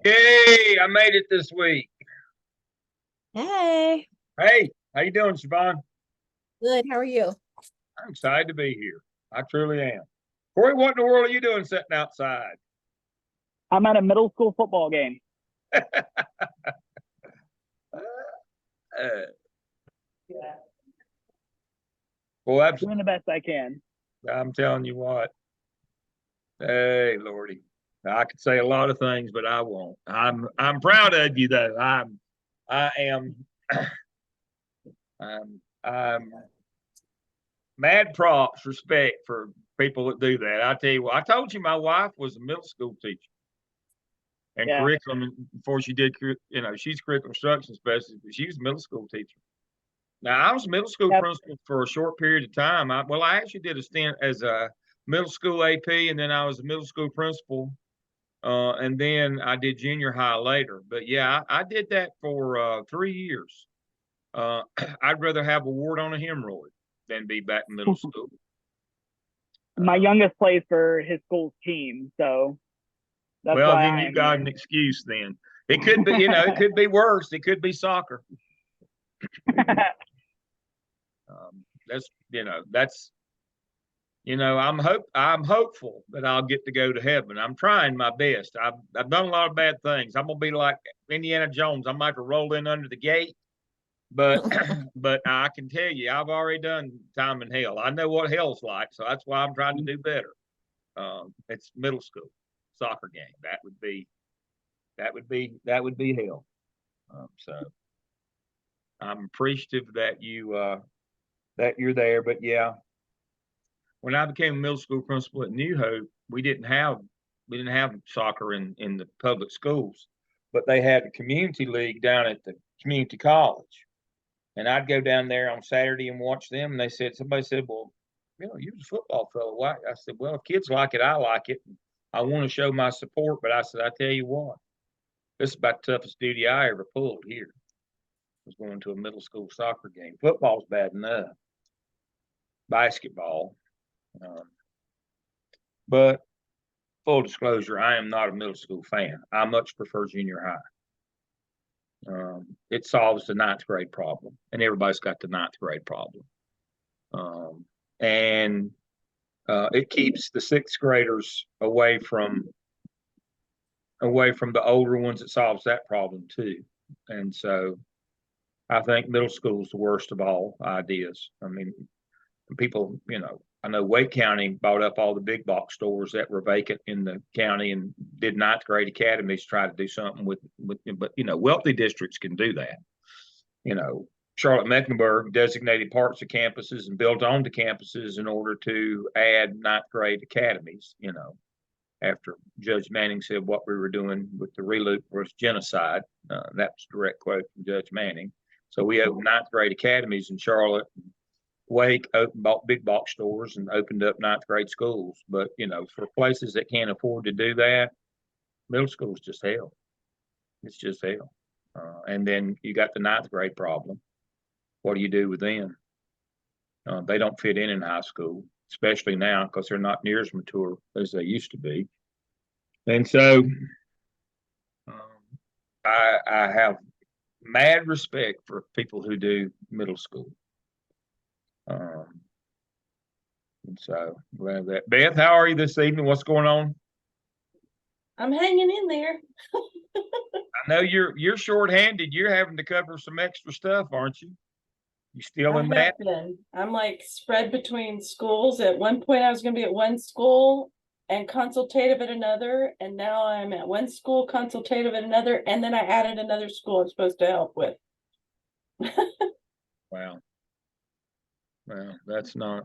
Hey, I made it this week. Hey, Hey, how you doing, Siobhan? good. How are you? I'm excited to be here. I truly am. Corey, what in the world are you doing sitting outside? I'm at a middle school football game. Uh, well, Doing the best I can. I'm telling you what. Hey, Lordy, I could say a lot of things, but I won't. I'm proud of you, though. I am. I'm mad props, respect for people that do that. I tell you what, I told you my wife was a middle school teacher and Yeah. curriculum before she did, she's curriculum instruction specialist, but she was a middle school teacher. Now, I was a middle school Yep. principal for a short period of time. I actually did a stint as a middle school AP, and then I was a middle school principal, and then I did junior high later. But yeah, I did that for 3 years. I'd rather have a wart on a hemorrhoid than be back in middle school. My youngest plays for his school's team, so that's Well, why then I you've am got here. an excuse then. It could be, it could be worse. It could be soccer. That's, I'm hopeful that I'll get to go to heaven. I'm trying my best. I've done a lot of bad things. I'm gonna be like Indiana Jones. I might have to roll in under the gate, but but I can tell you, I've already done time in hell. I know what hell's like, so that's why I'm trying to do better. It's middle school soccer game. That would be hell. So I'm appreciative that you're there. But yeah, when I became a middle school principal at New Hope, we didn't have soccer in the public schools, but they had the community league down at the community college. And I'd go down there on Saturday and watch them. And somebody said, well, you're a football fellow. Why? I said, well, if kids like it, I like it. I want to show my support. But I said, I tell you what, this is about the toughest duty I ever pulled here. Was going to a middle school soccer game. Football's bad enough. Basketball. Um, but full disclosure, I am not a middle school fan. I much prefer junior high. It solves the ninth grade problem, and everybody's got the ninth grade problem. And it keeps the sixth graders away from the older ones. It solves that problem too. And so I think middle school is the worst of all ideas. I mean, people, I know Wake County bought up all the big box stores that were vacant in the county and did ninth grade academies, try to do something with, but wealthy districts can do that. Charlotte Mecklenburg designated parts of campuses and built onto campuses in order to add ninth grade academies, after Judge Manning said what we were doing with the reloop was genocide. That was a direct quote from Judge Manning. So we opened ninth grade academies in Charlotte. Wake bought big box stores and opened up ninth grade schools. But, for places that can't afford to do that, middle school is just hell. It's just hell. And then you got the ninth grade problem. What do you do with them? They don't fit in high school, especially now because they're not near as mature as they used to be. And so I have mad respect for people who do middle school. And so glad that. Beth, how are you this evening? What's going on? I'm hanging in there. I know you're shorthanded. You're having to cover some extra stuff, aren't you? You still in that? I'm like spread between schools. At one point, I was going to be at one school and consultative at another, and now I'm at one school, consultative at another, and then I added another school I'm supposed to help with. Wow. Well, that's But not.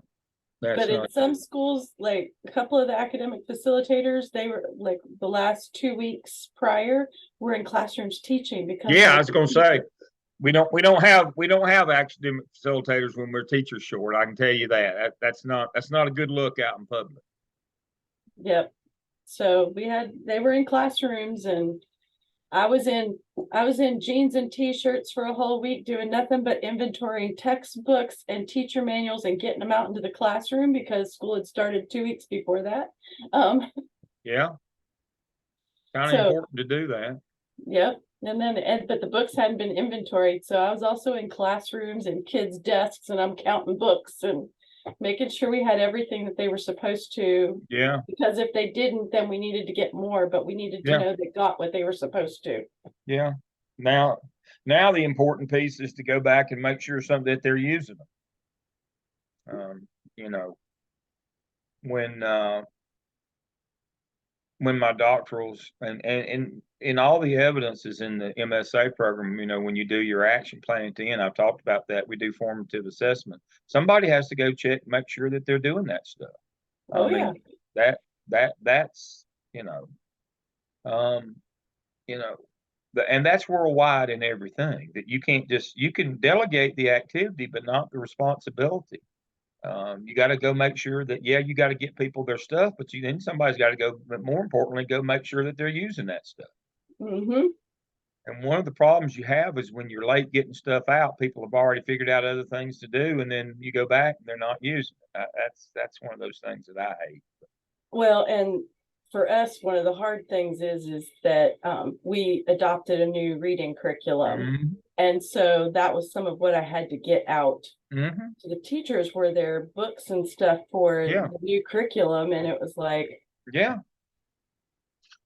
in some schools, like a couple of the academic facilitators, they were like the last 2 weeks prior were in classrooms teaching because Yeah, I was going to say we don't have academic facilitators when we're teachers short. I can tell you that. That's not a good look out in public. Yep. So they were in classrooms, and I was in jeans and t-shirts for a whole week doing nothing but inventorying textbooks and teacher manuals and getting them out into the classroom because school had started 2 weeks before that. Yeah. kind of So- important to do that. Yep. But the books hadn't been inventoried. So I was also in classrooms and kids' desks, and I'm counting books and making sure we had everything that they were supposed to. Yeah, Because if they didn't, then we needed to get more, but we needed to Yeah. know they got what they were supposed to. yeah. Now the important piece is to go back and make sure something that they're using them. You know, when my doctorals and all the evidence is in the MSA program, you know, when you do your action plan at the end, I've talked about that. We do formative assessment. Somebody has to go check, make sure that they're doing that stuff. Oh, yeah. That's, you know, and that's worldwide in everything, that you can't just, you can delegate the activity, but not the responsibility. You got to go make sure that, yeah, you got to get people their stuff, but then somebody's got to go, but more importantly, go make sure that they're using that stuff. Mm-hmm. And one of the problems you have is when you're late getting stuff out, people have already figured out other things to do, and then you go back and they're not using it. That's one of those things that I hate. Well, and for us, one of the hard things is that we adopted a new reading curriculum. Mm-hmm. And so that was some of what I had to get out Mm-hmm. to the teachers, were their books and stuff for Yeah. the new curriculum. And it was like, Yeah.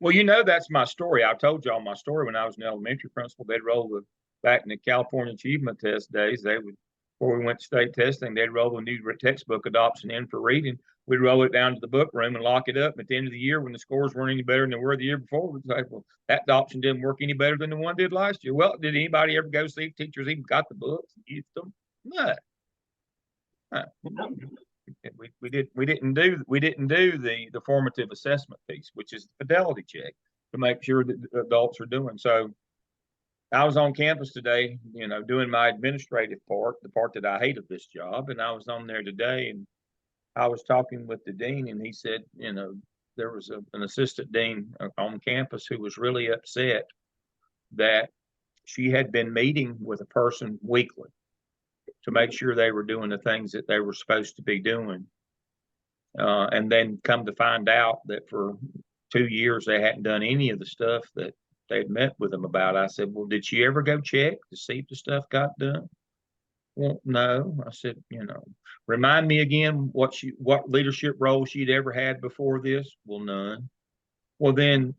Well, you know, that's my story. I told y'all my story when I was an elementary principal. They'd roll back in the California Achievement Test days. They would, before we went to state testing, they'd roll the new textbook adoption in for reading. We'd roll it down to the book room and lock it up. At the end of the year, when the scores weren't any better than they were the year before, we'd say, well, that adoption didn't work any better than the one did last year. Well, did anybody ever go see if teachers even got the books and used them? No. We didn't do the formative assessment piece, which is the fidelity check to make sure that the adults are doing. So I was on campus today, you know, doing my administrative part, the part that I hate of this job. And I was on there today and I was talking with the dean, and he said, you know, there was an assistant dean on campus who was really upset that she had been meeting with a person weekly to make sure they were doing the things that they were supposed to be doing. And then come to find out that for 2 years, they hadn't done any of the stuff that they'd met with them about. I said, well, did she ever go check to see if the stuff got done? Well, no. I said, you know, remind me again what leadership role she'd ever had before this. Well, none. Well, then,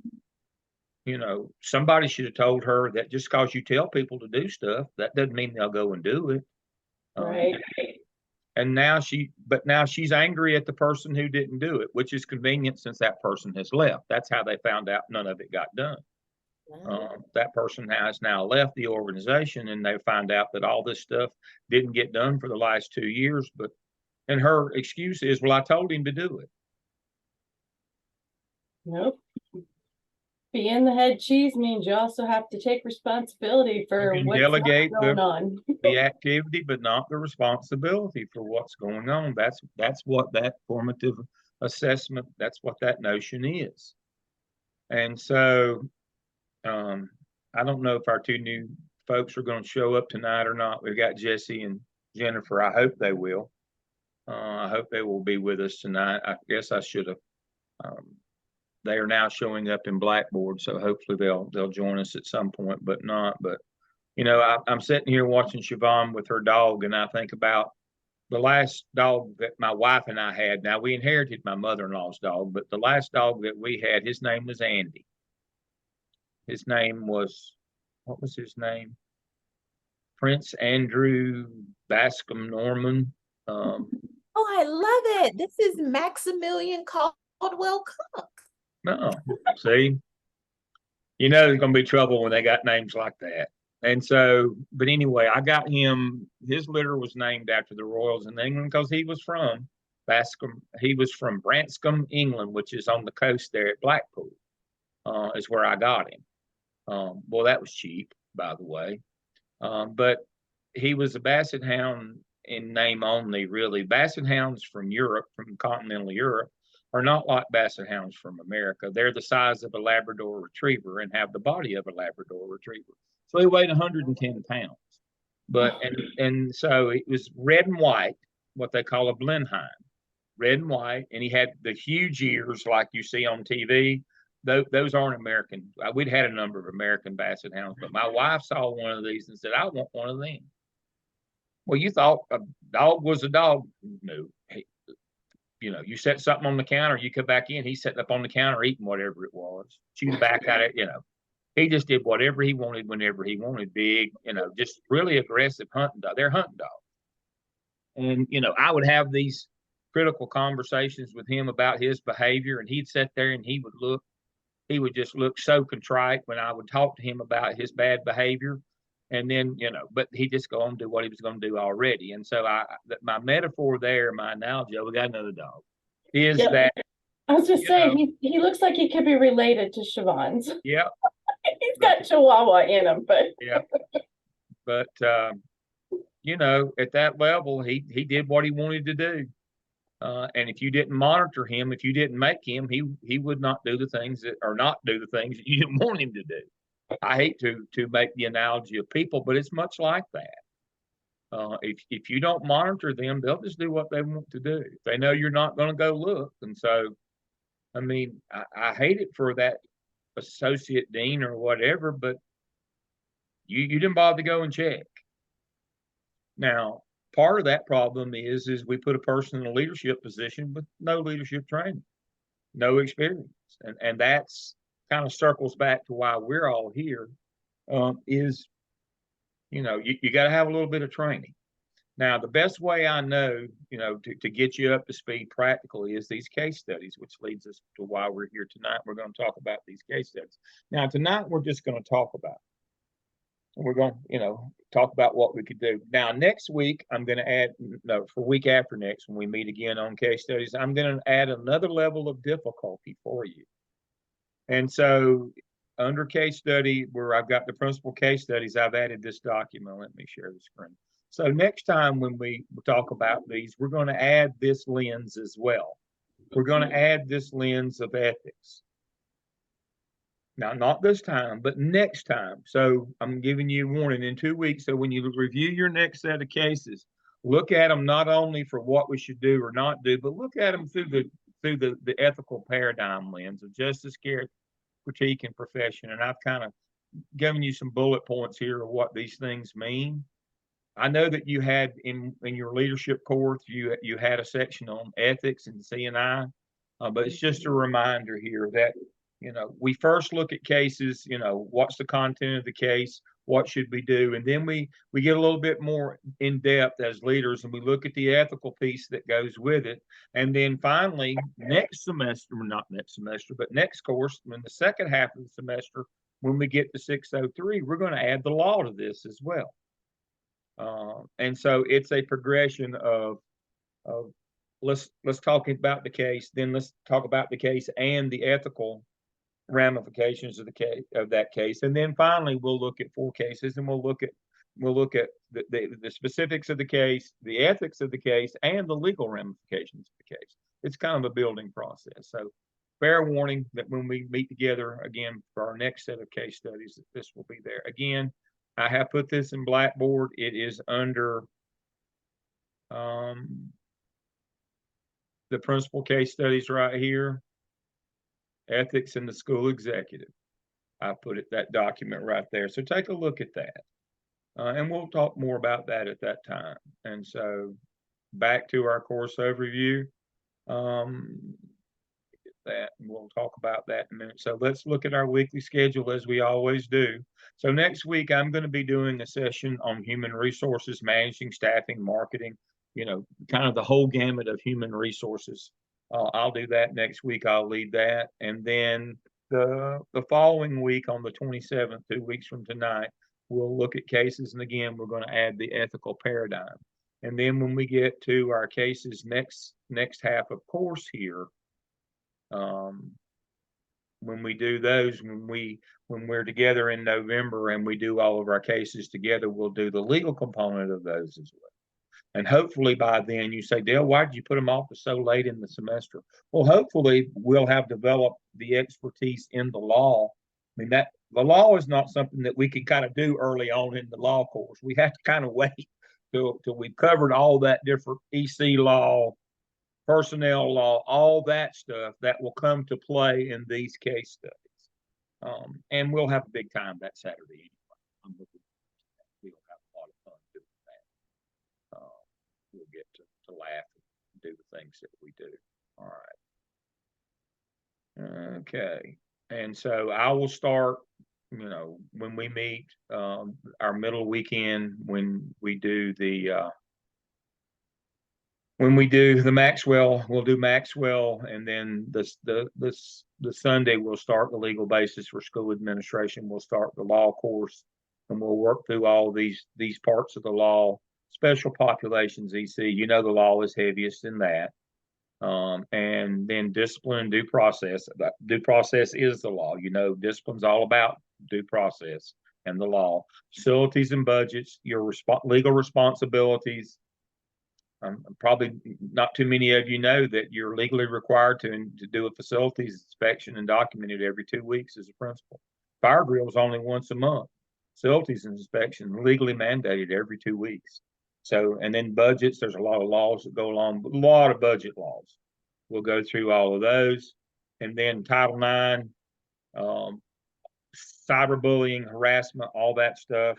you know, somebody should have told her that just because you tell people to do stuff, that doesn't mean they'll go and do it. right. And now she's angry at the person who didn't do it, which is convenient since that person has left. That's how they found out none of it got done. That person has now left the organization, and they find out that all this stuff didn't get done for the last 2 years. And her excuse is, well, I told him to do it. Nope. Being the head cheese means you also have to take responsibility for You can what's delegate not going on. the activity, but not the responsibility for what's going on. That's what that formative assessment, that's what that notion is. And so I don't know if our 2 new folks are going to show up tonight or not. We've got Jesse and Jennifer. I hope they will. I hope they will be with us tonight. I guess I should have. They are now showing up in Blackboard, so hopefully they'll join us at some point, but not. But you know, I'm sitting here watching Siobhan with her dog, and I think about the last dog that my wife and I had. Now, we inherited my mother-in-law's dog, but the last dog that we had, his name was Andy. His name was, what was his name? Prince Andrew Bascom Norman. Oh, I love it. This is Maximilian Caldwell Cook. No, see, you know there's going to be trouble when they got names like that. And so, but anyway, I got him. His litter was named after the royals in England because he was from Bascom. He was from Branscombe, England, which is on the coast there at Blackpool. Is where I got him. Well, that was cheap, by the way. But he was a Basset Hound in name only, really. Basset Hounds from Europe, from continental Europe, are not like Basset Hounds from America. They're the size of a Labrador Retriever and have the body of a Labrador Retriever. So he weighed 110 pounds. And so it was red and white, what they call a Blenheim, red and white. And he had the huge ears like you see on TV, those aren't American. We'd had a number of American Basset Hounds, but my wife saw one of these and said, I want one of them. Well, you thought a dog was a dog. No. You know, you set something on the counter, you come back in, he's sitting up on the counter eating whatever it was, chewing back at it, you know. He just did whatever he wanted whenever he wanted. Big, you know, just really aggressive hunting dog. They're hunting dogs. And, you know, I would have these critical conversations with him about his behavior, and he'd sit there and he would just look so contrite when I would talk to him about his bad behavior. And then, you know, but he just go on and do what he was going to do already. And so my metaphor there, my analogy, we got another dog, is that I was just saying, know, he looks like he could be related to Siobhan's. Yeah. He's got Chihuahua in him, but yeah. But you know, at that level, he did what he wanted to do. And if you didn't monitor him, if you didn't make him, he would not do the things that you didn't want him to do. I hate to make the analogy of people, but it's much like that. If you don't monitor them, they'll just do what they want to do. They know you're not going to go look. And so, I mean, I hate it for that associate dean or whatever, but you didn't bother to go and check. Now, part of that problem is we put a person in a leadership position with no leadership training, no experience. And that's kind of circles back to why we're all here, is, you know, you got to have a little bit of training. Now, the best way I know, you know, to get you up to speed practically is these case studies, which leads us to why we're here tonight. We're going to talk about these case studies. Now, tonight, we're just going to talk about it. We're going to, you know, talk about what we could do. Now, next week, I'm going to add, no, for week after next, when we meet again on case studies, I'm going to add another level of difficulty for you. And so under case study, where I've got the principal case studies, I've added this document. Let me share the screen. So next time when we talk about these, we're going to add this lens as well. We're going to add this lens of ethics. Now, not this time, but next time. So I'm giving you a warning in 2 weeks. So when you review your next set of cases, look at them not only for what we should do or not do, but look at them through the ethical paradigm lens of justice, care, critique, and profession. And I've kind of given you some bullet points here of what these things mean. I know that you had in your leadership course, you had a section on ethics and C&I, but it's just a reminder here that, you know, we first look at cases, you know, what's the content of the case, what should we do, and then we get a little bit more in depth as leaders, and we look at the ethical piece that goes with it, and then finally next semester, not next semester, but next course, in the second half of the semester, when we get to 603, we're going to add the law to this as well. And so it's a progression of let's talk about the case, then let's talk about the case and the ethical ramifications of that case, and then finally we'll look at 4 cases, and we'll look at the specifics of the case, the ethics of the case, and the legal ramifications of the case. It's kind of a building process. So fair warning that when we meet together again for our next set of case studies, that this will be there. Again, I have put this in Blackboard. It is under the principal case studies right here, ethics in the school executive. I put that document right there. So take a look at that. And we'll talk more about that at that time. And so back to our course overview. That, and we'll talk about that in a minute. So let's look at our weekly schedule as we always do. So next week, I'm going to be doing a session on human resources, managing, staffing, marketing, you know, kind of the whole gamut of human resources. I'll do that next week. I'll lead that. And then the following week on the 27th, 2 weeks from tonight, we'll look at cases. And again, we're going to add the ethical paradigm. And then when we get to our cases next half of course here, when we do those, when we're together in November and we do all of our cases together, we'll do the legal component of those as well. And hopefully by then you say, Dale, why did you put them off so late in the semester? Well, hopefully we'll have developed the expertise in the law. I mean, that the law is not something that we can kind of do early on in the law course. We have to kind of wait till we've covered all that different EC law, personnel law, all that stuff that will come to play in these case studies. And we'll have a big time that Saturday anyway. I'm looking forward to that. We'll have a lot of fun doing that. We'll get to laugh and do the things that we do. All right. Okay. And so I will start, when we meet our middle weekend, when we do the Maxwell, we'll do Maxwell, and then the Sunday we'll start the legal basis for school administration. We'll start the law course, and we'll work through all these parts of the law. Special populations, EC, the law is heaviest in that. And then discipline and due process. Due process is the law. Discipline's all about due process and the law. Facilities and budgets, your legal responsibilities. Probably not too many of you know that you're legally required to do a facilities inspection and document it every 2 weeks as a principal. Fire drill is only once a month. Facilities inspection legally mandated every 2 weeks. So, and then budgets, there's a lot of laws that go along, a lot of budget laws. We'll go through all of those. And then Title IX, cyberbullying, harassment, all that stuff.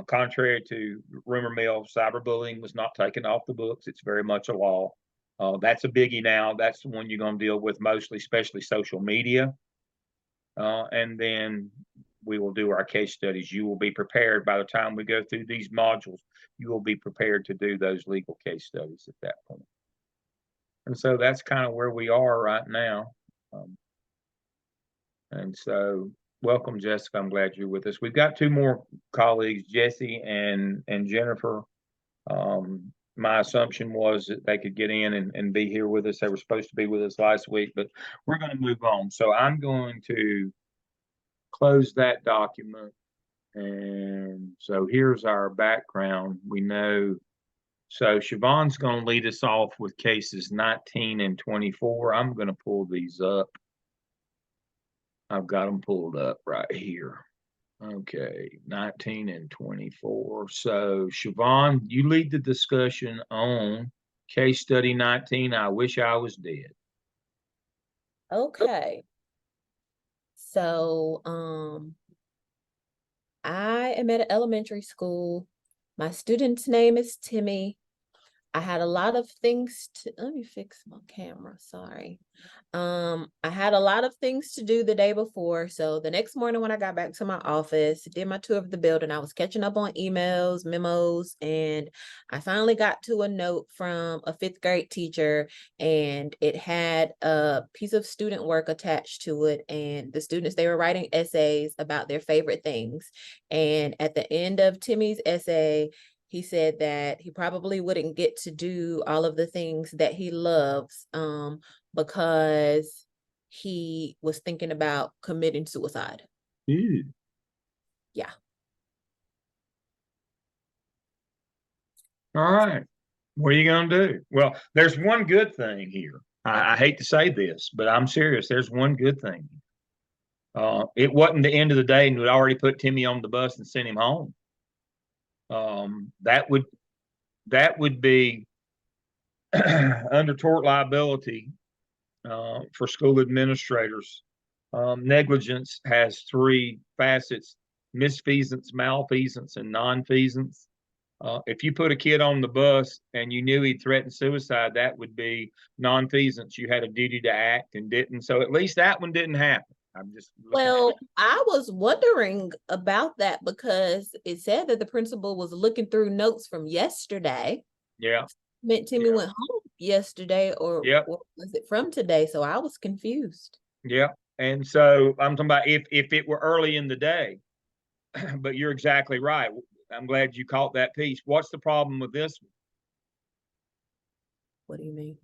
Contrary to rumor mill, cyberbullying was not taken off the books. It's very much a law. That's a biggie now. That's the one you're going to deal with mostly, especially social media. And then we will do our case studies. You will be prepared by the time we go through these modules. You will be prepared to do those legal case studies at that point. And so that's kind of where we are right now. And so welcome, Jessica. I'm glad you're with us. We've got 2 more colleagues, Jesse and Jennifer. My assumption was that they could get in and be here with us. They were supposed to be with us last week, but we're going to move on. So I'm going to close that document. And so here's our background. We know, so Siobhan's going to lead us off with cases 19 and 24. I'm going to pull these up. I've got them pulled up right here. Okay, 19 and 24. So Siobhan, you lead the discussion on case study 19. I wish I was dead. Okay. So, I am at an elementary school. My student's name is Timmy. I had a lot of things to, let me fix my camera, sorry. I had a lot of things to do the day before. So the next morning when I got back to my office, did my tour of the building, I was catching up on emails, memos, and I finally got to a note from a 5th grade teacher, and it had a piece of student work attached to it. And the students, they were writing essays about their favorite things. And at the end of Timmy's essay, he said that he probably wouldn't get to do all of the things that he loves because he was thinking about committing suicide. Ew. Yeah. All right. What are you going to do? Well, there's one good thing here. I hate to say this, but I'm serious. There's one good thing. It wasn't the end of the day, and we'd already put Timmy on the bus and sent him home. That would be under tort liability for school administrators. Negligence has 3 facets: misfeasance, malfeasance, and nonfeasance. If you put a kid on the bus and you knew he'd threatened suicide, that would be nonfeasance. You had a duty to act and didn't. So at least that one didn't happen. I'm just Well, I was wondering about that because it said that the principal was looking through notes from yesterday. Yeah. Meant Timmy went home yesterday, or was it from today? So I was confused. Yeah. And so I'm talking about if it were early in the day, but you're exactly right. I'm glad you caught that piece. What's the problem with this one? What do you mean?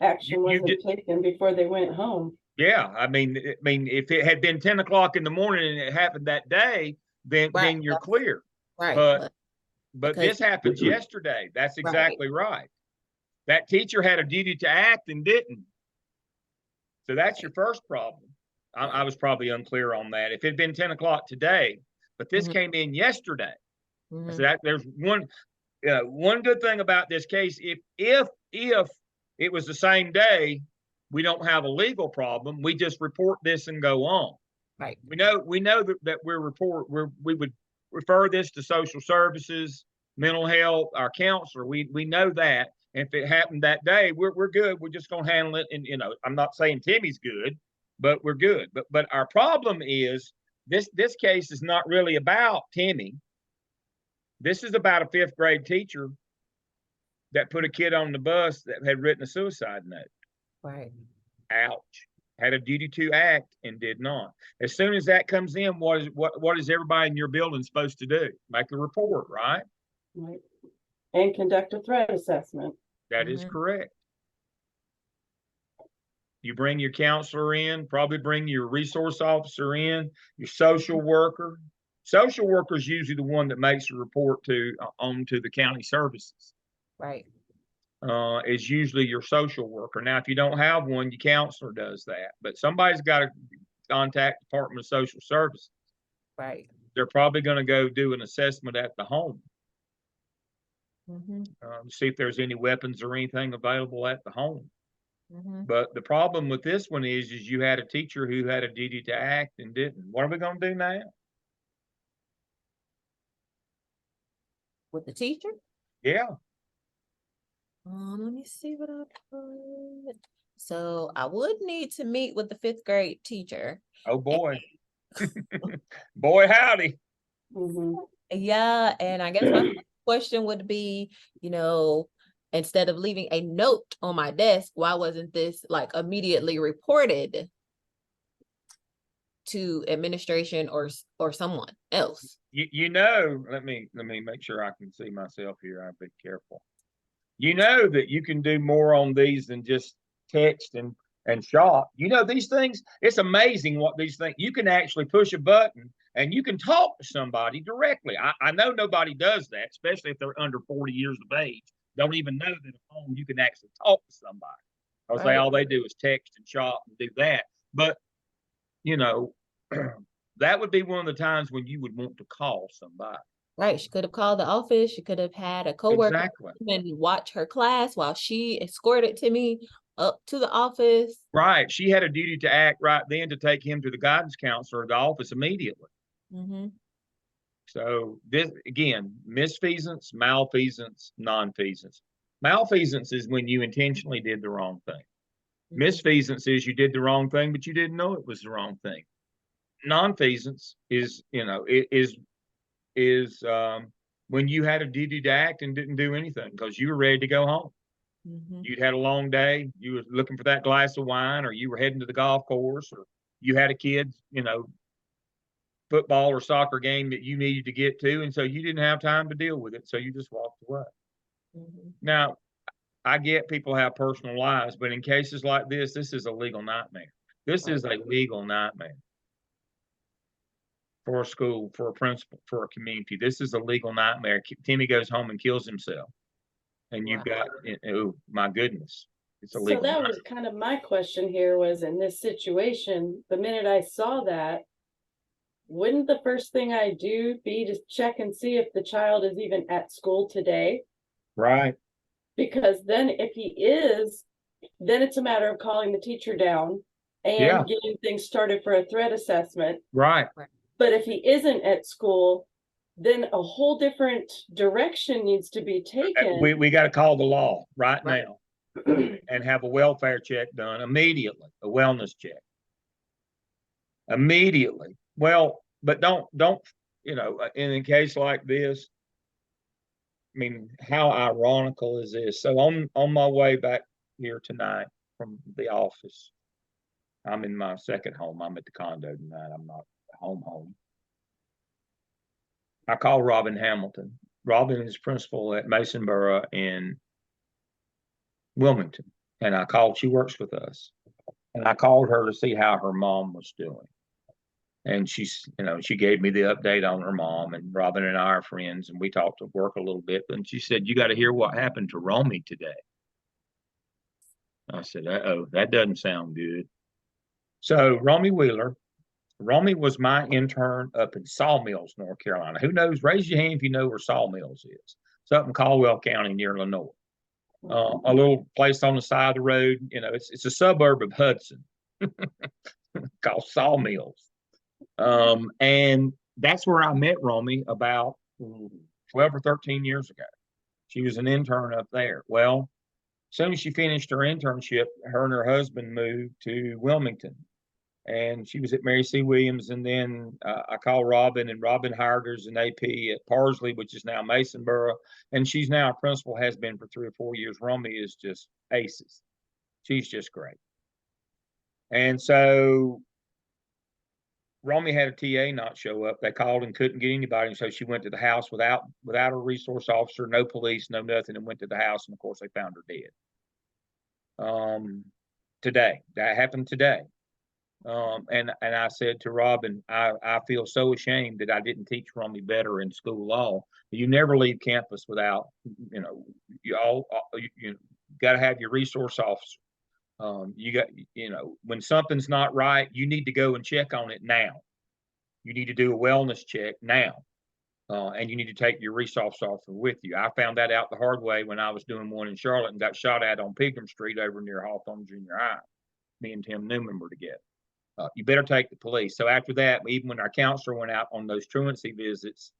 Action wasn't taken before they went home. Yeah, I mean, if it had been 10 o'clock in the morning and it happened that day, then you're clear. Right. But this happens yesterday. That's exactly right. That teacher had a duty to act and didn't. So that's your first problem. I was probably unclear on that. If it had been 10 o'clock today, but this came in yesterday. So that there's one good thing about this case. If it was the same day. We don't have a legal problem. We just report this and go on. Right. We know that we would refer this to social services, mental health, our counselor. We know that. And if it happened that day, we're good. We're just gonna handle it. And I'm not saying Timmy's good, but we're good. But our problem is this case is not really about Timmy. This is about a 5th grade teacher that put a kid on the bus that had written a suicide note. Right. Ouch. Had a duty to act and did not. As soon as that comes in, what is everybody in your building supposed to do? Make a report, right? Right. And conduct a threat assessment. That is correct. You bring your counselor in, probably bring your resource officer in, your social worker. Social worker is usually the one that makes a report on to the county services. Right. Is usually your social worker. Now, if you don't have one, your counselor does that, but somebody's got to contact Department of Social Services. Right. They're probably going to go do an assessment at the home. See if there's any weapons or anything available at the home. But the problem with this one is you had a teacher who had a duty to act and didn't. What are we going to do now? With the teacher? Yeah. Let me see what I put. So I would need to meet with the 5th grade teacher. Oh boy. Boy, howdy. Yeah, and I guess my question would be, instead of leaving a note on my desk, why wasn't this like immediately reported to administration or someone else? Let me make sure I can see myself here. I'll be careful. That you can do more on these than just text and shot. These things, it's amazing what these things, you can actually push a button and you can talk to somebody directly. I know nobody does that, especially if they're under 40 years of age. Don't even know that at home you can actually talk to somebody. Because all they do is text and shop and do that. But, that would be one of the times when you would want to call somebody. Right. She could have called the office. She could have had a coworker Exactly. and watch her class while she escorted Timmy up to the office. Right. She had a duty to act right then to take him to the guidance counselor at the office immediately. So this, again, misfeasance, malfeasance, nonfeasance. Malfeasance is when you intentionally did the wrong thing. Misfeasance is you did the wrong thing, but you didn't know it was the wrong thing. Nonfeasance is, when you had a duty to act and didn't do anything because you were ready to go home. You'd had a long day. You were looking for that glass of wine, or you were heading to the golf course, or you had a kid, football or soccer game that you needed to get to. And so you didn't have time to deal with it. So you just walked away. Now, I get people have personal lives, but in cases like this is a legal nightmare. This is a legal nightmare for a school, for a principal, for a community. This is a legal nightmare. Timmy goes home and kills himself. And you've got, oh my goodness. It's a legal nightmare. Was kind of my question here was, in this situation, the minute I saw that, wouldn't the first thing I do be to check and see if the child is even at school today? Right. Because then if he is, then it's a matter of calling the teacher down and getting things started for a threat assessment. Right. But if he isn't at school, then a whole different direction needs to be taken. We got to call the law right now and have a welfare check done immediately, a wellness check. Immediately. Well, but don't, in a case like this, I mean, how ironical is this? So on my way back here tonight from the office, I'm in my second home. I'm at the condo tonight. I'm not home. I called Robin Hamilton. Robin is principal at Masonboro in Wilmington. And she works with us. And I called her to see how her mom was doing. And she gave me the update on her mom, and Robin and I are friends, and we talked at work a little bit. And she said, "You got to hear what happened to Romy today." I said, "Uh-oh, that doesn't sound good." So Romy was my intern up in Sawmills, North Carolina. Who knows? Raise your hand if you know where Sawmills is. It's up in Caldwell County near Lenoir. a little place on the side of the road. You know, it's a suburb of Hudson called Sawmills. And that's where I met Romy about 12 or 13 years ago. She was an intern up there. Well, as soon as she finished her internship, her and her husband moved to Wilmington. And she was at Mary C. Williams. And then I called Robin, and Robin hired her as an AP at Parsley, which is now Masonboro. And she's now a principal, has been for 3 or 4 years. Romy is just aces. She's just great. And so Romy had a TA not show up. They called and couldn't get anybody. And so she went to the house without a resource officer, no police, no nothing, and went to the house. And of course, they found her dead. Today, that happened today. And I said to Robin, I feel so ashamed that I didn't teach Romy better in school law. You never leave campus without, you know, you got to have your resource officer. You got, you know, when something's not right, you need to go and check on it now. You need to do a wellness check now. And you need to take your resource officer with you. I found that out the hard way when I was doing one in Charlotte and got shot at on Pegram Street over near Hawthorne Junior High. Me and Tim Newman were together. You better take the police. So after that, even when our counselor went out on those truancy visits,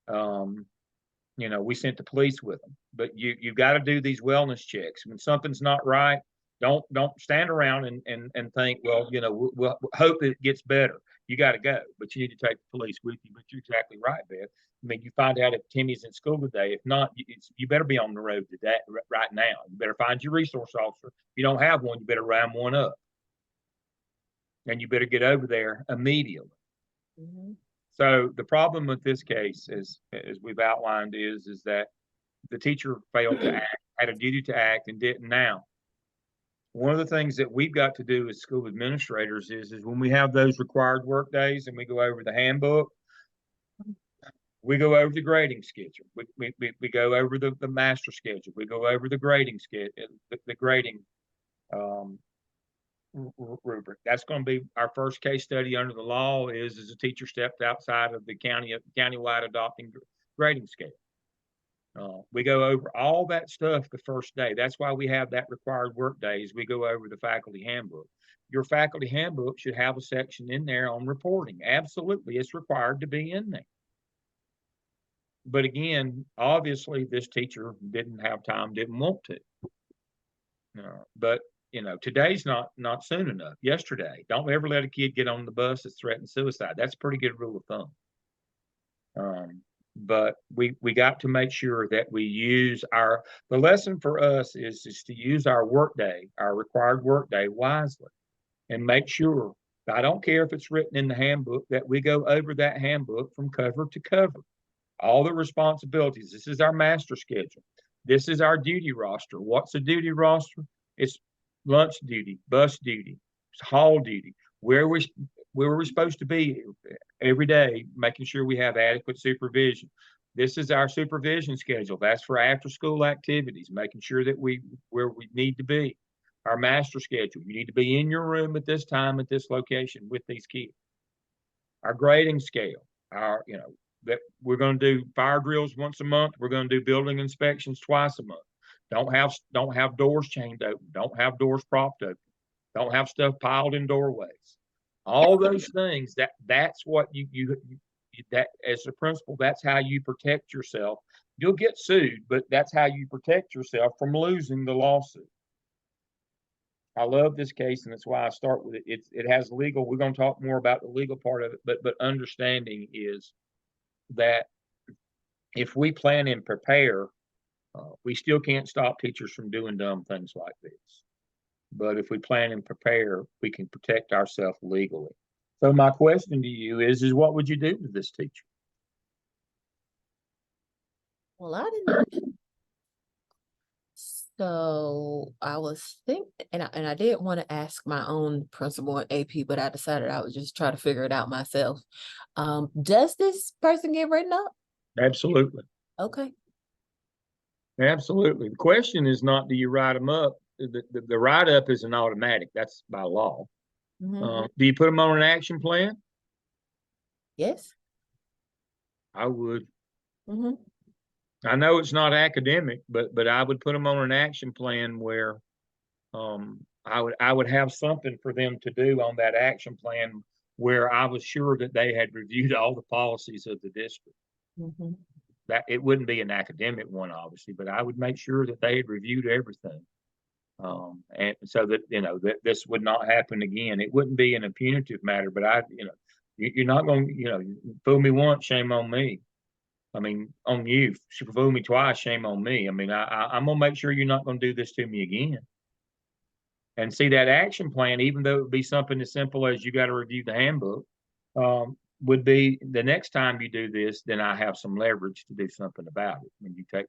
you know, we sent the police with them. But you've got to do these wellness checks. When something's not right, don't stand around and think, well, you know, we'll hope it gets better. You got to go, but you need to take the police with you. But you're exactly right, Beth. I mean, you find out if Timmy's in school today. If not, you better be on the road today, right now. You better find your resource officer. If you don't have one, you better round one up. And you better get over there immediately. Mm-hmm. So the problem with this case, as we've outlined, is that the teacher failed to act, had a duty to act, and didn't. Now, one of the things that we've got to do as school administrators is when we have those required work days and we go over the handbook, we go over the grading schedule, we go over the master schedule, we go over the grading schedule, the grading rubric. That's going to be our first case study under the law. Is a teacher stepped outside of the countywide adopting grading scale. We go over all that stuff the first day. That's why we have that required work days. We go over the faculty handbook. Your faculty handbook should have a section in there on reporting. Absolutely, it's required to be in there. But again, obviously, this teacher didn't have time, didn't want to. But you know, today's not soon enough. Yesterday, don't ever let a kid get on the bus that's threatened suicide. That's a pretty good rule of thumb. But we got to make sure that we use the lesson for us is to use our workday, our required workday wisely, and make sure, I don't care if it's written in the handbook, that we go over that handbook from cover to cover. All the responsibilities. This is our master schedule. This is our duty roster. What's a duty roster? It's lunch duty, bus duty, hall duty. Where are we supposed to be every day, making sure we have adequate supervision. This is our supervision schedule. That's for after school activities, making sure that where we need to be. Our master schedule. You need to be in your room at this time, at this location with these kids. Our grading scale, that we're going to do fire drills once a month. We're going to do building inspections twice a month. Don't have doors chained open. Don't have doors propped open. Don't have stuff piled in doorways. All those things, that's what that as a principal, that's how you protect yourself. You'll get sued, but that's how you protect yourself from losing the lawsuit. I love this case, and that's why I start with it. It has legal. We're going to talk more about the legal part of it, but understanding is that if we plan and prepare, we still can't stop teachers from doing dumb things like this. But if we plan and prepare, we can protect ourselves legally. So my question to you is what would you do to this teacher? Well, I didn't. So I was thinking, and I did want to ask my own principal and AP, but I decided I would just try to figure it out myself. Does this person get written up? Absolutely. Okay. Absolutely. The question is not, do you write them up? The write-up is an automatic. That's by law. Mm-hmm. Do you put them on an action plan? Yes. I would. Mm-hmm. I know it's not academic, but I would put them on an action plan where I would have something for them to do on that action plan where I was sure that they had reviewed all the policies of the district. Mhm. That it wouldn't be an academic one, obviously, but I would make sure that they had reviewed everything. And so that, that this would not happen again. It wouldn't be in a punitive matter, but you're not going to, fool me once, shame on me. I mean, on you. If you fool me twice, shame on me. I mean, I'm going to make sure you're not going to do this to me again. And see that action plan, even though it would be something as simple as you got to review the handbook, would be the next time you do this, then I have some leverage to do something about it. When you take,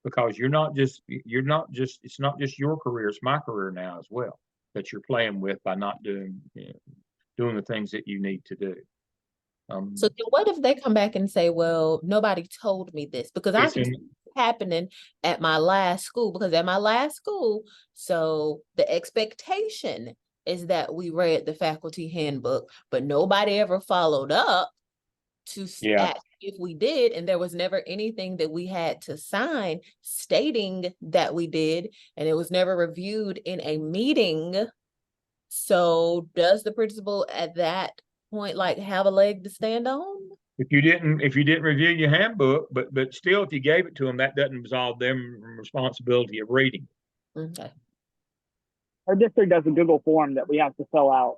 because it's not just your career, it's my career now as well that you're playing with by not doing the things that you need to do. So then what if they come back and say, well, nobody told me this? Because I can see it happening at my last school, because at my last school, so the expectation is that we read the faculty handbook, but nobody ever followed up to ask if we did, and there was never anything that we had to sign stating that we did, and it was never reviewed in a meeting. So does the principal at that point like have a leg to stand on? If you didn't review your handbook, but still, if you gave it to them, that doesn't absolve them from responsibility of reading. Okay. Our district does a Google form that we have to fill out,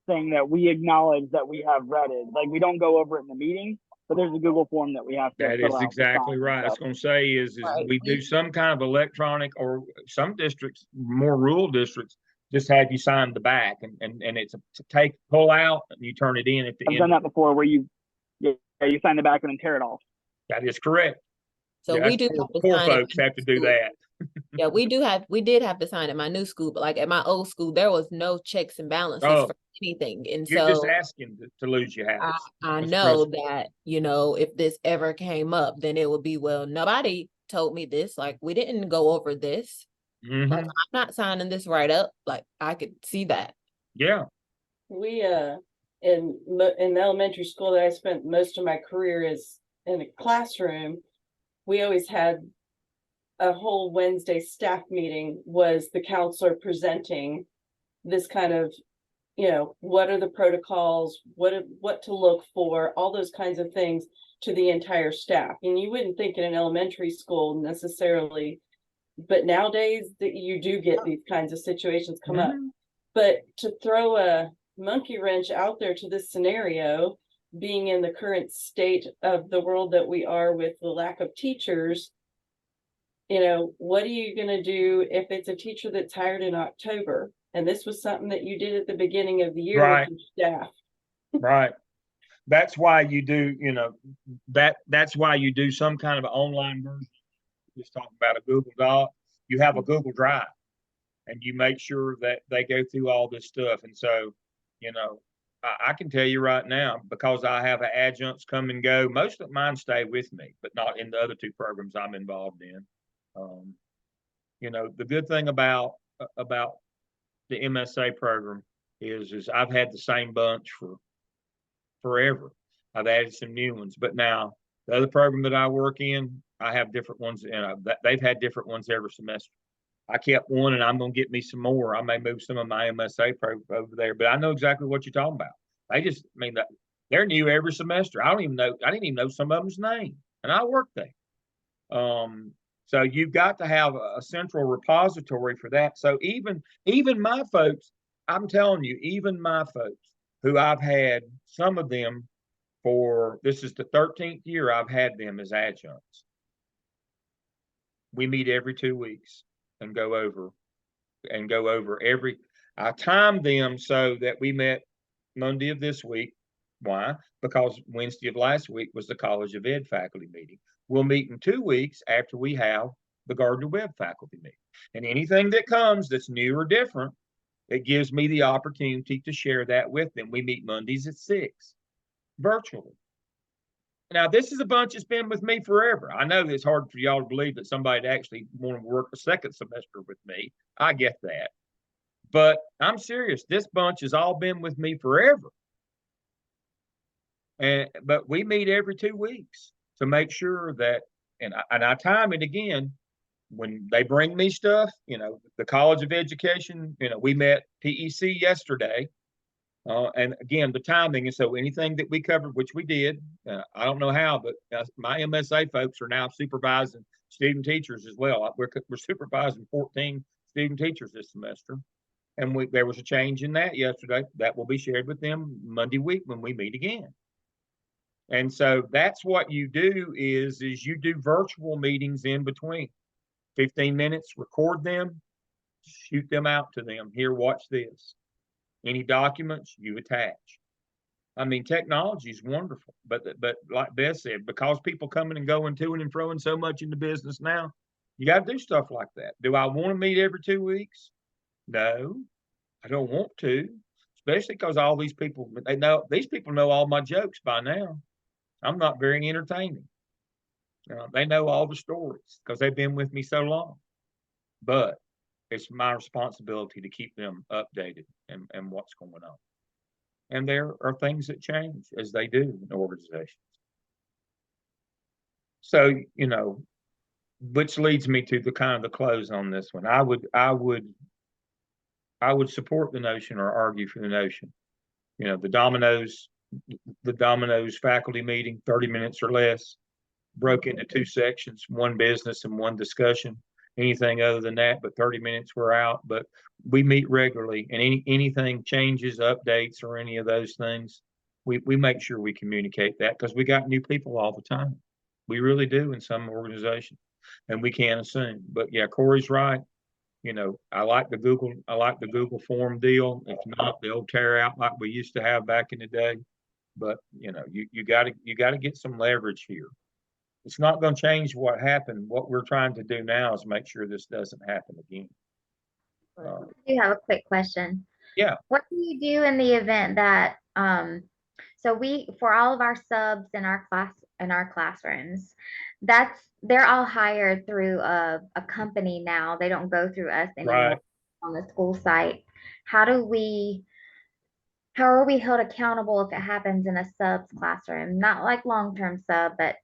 saying that we acknowledge that we have read it. Like, we don't go over it in the meeting, but there's a Google form that we have to That fill is out. exactly right. I was going to say is Right. we do some kind of electronic, or some districts, more rural districts, just have you sign the back, and it's to pull out, and you turn it in at the end. I've done that before, where you sign the back and then tear it off. That is correct. So we do have to poor sign folks it. have to do that. Yeah, we did have to sign at my new school, but like at my old school, there was no checks and balances for anything. And you're so just asking to lose your house. I know that, if this ever came up, then it would be, well, nobody told me this. Like, we didn't go over this. Mm-hmm. Like, I'm not signing this right up. Like, I could see that. Yeah. We in elementary school that I spent most of my career is in a classroom. We always had a whole Wednesday staff meeting, was the counselor presenting this kind of, what are the protocols, what to look for, all those kinds of things to the entire staff. And you wouldn't think in an elementary school necessarily, but nowadays that you do get these kinds of situations come up. But to throw a monkey wrench out there to this scenario, being in the current state of the world that we are with the lack of teachers, what are you going to do if it's a teacher that's hired in October? And this was something that you did at the beginning of the year with your staff. Right. That's why you do, that's why you do some kind of an online version. Just talking about a Google Doc. You have a Google Drive, and you make sure that they go through all this stuff. And so, I can tell you right now, because I have adjuncts come and go, most of mine stay with me, but not in the other two programs I'm involved in. The good thing about the MSA program is I've had the same bunch for forever. I've added some new ones, but now the other program that I work in, I have different ones, and they've had different ones every semester. I kept one, and I'm going to get me some more. I may move some of my MSA program over there, but I know exactly what you're talking about. They're new every semester. I didn't even know some of them's name, and I work there. So you've got to have a central repository for that. So even my folks, I'm telling you, even my folks who I've had, some of them this is the 13th year I've had them as adjuncts. We meet every 2 weeks and go over I timed them so that we met Monday of this week. Why? Because Wednesday of last week was the College of Ed faculty meeting. We'll meet in 2 weeks after we have the Gardner-Webb faculty meeting. And anything that comes that's new or different, it gives me the opportunity to share that with them. We meet Mondays at 6, virtually. Now, this is a bunch that's been with me forever. I know it's hard for y'all to believe that somebody actually want to work a second semester with me. I get that. But I'm serious. This bunch has all been with me forever. But we meet every 2 weeks. to make sure that, and I time it again, when they bring me stuff, the College of Education, we met PEC yesterday. And again, the timing, and so anything that we covered, which we did, I don't know how, but my MSA folks are now supervising student teachers as well. We're supervising 14 student teachers this semester. And there was a change in that yesterday. That will be shared with them Monday week when we meet again. And so that's what you do is you do virtual meetings in between. 15 minutes, record them, shoot them out to them. Here, watch this. Any documents you attach. I mean, technology is wonderful, but like Beth said, because people coming and going to and froing so much into business now, you got to do stuff like that. Do I want to meet every 2 weeks? No, I don't want to, especially because all these people, these people know all my jokes by now. I'm not very entertaining. They know all the stories because they've been with me so long. But it's my responsibility to keep them updated and what's going on. And there are things that change as they do in organizations. So, which leads me to the close on this one. I would support the notion or argue for the notion. The Domino's faculty meeting, 30 minutes or less, broke into 2 sections, one business and one discussion. Anything other than that, but 30 minutes we're out. But we meet regularly, and anything changes, updates, or any of those things, we make sure we communicate that because we got new people all the time. We really do in some organizations, and we can't assume. But yeah, Corey's right. I like the Google form deal. If not, they'll tear out like we used to have back in the day. But you got to get some leverage here. It's not going to change what happened. What we're trying to do now is make sure this doesn't happen again. I do have a quick question. Yeah. What do you do in the event that so for all of our subs in our classrooms, they're all hired through a company now. They don't go through us anymore Right. on the school site. How are we held accountable if it happens in a sub's classroom? Not like long-term sub, but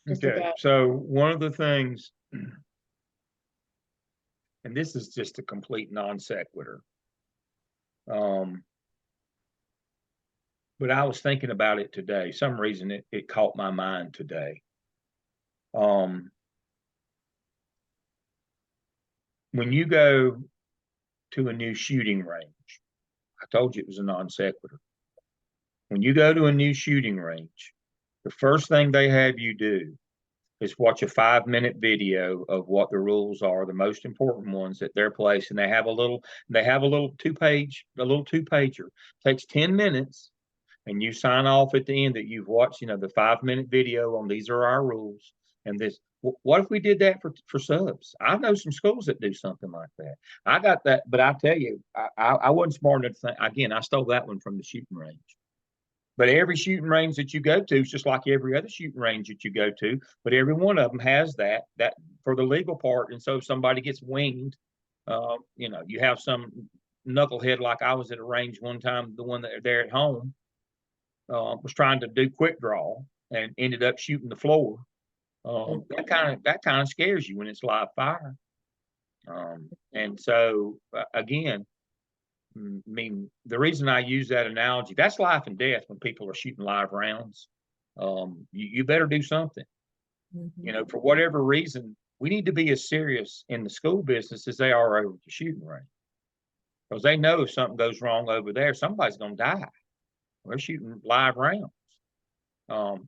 just a Okay. day. So one of the things, and this is just a complete non sequitur. But I was thinking about it today. Some reason it caught my mind today. When you go to a new shooting range, I told you it was a non sequitur. When you go to a new shooting range, the first thing they have you do is watch a 5-minute video of what the rules are, the most important ones at their place, and they have a little two-pager. Takes 10 minutes, and you sign off at the end that you've watched, the 5-minute video on these are our rules. And this, what if we did that for subs? I know some schools that do something like that. I got that, but I tell you, I wasn't smart enough to think. Again, I stole that one from the shooting range. But every shooting range that you go to is just like every other shooting range that you go to. But every one of them has that for the legal part. And so if somebody gets winged, you have some knucklehead like I was at a range one time, the one that there at home was trying to do quick draw and ended up shooting the floor. That kind of scares you when it's live fire. And so again, I mean, the reason I use that analogy, that's life and death when people are shooting live rounds. You better do something. For whatever reason, we need to be as serious in the school business as they are over the shooting range. Because they know if something goes wrong over there, somebody's going to die. We're shooting live rounds.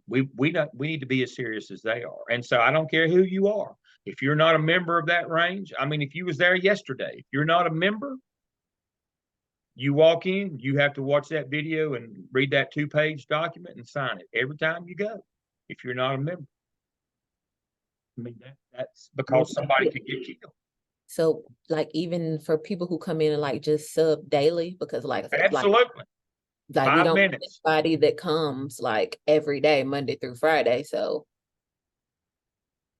We need to be as serious as they are. And so I don't care who you are. If you're not a member of that range, I mean, if you was there yesterday, if you're not a member, you walk in, you have to watch that video and read that 2-page document and sign it every time you go. If you're not a member, I mean that's because somebody could get killed. So like even for people who come in and like just sub daily, because like I said, Absolutely. like we 5 don't minutes. have anybody that comes like every day, Monday through Friday. So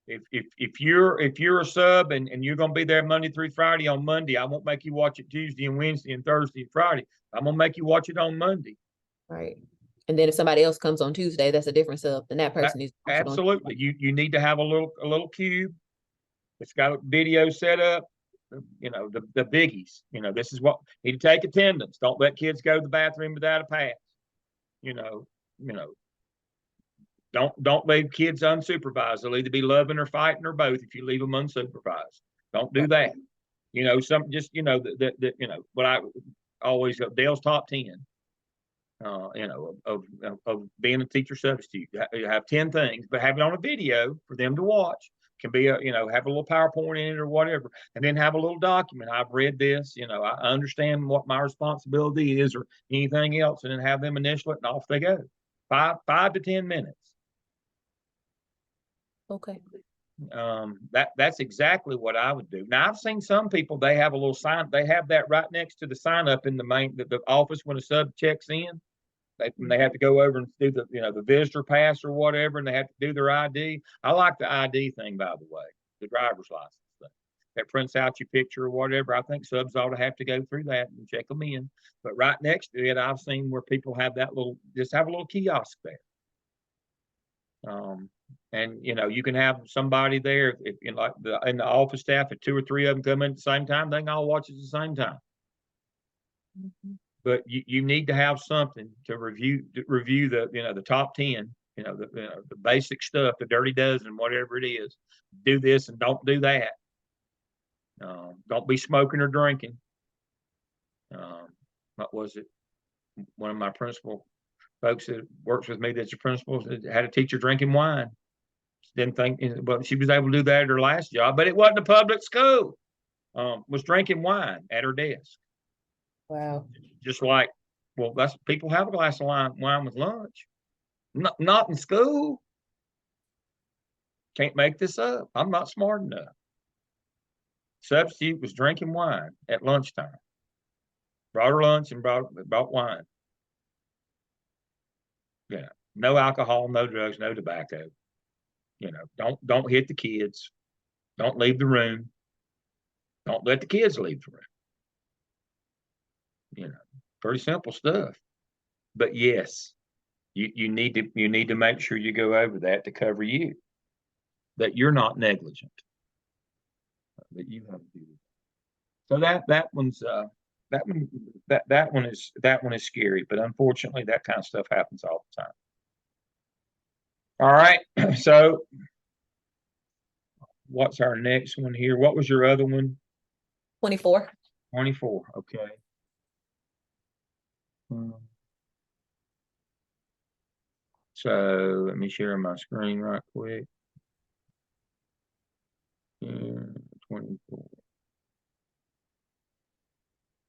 if you're a sub and you're gonna be there Monday through Friday, on Monday, I won't make you watch it Tuesday and Wednesday and Thursday and Friday. I'm gonna make you watch it on Monday. right. And then if somebody else comes on Tuesday, that's a different sub, then that person needs to watch it on. Absolutely. You need to have a little cube. It's got a video set up. You know, the biggies. You know, this is what need to take attendance. Don't let kids go to the bathroom without a pass. You know, you know. Don't leave kids unsupervised. They'll either be loving or fighting or both if you leave them unsupervised. Don't do that. You know, some just you know that you know what I always go Dale's top 10. You know, of being a teacher substitute. You have 10 things, but have it on a video for them to watch. Can be a, you know, have a little PowerPoint in it or whatever, and then have a little document. I've read this, you know, I understand what my responsibility is or anything else, and then have them initial it and off they go. 5 to 10 minutes. Okay. That's exactly what I would do. Now I've seen some people, they have a little sign, they have that right next to the sign up in the main the office when a sub checks in. They have to go over and do the, you know, the visitor pass or whatever, and they have to do their ID. I like the ID thing, by the way, the driver's license thing. That prints out your picture or whatever. I think subs ought to have to go through that and check them in. But right next to it, I've seen where people have that little, just have a little kiosk there. And you know, you can have somebody there if you know, like in the office staff, if 2 or 3 of them come in at the same time, they can all watch at the same time. But you need to have something to review the, you know, the top 10, you know, the basic stuff, the dirty dozen, whatever it is. Do this and don't do that. Don't be smoking or drinking. What was it? One of my principal folks that works with me, that's a principal, had a teacher drinking wine. Didn't think, well, she was able to do that at her last job, but it wasn't a public school. Was drinking wine at her desk. Wow. Just like, well, that's people have a glass of wine with lunch. Not in school. Can't make this up. I'm not smart enough. Substitute was drinking wine at lunchtime. Brought her lunch and brought wine. Yeah, no alcohol, no drugs, no tobacco. You know, don't hit the kids. Don't leave the room. Don't let the kids leave the room. You know, pretty simple stuff. But yes, you need to make sure you go over that to cover you. That you're not negligent. That you have to do. So that one is scary, but unfortunately that kind of stuff happens all the time. All right. So what's our next one here? What was your other one? 24. 24. Okay. So let me share my screen right quick. 24.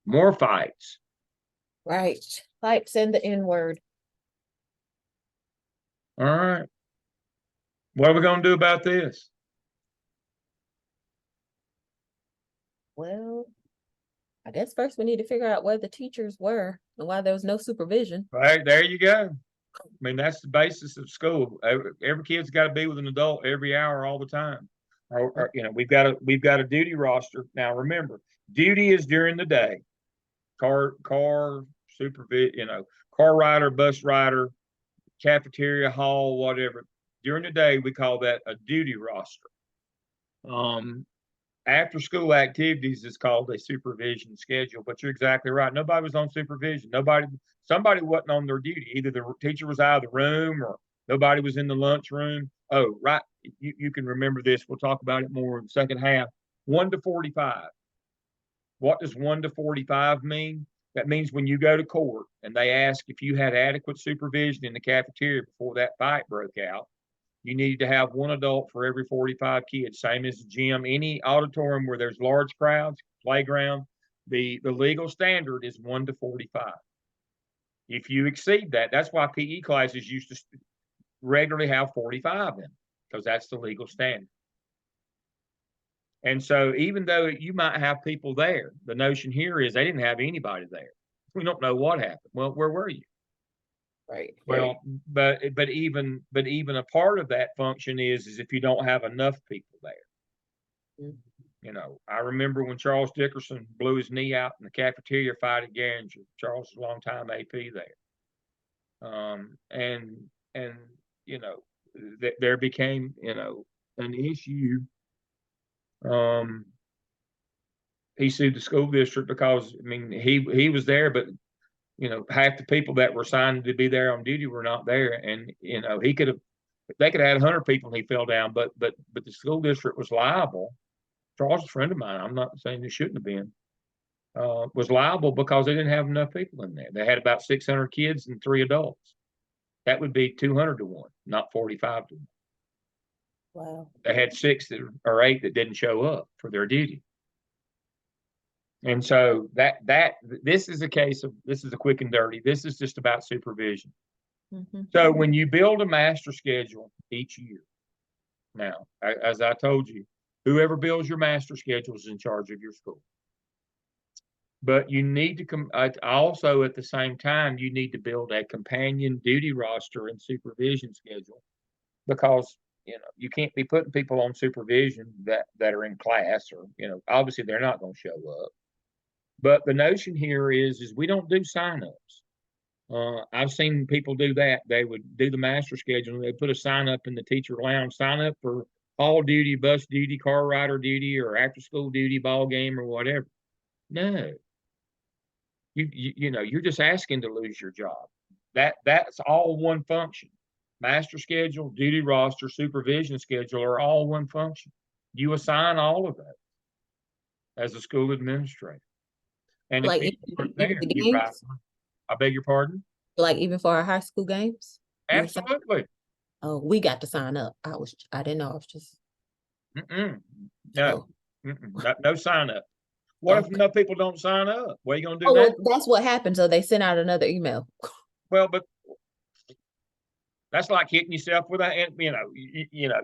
More fights. Right. Fights and the N-word. All right. What are we going to do about this? Well, I guess first we need to figure out where the teachers were and why there was no supervision. Right, there you go. I mean, that's the basis of school. Every kid's got to be with an adult every hour, all the time. Or, you know, we've got a duty roster. Now, remember, duty is during the day. Car supervision, you know, car rider, bus rider, cafeteria, hall, whatever. During the day, we call that a duty roster. After school activities is called a supervision schedule, but you're exactly right. Nobody was on supervision. Somebody wasn't on their duty. Either the teacher was out of the room or nobody was in the lunchroom. Oh, right. You can remember this. We'll talk about it more in the second half. 1 to 45. What does 1 to 45 mean? That means when you go to court and they ask if you had adequate supervision in the cafeteria before that fight broke out, you need to have 1 adult for every 45 kids, same as the gym. Any auditorium where there's large crowds, playground, the legal standard is 1 to 45. If you exceed that, that's why PE classes used to regularly have 45 in, because that's the legal standard. And so even though you might have people there, the notion here is they didn't have anybody there. We don't know what happened. Well, where were you? Right. Well, but even a part of that function is if you don't have enough people there. Mhm. You know, I remember when Charles Dickerson blew his knee out in the cafeteria fight at Garinger. Charles was a long time AP there. And, you know, there became, you know, an issue. He sued the school district because, I mean, he was there, but, you know, half the people that were assigned to be there on duty were not there. And, you know, they could have had 100 people and he fell down, but the school district was liable. Charles is a friend of mine. I'm not saying they shouldn't have been. Was liable because they didn't have enough people in there. They had about 600 kids and 3 adults. That would be 200 to 1, not 45 to 1. Wow. They had 6 or 8 that didn't show up for their duty. And so this is a case of, this is a quick and dirty. This is just about supervision. So when you build a master schedule each year, now, as I told you, whoever builds your master schedule is in charge of your school. But you need to come also at the same time, you need to build a companion duty roster and supervision schedule, because, you know, you can't be putting people on supervision that are in class, or, you know, obviously they're not going to show up. But the notion here is we don't do signups. I've seen people do that. They would do the master schedule and they put a sign up in the teacher lounge, sign up for hall duty, bus duty, car rider duty, or after school duty, ball game, or whatever. No, you know, you're just asking to lose your job. That's all one function. Master schedule, duty roster, supervision schedule are all one function. You assign all of that as a school administrator. And if Like people aren't even there, the you write. games, I beg your pardon? like even for our high school games. You assign- Absolutely. Oh, we got to sign up. I didn't know. I was just, Mm-mm. No, oh, no sign up. What if okay. enough people don't sign up? What are you gonna do Oh, now? well, that's what happened. So they sent out another email. Well, but that's like hitting yourself with a, you know,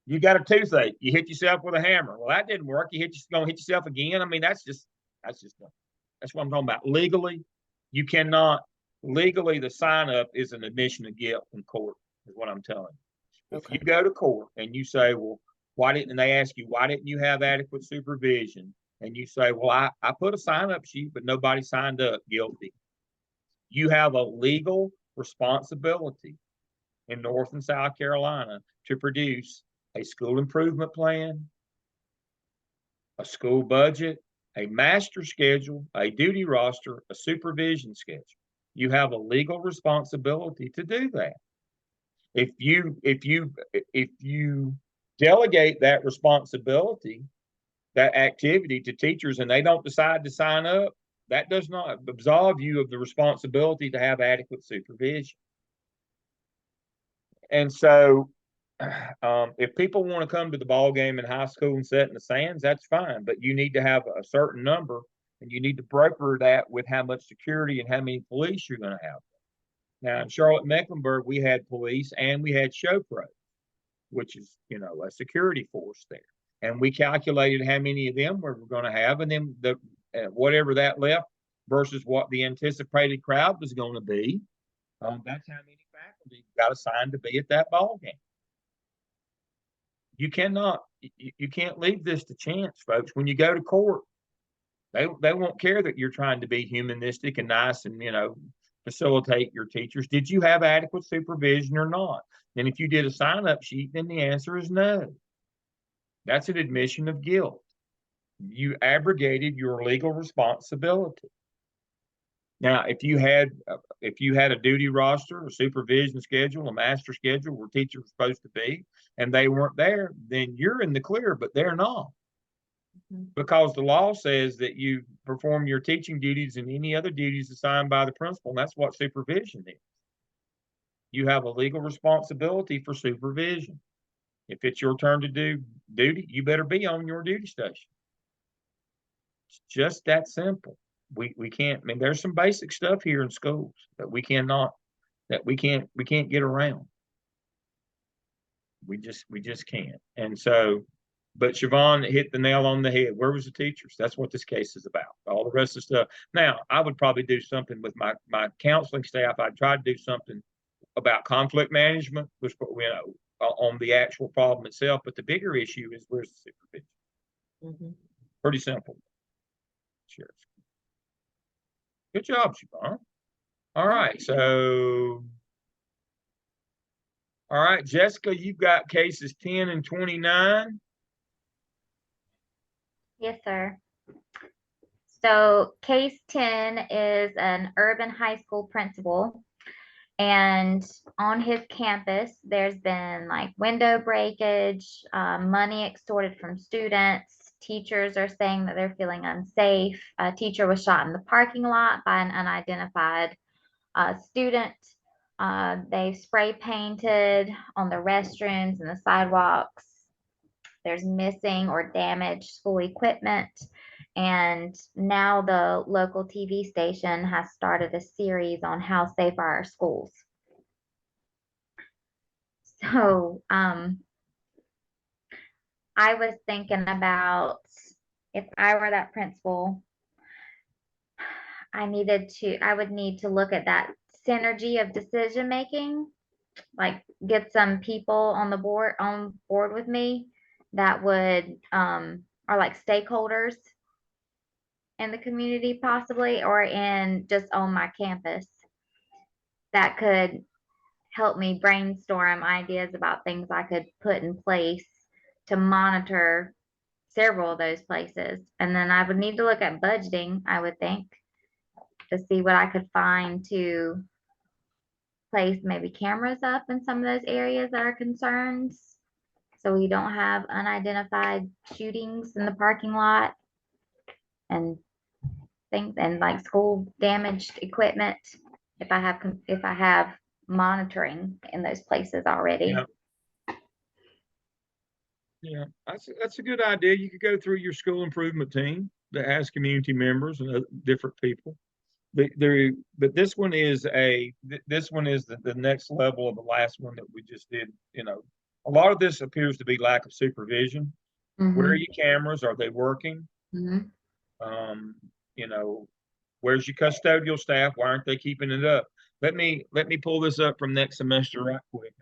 you got a toothache. You hit yourself with a hammer. Well, that didn't work. Gonna hit yourself again. I mean, that's what I'm talking about. Legally, you cannot legally, the sign up is an admission of guilt in court, is what I'm telling you. If Okay. you go to court and you say, well, and they ask you, why didn't you have adequate supervision? And you say, well, I put a sign up sheet, but nobody signed up. Guilty. You have a legal responsibility in North and South Carolina to produce a school improvement plan, a school budget, a master schedule, a duty roster, a supervision schedule. You have a legal responsibility to do that. If you delegate that responsibility, that activity to teachers, and they don't decide to sign up, that does not absolve you of the responsibility to have adequate supervision. And so, if people want to come to the ball game in high school and sit in the stands, that's fine. But you need to have a certain number, and you need to broker that with how much security and how many police you're going to have. Now, in Charlotte Mecklenburg, we had police and we had show pros, which is, you know, a security force there. And we calculated how many of them we were going to have, and then whatever that left versus what the anticipated crowd was going to be. That's how many faculty got assigned to be at that ball game. You can't leave this to chance, folks. When you go to court, they won't care that you're trying to be humanistic and nice and, you know, facilitate your teachers. Did you have adequate supervision or not? And if you did a sign-up sheet, then the answer is no. That's an admission of guilt. You abrogated your legal responsibility. Now, if you had a duty roster, a supervision schedule, a master schedule where teachers were supposed to be, and they weren't there, then you're in the clear, but they're not. Because the law says that you perform your teaching duties and any other duties assigned by the principal, and that's what supervision is. You have a legal responsibility for supervision. If it's your turn to do duty, you better be on your duty station. It's just that simple. We can't, I mean, there's some basic stuff here in schools that we can't get around. We just can't. And so, but Siobhan hit the nail on the head. Where was the teachers? That's what this case is about. All the rest of the stuff. Now, I would probably do something with my counseling staff. I'd try to do something about conflict management, which, you know, on the actual problem itself. But the bigger issue is, where's the supervision? Pretty simple. Sure. Good job, Siobhan. All right, so, all right, Jessica, you've got cases 10 and 29. Yes, sir. So case 10 is an urban high school principal. And on his campus, there's been like window breakage, money extorted from students. Teachers are saying that they're feeling unsafe. A teacher was shot in the parking lot by an unidentified student. They spray painted on the restrooms and the sidewalks. There's missing or damaged school equipment. And now the local TV station has started a series on how safe are our schools. So I was thinking about if I were that principal, I would need to look at that synergy of decision making, like get some people on board with me that would are like stakeholders in the community possibly, or in just on my campus that could help me brainstorm ideas about things I could put in place to monitor several of those places. And then I would need to look at budgeting, I would think, to see what I could find to place maybe cameras up in some of those areas that are concerns. So we don't have unidentified shootings in the parking lot and things and like school damaged equipment. If I have monitoring in those places already. Yeah. Yeah, that's a good idea. You could go through your school improvement team that has community members and different people. But this one is the next level of the last one that we just did. You know, a lot of this appears to be lack of supervision. Where are Mhm, your cameras? Are they working? mhm. Um, you know, where's your custodial staff? Why aren't they keeping it up? Let me pull this up from next semester right quick.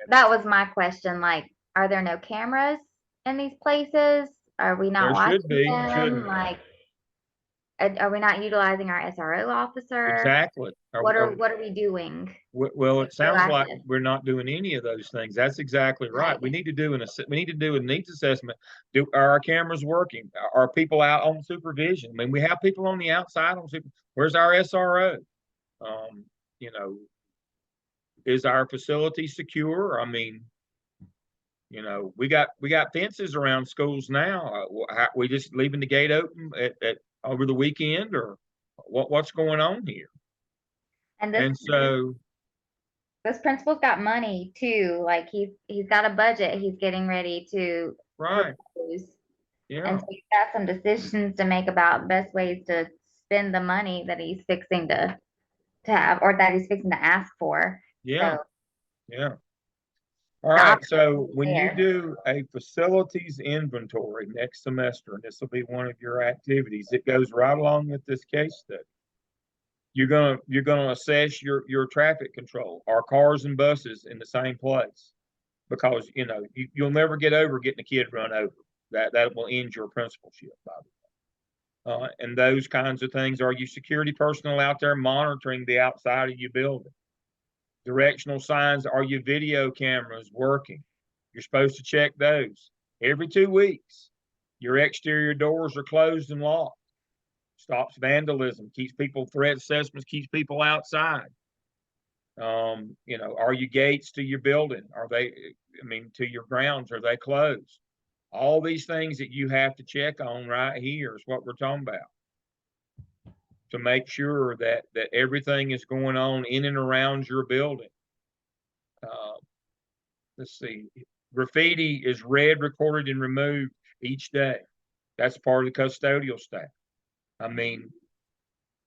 That was my question. Like, are there no cameras in these places? Are we not There should watching be, them? shouldn't there? Like, are we not utilizing our SRO officer? Exactly. What are we doing? Well, it sounds like Proactive. we're not doing any of those things. That's exactly right. Right. We need to do we need to do a needs assessment. Are our cameras working? Are people out on supervision? I mean, we have people on the outside on super. Where's our SRO? Um, you know, is our facility secure? I mean, we got fences around schools now. We just leaving the gate open at over the weekend, or what's going on here? And And so, this principal's got money too. Like he's got a budget he's getting ready to right, propose. yeah. And so he's got some decisions to make about best ways to spend the money that he's fixing to have or that he's fixing to ask for. Yeah, So yeah. All the right. opportunity So is when you there. do a facilities inventory next semester, and this will be one of your activities, it goes right along with this case study. You're gonna assess your traffic control. Are cars and buses in the same place? Because you'll never get over getting a kid run over. That will end your principalship, by the way. And those kinds of things. Are you security personnel out there monitoring the outside of your building? Directional signs, are your video cameras working? You're supposed to check those every 2 weeks. Your exterior doors are closed and locked. Stops vandalism, keeps people, threat assessments, keeps people outside. Are your gates to your building, to your grounds, are they closed? All these things that you have to check on right here is what we're talking about, to make sure that everything is going on in and around your building. Uh, let's see, graffiti is read, recorded, and removed each day. That's part of the custodial staff. I mean,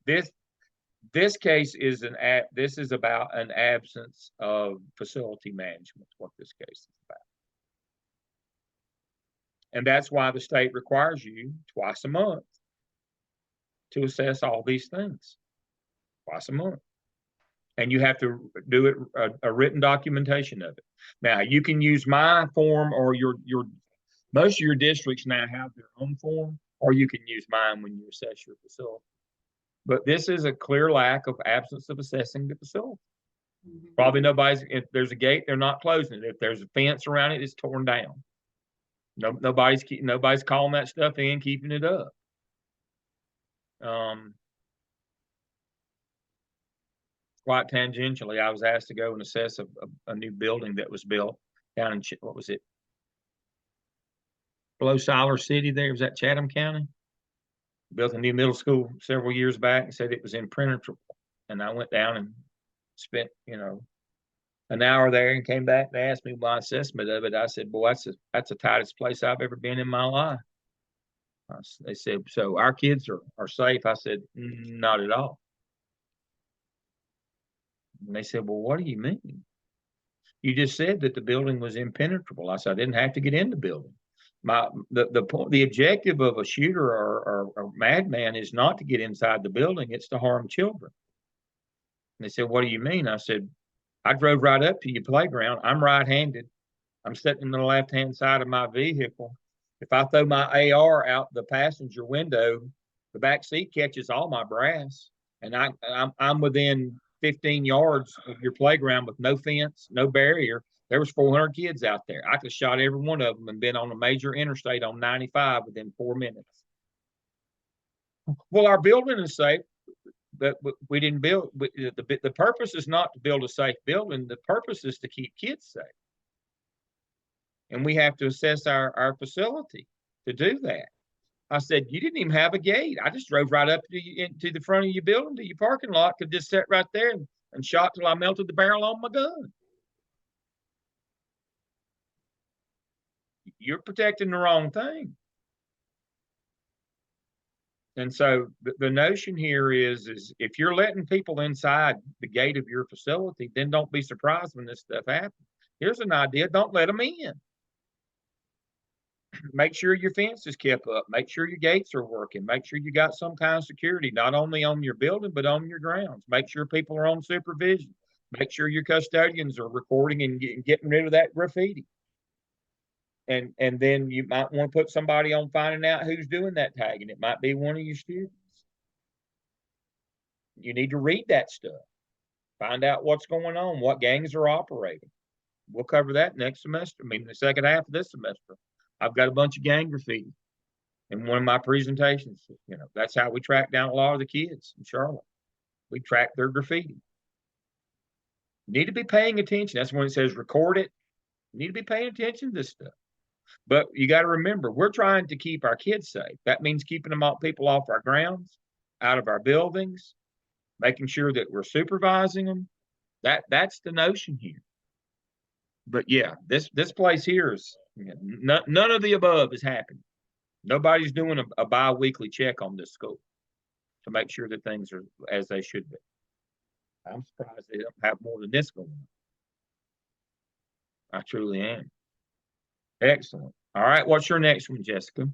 this case is this is about an absence of facility management. What this case is about, and that's why the state requires you twice a month to assess all these things. Twice a month. And you have to do it a written documentation of it. Now you can use my form, or your most of your districts now have their own form, or you can use mine when you assess your facility. But this is a clear lack of absence of assessing the facility. Probably nobody's, if there's a gate, they're not closing it. If there's a fence around it, it's torn down. Nobody's calling that stuff in, keeping it up. Quite tangentially, I was asked to go and assess a new building that was built down in, what was it? Below Siler City there, was that Chatham County? Built a new middle school several years back and said it was impenetrable. And I went down and spent, an hour there and came back and asked me my assessment of it. I said, boy, that's the tightest place I've ever been in my life. They said, so our kids are safe. I said, not at all. And they said, well, what do you mean? You just said that the building was impenetrable. I said, I didn't have to get in the building. The objective of a shooter or a madman is not to get inside the building, it's to harm children. And they said, what do you mean? I said, I drove right up to your playground. I'm right-handed. I'm sitting in the left-hand side of my vehicle. If I throw my AR out the passenger window, the back seat catches all my brass, and I'm within 15 yards of your playground with no fence, no barrier. There was 400 kids out there. I could have shot every one of them and been on a major interstate on 95 within 4 minutes. Well, our building is safe, but we didn't build. The purpose is not to build a safe building. The purpose is to keep kids safe. And we have to assess our facility to do that. I said, you didn't even have a gate. I just drove right up to the front of your building, to your parking lot, could just sit right there and shot till I melted the barrel on my gun. You're protecting the wrong thing. And so the notion here is if you're letting people inside the gate of your facility, then don't be surprised when this stuff happens. Here's an idea, don't let them in. Make sure your fence is kept up. Make sure your gates are working. Make sure you got some kind of security, not only on your building, but on your grounds. Make sure people are on supervision. Make sure your custodians are recording and getting rid of that graffiti. And then you might want to put somebody on finding out who's doing that tagging. It might be one of your students. You need to read that stuff. Find out what's going on, what gangs are operating. We'll cover that next semester. I mean, the second half of this semester. I've got a bunch of gang graffiti in one of my presentations. That's how we track down a lot of the kids in Charlotte. We track their graffiti. You need to be paying attention. That's when it says record it. You need to be paying attention to this stuff. But you got to remember, we're trying to keep our kids safe. That means keeping people off our grounds, out of our buildings, making sure that we're supervising them. That's the notion here. But yeah, this place here is none of the above is happening. Nobody's doing a bi-weekly check on this school to make sure that things are as they should be. I'm surprised they don't have more than this going on. I truly am. Excellent. All right, what's your next one, Jessica?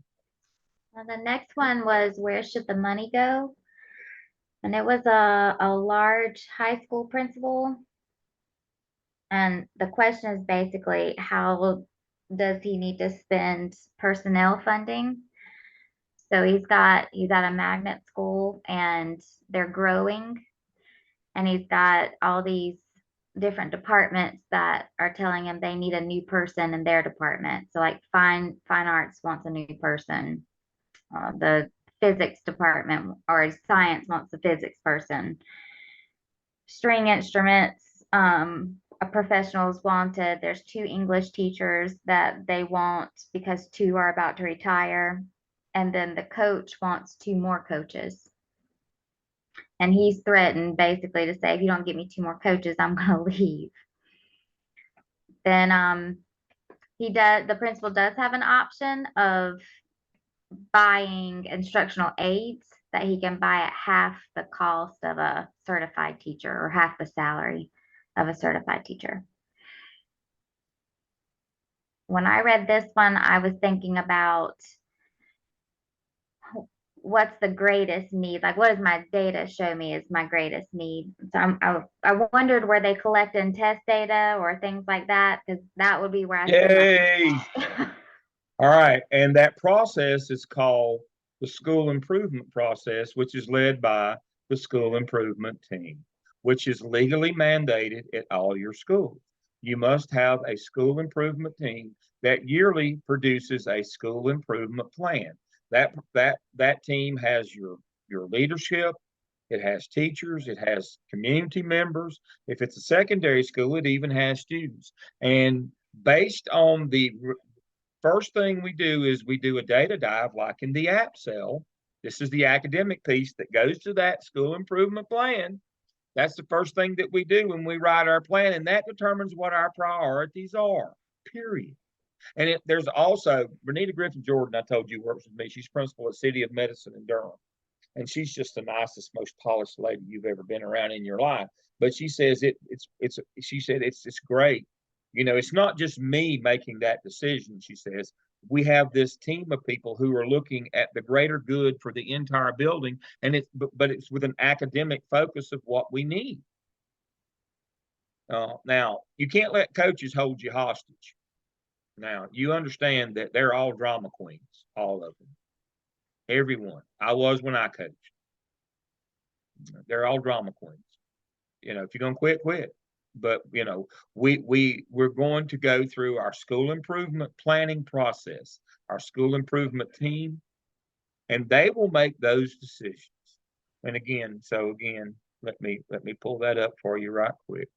Well, the next one was where should the money go? And it was a large high school principal. And the question is basically, how does he need to spend personnel funding? So he's got a magnet school and they're growing, and he's got all these different departments that are telling him they need a new person in their department. So like fine arts wants a new person, the physics department or science wants a physics person, string instruments, a professional is wanted. There's 2 English teachers that they want because 2 are about to retire. And then the coach wants 2 more coaches. And he's threatened basically to say, if you don't give me 2 more coaches, I'm going to leave. Then the principal does have an option of buying instructional aids that he can buy at half the cost of a certified teacher or half the salary of a certified teacher. When I read this one, I was thinking about what's the greatest need? Like, what does my data show me is my greatest need? So I wondered where they collect and test data or things like that, because that would be where I Yay! spend All right, and that process is called the school improvement process, which is led by the school improvement team, which is legally mandated at all your schools. You must have a school improvement team that yearly produces a school improvement plan. That team has your leadership, it has teachers, it has community members. If it's a secondary school, it even has students. And based on the first thing we do is we do a data dive, like in the app cell. This is the academic piece that goes to that school improvement plan. That's the first thing that we do when we write our plan, and that determines what our priorities are, period. And there's also Renita Griffin Jordan, I told you, works with me. She's principal at City of Medicine in Durham. And she's just the nicest, most polished lady you've ever been around in your life. But she says she said it's great. You know, it's not just me making that decision. She says we have this team of people who are looking at the greater good for the entire building, and but it's with an academic focus of what we need. Now, you can't let coaches hold you hostage. Now, you understand that they're all drama queens, all of them. Everyone. I was when I coached. They're all drama queens. You know, if you're gonna quit, quit. But you know, we're going to go through our school improvement planning process, our school improvement team, and they will make those decisions. And again, let me pull that up for you right quick.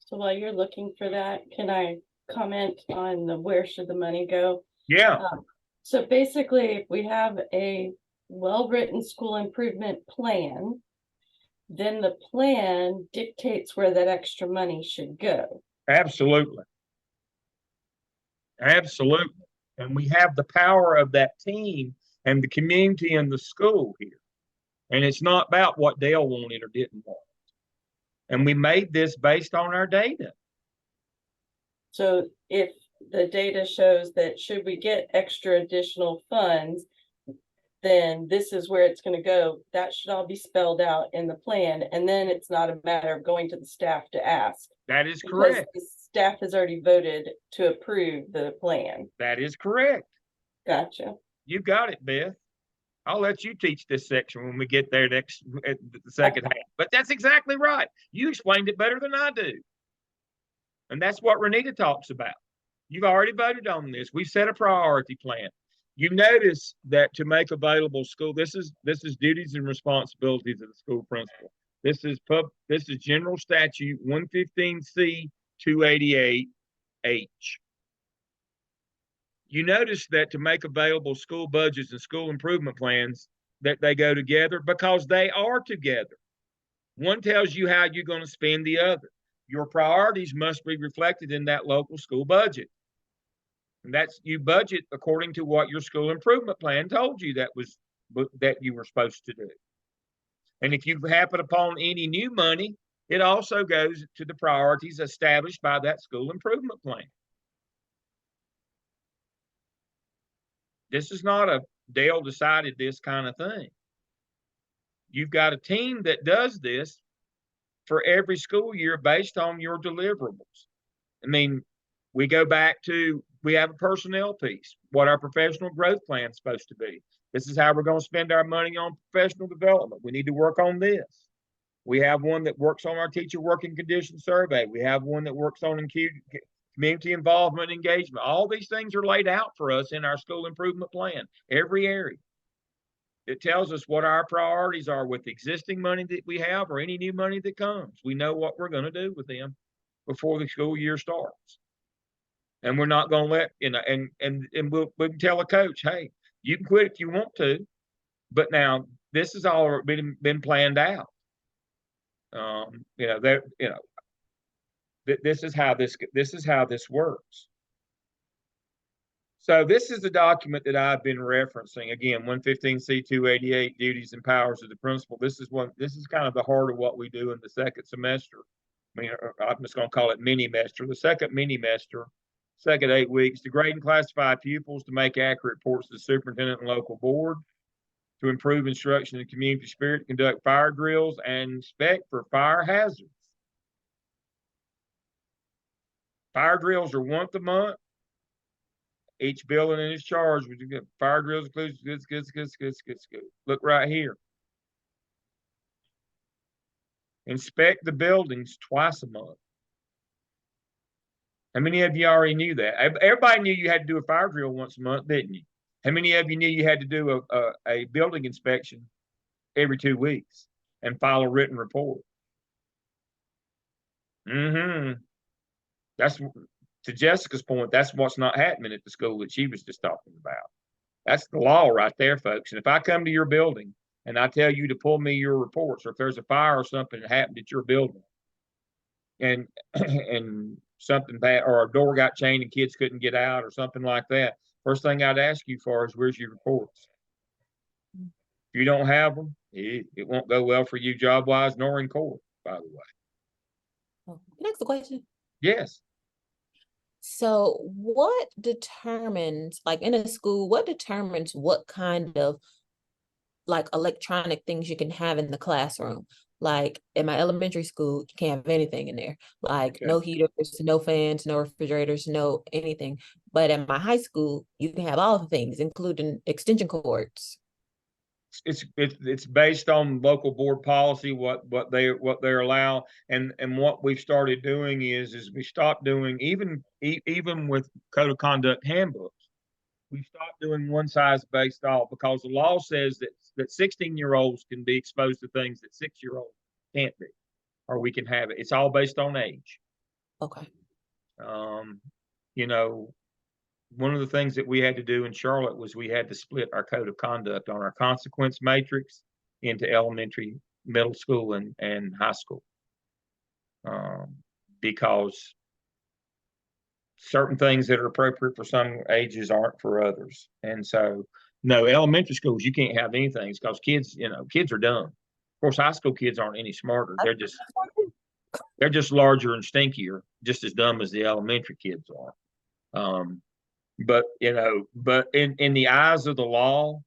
So while you're looking for that, can I comment on the where should the money go? Yeah. So basically, if we have a well-written school improvement plan, then the plan dictates where that extra money should go. Absolutely. Absolutely. And we have the power of that team and the community and the school here. And it's not about what Dale wanted or didn't want. And we made this based on our data. So if the data shows that should we get extra additional funds, then this is where it's going to go. That should all be spelled out in the plan. And then it's not a matter of going to the staff to ask. That is correct. The staff has already voted to approve the plan. That is correct. Gotcha. You got it, Beth. I'll let you teach this section when we get there next at the second half. But that's exactly right. You explained it better than I do. And that's what Renita talks about. You've already voted on this. We've set a priority plan. You notice that to make available school, this is duties and responsibilities of the school principal. This is General Statute 115C 288H. You notice that to make available school budgets and school improvement plans, that they go together because they are together. One tells you how you're going to spend the other. Your priorities must be reflected in that local school budget. And that's, you budget according to what your school improvement plan told you that you were supposed to do. And if you happen upon any new money, it also goes to the priorities established by that school improvement plan. This is not a Dale decided this kind of thing. You've got a team that does this for every school year based on your deliverables. I mean, we go back to, we have a personnel piece, what our professional growth plan is supposed to be. This is how we're going to spend our money on professional development. We need to work on this. We have one that works on our teacher working condition survey. We have one that works on community involvement and engagement. All these things are laid out for us in our school improvement plan, every area. It tells us what our priorities are with existing money that we have or any new money that comes. We know what we're going to do with them before the school year starts. And we're not going to let, you know, and we can tell a coach, hey, you can quit if you want to, but now this has all been planned out. You know, this is how this works. So this is the document that I've been referencing. Again, 115C288 duties and powers of the principal. This is kind of the heart of what we do in the second semester. I mean, I'm just going to call it mini-mester. The second mini-mester, second 8 weeks, to grade and classify pupils, to make accurate reports to the superintendent and local board, to improve instruction and community spirit, to conduct fire drills, and inspect for fire hazards. Fire drills are once a month. Each building in its charge with fire drills includes good. Look right here. Inspect the buildings twice a month. How many of you already knew that? Everybody knew you had to do a fire drill once a month, didn't you? How many of you knew you had to do a building inspection every 2 weeks and file a written report? That's, to Jessica's point, that's what's not happening at the school that she was just talking about. That's the law right there, folks. And if I come to your building and I tell you to pull me your reports, or if there's a fire or something that happened at your building, and and something bad, or a door got chained and kids couldn't get out or something like that, first thing I'd ask you for is, where's your reports? If you don't have them, it won't go well for you job wise nor in court, by the way. Oh, next question. Yes. So what determines, like in a school, what determines what kind of like electronic things you can have in the classroom? Like in my elementary school, you can't have anything in there. Like Okay. no heaters, no fans, no refrigerators, no anything. But in my high school, you can have all the things, including extension cords. It's based on local board policy, what they allow, and what we've started doing is we stopped doing, even with code of conduct handbooks, we stopped doing one size based all, because the law says that 16-year-olds can be exposed to things that 6-year-olds can't be, or we can have it. It's all based on age. Okay. You know, one of the things that we had to do in Charlotte was we had to split our code of conduct on our consequence matrix into elementary, middle school, and high school, because certain things that are appropriate for some ages aren't for others. And so, no, elementary schools, you can't have anything, because kids are dumb. Of course, high school kids aren't any smarter. They're just larger and stinkier, just as dumb as the elementary kids are. But in the eyes of the law,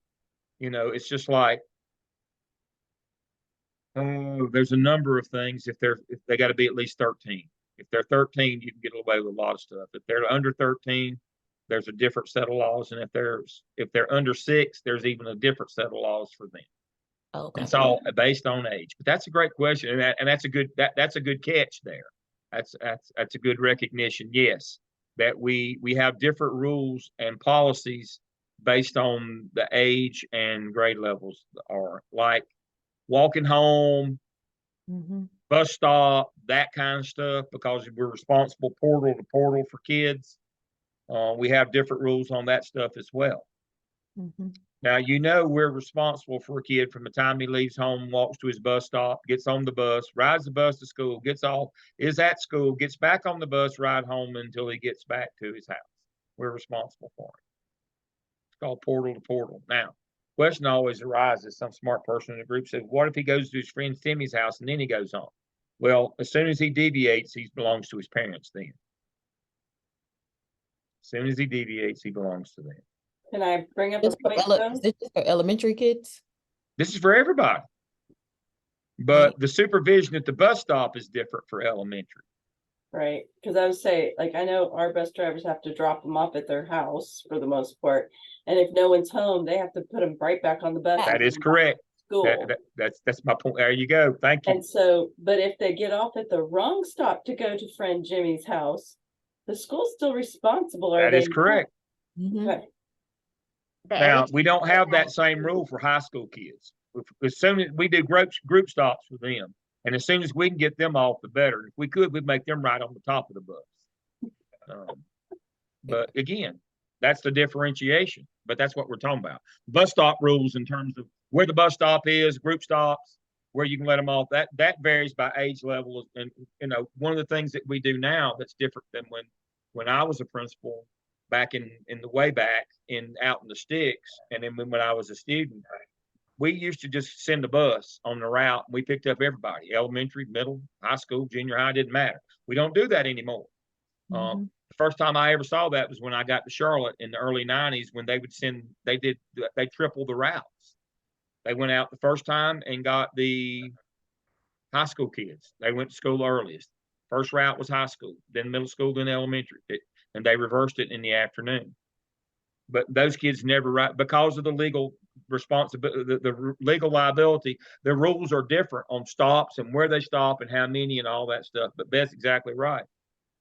it's just like, oh, there's a number of things. If they got to be at least 13. If they're 13, you can get away with a lot of stuff. If they're under 13, there's a different set of laws. And if they're under 6, there's even a different set of laws for them. Okay. It's all based on age. But that's a great question, and that's a good catch there. That's a good recognition. Yes, that we have different rules and policies based on the age and grade levels, are like walking home, bus stop, that kind of stuff, because we're responsible portal to portal for kids. We have different rules on that stuff as well. Now, we're responsible for a kid from the time he leaves home, walks to his bus stop, gets on the bus, rides the bus to school, gets off, is at school, gets back on the bus, ride home until he gets back to his house. We're responsible for it. It's called portal to portal. Now, question always arises. Some smart person in the group said, what if he goes to his friend Timmy's house and then he goes home? Well, as soon as he deviates, he belongs to his parents then. As soon as he deviates, he belongs to them. Can I bring up a point though? Is this just for elementary kids? This is for everybody. But the supervision at the bus stop is different for elementary. Right, because I would say, like, I know our bus drivers have to drop them off at their house for the most part, and if no one's home, they have to put them right back on the bus. That is correct. School. That's my point. There you go. Thank you. And so, but if they get off at the wrong stop to go to friend Jimmy's house, the school's still responsible. That is correct. Okay. Now, we don't have that same rule for high school kids. As soon as we do group stops for them, and as soon as we can get them off, the better. If we could, we'd make them ride on the top of the bus. But again, that's the differentiation. But that's what we're talking about. Bus stop rules in terms of where the bus stop is, group stops, where you can let them off. That varies by age level. And one of the things that we do now that's different than when I was a principal back in the way back out in the sticks. And then when I was a student, we used to just send a bus on the route. And we picked up everybody, elementary, middle, high school, junior high, didn't matter. We don't do that anymore. Mhm. The first time I ever saw that was when I got to Charlotte in the early 90s, when they tripled the routes. They went out the first time and got the high school kids. They went to school earliest. First route was high school, then middle school, then elementary, and they reversed it in the afternoon. But those kids never because of the legal responsibility, the legal liability. The rules are different on stops and where they stop and how many and all that stuff. But Beth's exactly right.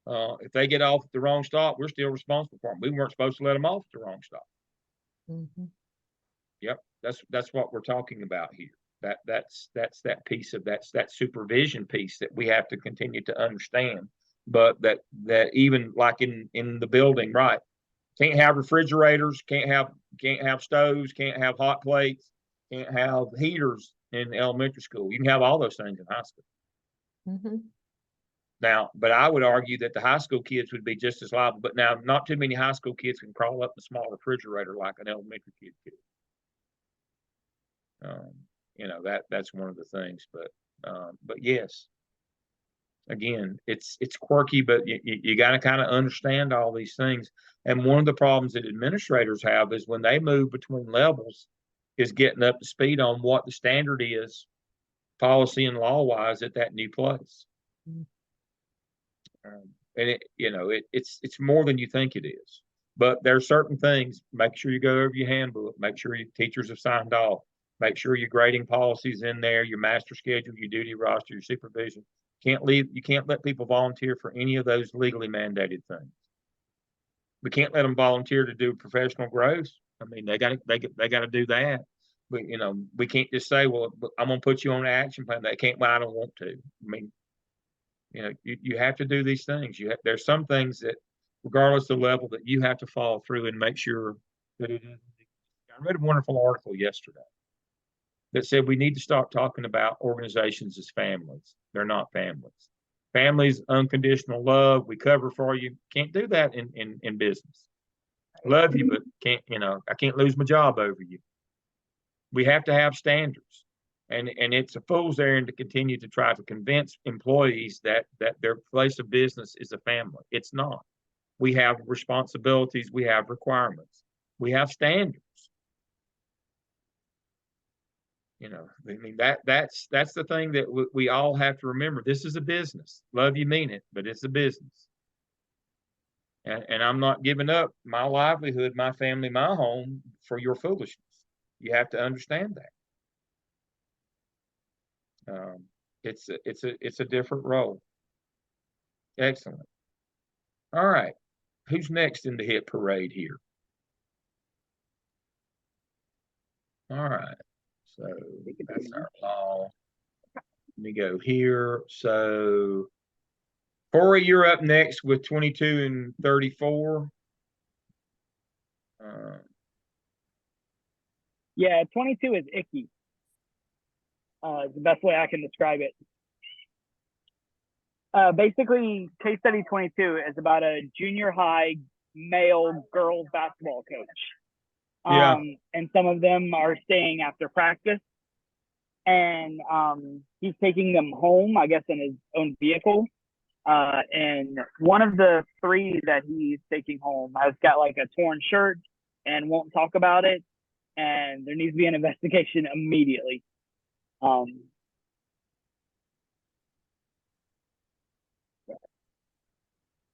If they get off at the wrong stop, we're still responsible for them. We weren't supposed to let them off at the wrong stop. Mhm. Yep, that's what we're talking about here. That's that piece of that supervision piece that we have to continue to understand. But that even like in the building, right? Can't have refrigerators, can't have stoves, can't have hot plates, can't have heaters in elementary school. You can have all those things in high school. Mhm. Now, but I would argue that the high school kids would be just as liable. But now, not too many high school kids can crawl up the small refrigerator like an elementary kid could. That's one of the things. But yes, again, it's quirky, but you got to kind of understand all these things. And one of the problems that administrators have is when they move between levels, is getting up to speed on what the standard is, policy and law wise, at that new place. And it's more than you think it is. But there are certain things. Make sure you go over your handbook. Make sure your teachers have signed off. Make sure your grading policies in there, your master schedule, your duty roster, your supervision. You can't let people volunteer for any of those legally mandated things. We can't let them volunteer to do professional growth. I mean, they got to do that. But we can't just say, well, I'm gonna put you on an action plan. They can't. Well, I don't want to. I mean, you have to do these things. There's some things that, regardless of the level, that you have to follow through and make sure that it is. I read a wonderful article yesterday that said we need to start talking about organizations as families. They're not families. Families, unconditional love. We cover for you. Can't do that in business. Love you, but can't. I can't lose my job over you. We have to have standards. And it's a fool's errand to continue to try to convince employees that their place of business is a family. It's not. We have responsibilities. We have requirements. We have standards. I mean, that's the thing that we all have to remember. This is a business. Love you, mean it, but it's a business. And I'm not giving up my livelihood, my family, my home for your foolishness. You have to understand that. It's a different role. Excellent. All right. Who's next in the hit parade here? All right. So that's our law. Let me go here. So Corey, you're up next with 22 and 34. Yeah, 22 is icky. Is the best way I can describe it. Basically, case study 22 is about a junior high male girls basketball coach. Yeah. And some of them are staying after practice, and he's taking them home, I guess, in his own vehicle. And one of the three that he's taking home has got like a torn shirt and won't talk about it. And there needs to be an investigation immediately. So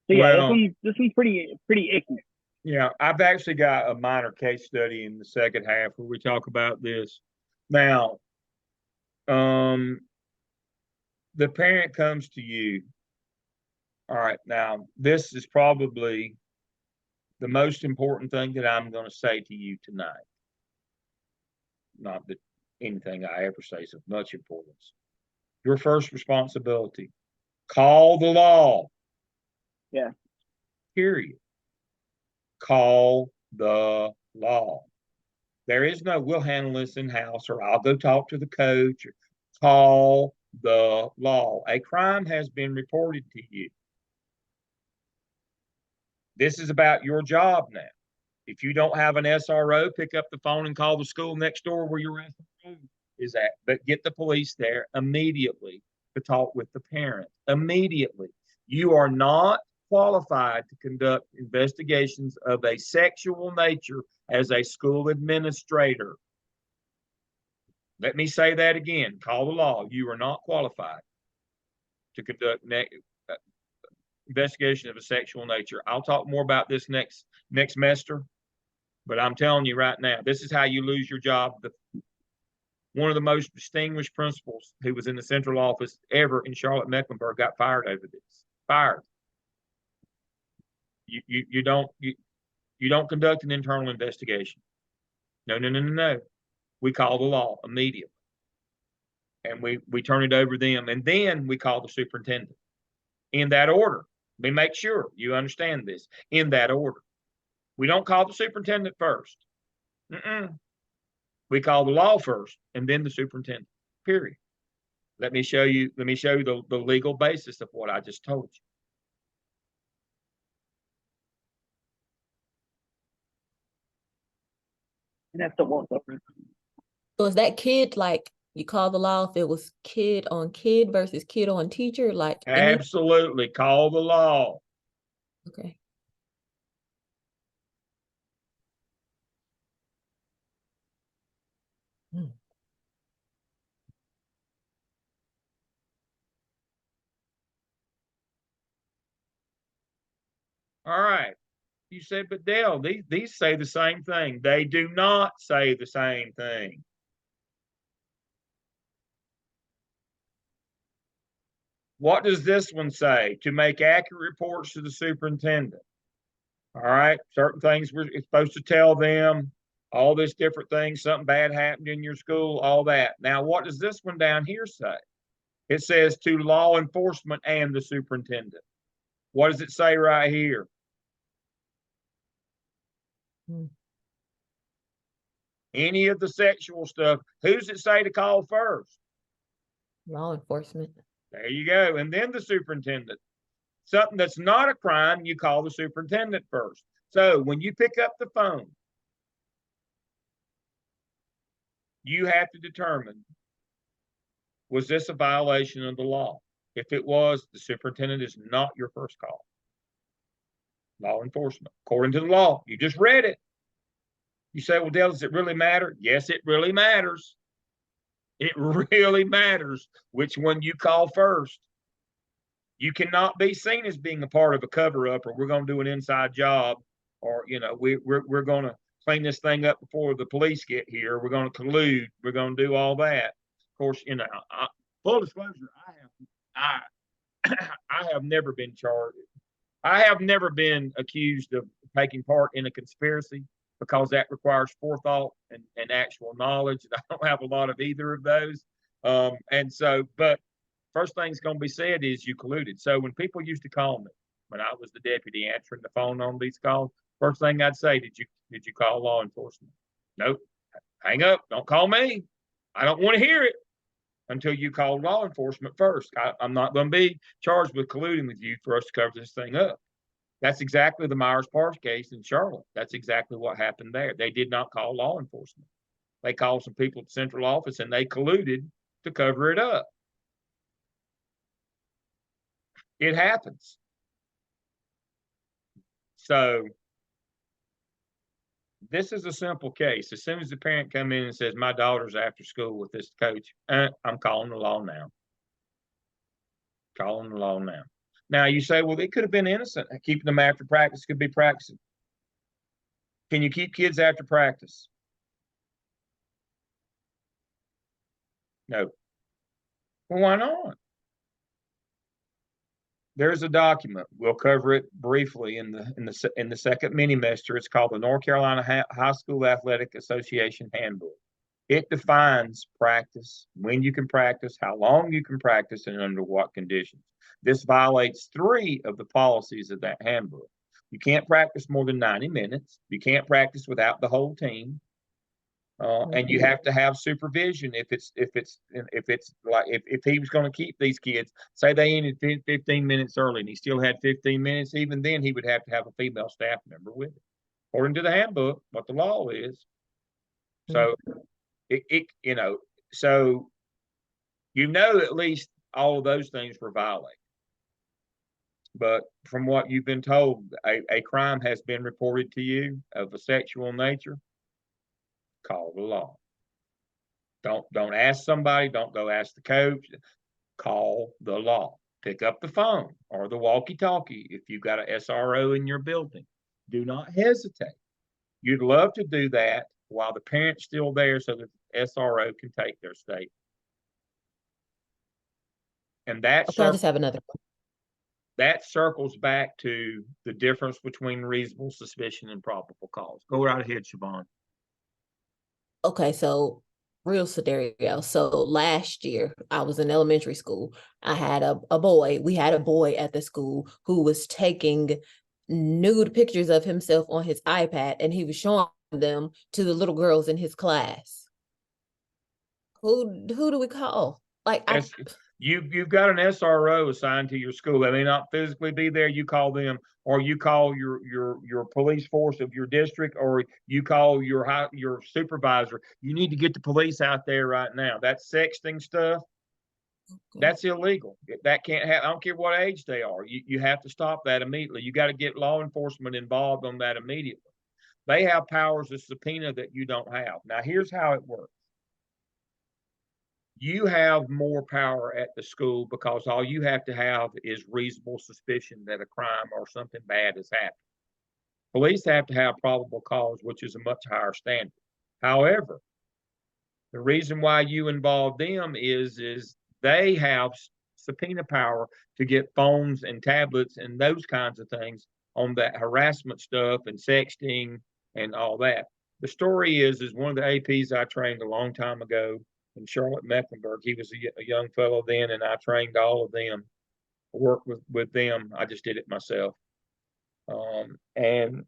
yeah, Well, this one's pretty icky. yeah, I've actually got a minor case study in the second half where we talk about this. Now, the parent comes to you. All right, now this is probably the most important thing that I'm going to say to you tonight. Not that anything I ever say is of much importance. Your first responsibility: call the law. Yeah. Period. Call the law. There is no we'll handle this in house, or I'll go talk to the coach. Call the law. A crime has been reported to you. This is about your job now. If you don't have an SRO, pick up the phone and call the school next door where your SRO is at, but get the police there immediately to talk with the parent immediately. You are not qualified to conduct investigations of a sexual nature as a school administrator. Let me say that again. Call the law. You are not qualified to conduct investigation of a sexual nature. I'll talk more about this next semester, but I'm telling you right now, this is how you lose your job. One of the most distinguished principals who was in the central office ever in Charlotte Mecklenburg got fired over this. Fired. You don't conduct an internal investigation. No. We call the law immediately, and we turn it over to them, and then we call the superintendent in that order. We make sure you understand this in that order. We don't call the superintendent first. We call the law first, and then the superintendent. Period. Let me show you the legal basis of what I just told you. And that's the one. So is that kid, like, you call the law if it was kid on kid versus kid on teacher? Like, absolutely, call the law. Okay. All right. You said, but Dale, these say the same thing. They do not say the same thing. What does this one say? To make accurate reports to the superintendent. All right. Certain things we're supposed to tell them, all this different things, something bad happened in your school, all that. Now, what does this one down here say? It says to law enforcement and the superintendent. What does it say right here? Any of the sexual stuff, who's it say to call first? Law enforcement. There you go. And then the superintendent. Something that's not a crime, you call the superintendent first. So when you pick up the phone, you have to determine, was this a violation of the law? If it was, the superintendent is not your first call. Law enforcement, according to the law. You just read it. You say, well, Dale, does it really matter? Yes, it really matters. It really matters which one you call first. You cannot be seen as being a part of a cover-up, or we're going to do an inside job, or we're going to clean this thing up before the police get here. We're going to collude. We're going to do all that. Of course, full disclosure, I have never been charged. I have never been accused of taking part in a conspiracy, because that requires forethought and actual knowledge. I don't have a lot of either of those. But first thing's going to be said is you colluded. So when people used to call me, when I was the deputy answering the phone on these calls, first thing I'd say, did you call law enforcement? Nope. Hang up. Don't call me. I don't want to hear it until you call law enforcement first. I'm not going to be charged with colluding with you for us to cover this thing up. That's exactly the Myers Park case in Charlotte. That's exactly what happened there. They did not call law enforcement. They called some people at the central office, and they colluded to cover it up. It happens. So this is a simple case. As soon as the parent comes in and says, my daughter's after school with this coach, I'm calling the law now. Calling the law now. Now you say, well, they could have been innocent. Keeping them after practice could be practicing. Can you keep kids after practice? No. Well, why not? There's a document. We'll cover it briefly in the second mini-semester. It's called the North Carolina High School Athletic Association Handbook. It defines practice, when you can practice, how long you can practice, and under what conditions. This violates 3 of the policies of that handbook. You can't practice more than 90 minutes. You can't practice without the whole team. And you have to have supervision if it's like if he was going to keep these kids, say they ended 15 minutes early and he still had 15 minutes, even then he would have to have a female staff member with him, according to the handbook, what the law is. So so at least all of those things were violated. But from what you've been told, a crime has been reported to you of a sexual nature. Call the law. Don't ask somebody. Don't go ask the coach. Call the law. Pick up the phone or the walkie-talkie if you've got an SRO in your building. Do not hesitate. You'd love to do that while the parent's still there so that the SRO can take their statement. And Okay, I just have another one. that circles back to the difference between reasonable suspicion and probable cause. Go right ahead, Siobhan. Okay, so real scenario. So last year I was in elementary school. I had a boy. We had a boy at the school who was taking nude pictures of himself on his iPad and he was showing them to the little girls in his class. Who do we call? Like You've got an SRO assigned to your school. They may not physically be there. You call them, or you call your police force of your district, or you call your supervisor. You need to get the police out there right now. That sexting stuff, that's illegal. That can't happen. I don't care what age they are. You have to stop that immediately. You got to get law enforcement involved on that immediately. They have powers of subpoena that you don't have. Now, here's how it works. You have more power at the school because all you have to have is reasonable suspicion that a crime or something bad has happened. Police have to have probable cause, which is a much higher standard. However, the reason why you involve them is they have subpoena power to get phones and tablets and those kinds of things on that harassment stuff and sexting and all that. The story is one of the APs I trained a long time ago in Charlotte Mecklenburg. He was a young fellow then, and I trained all of them, worked with them. I just did it myself. And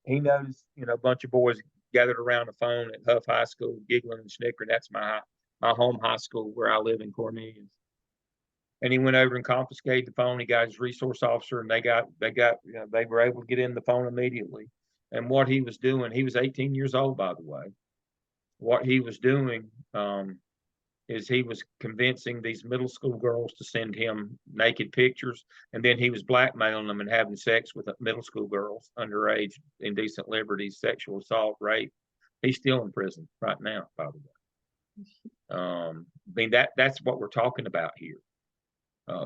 he noticed, a bunch of boys gathered around the phone at Huff High School, giggling and snickering. That's my home high school where I live in Cornelius. And he went over and confiscated the phone. He got his resource officer, and they were able to get in the phone immediately. And what he was doing, he was 18 years old, by the way. What he was doing is he was convincing these middle school girls to send him naked pictures, and then he was blackmailing them and having sex with middle school girls, underage, indecent liberties, sexual assault, rape. He's still in prison right now, by the way. That's what we're talking about here.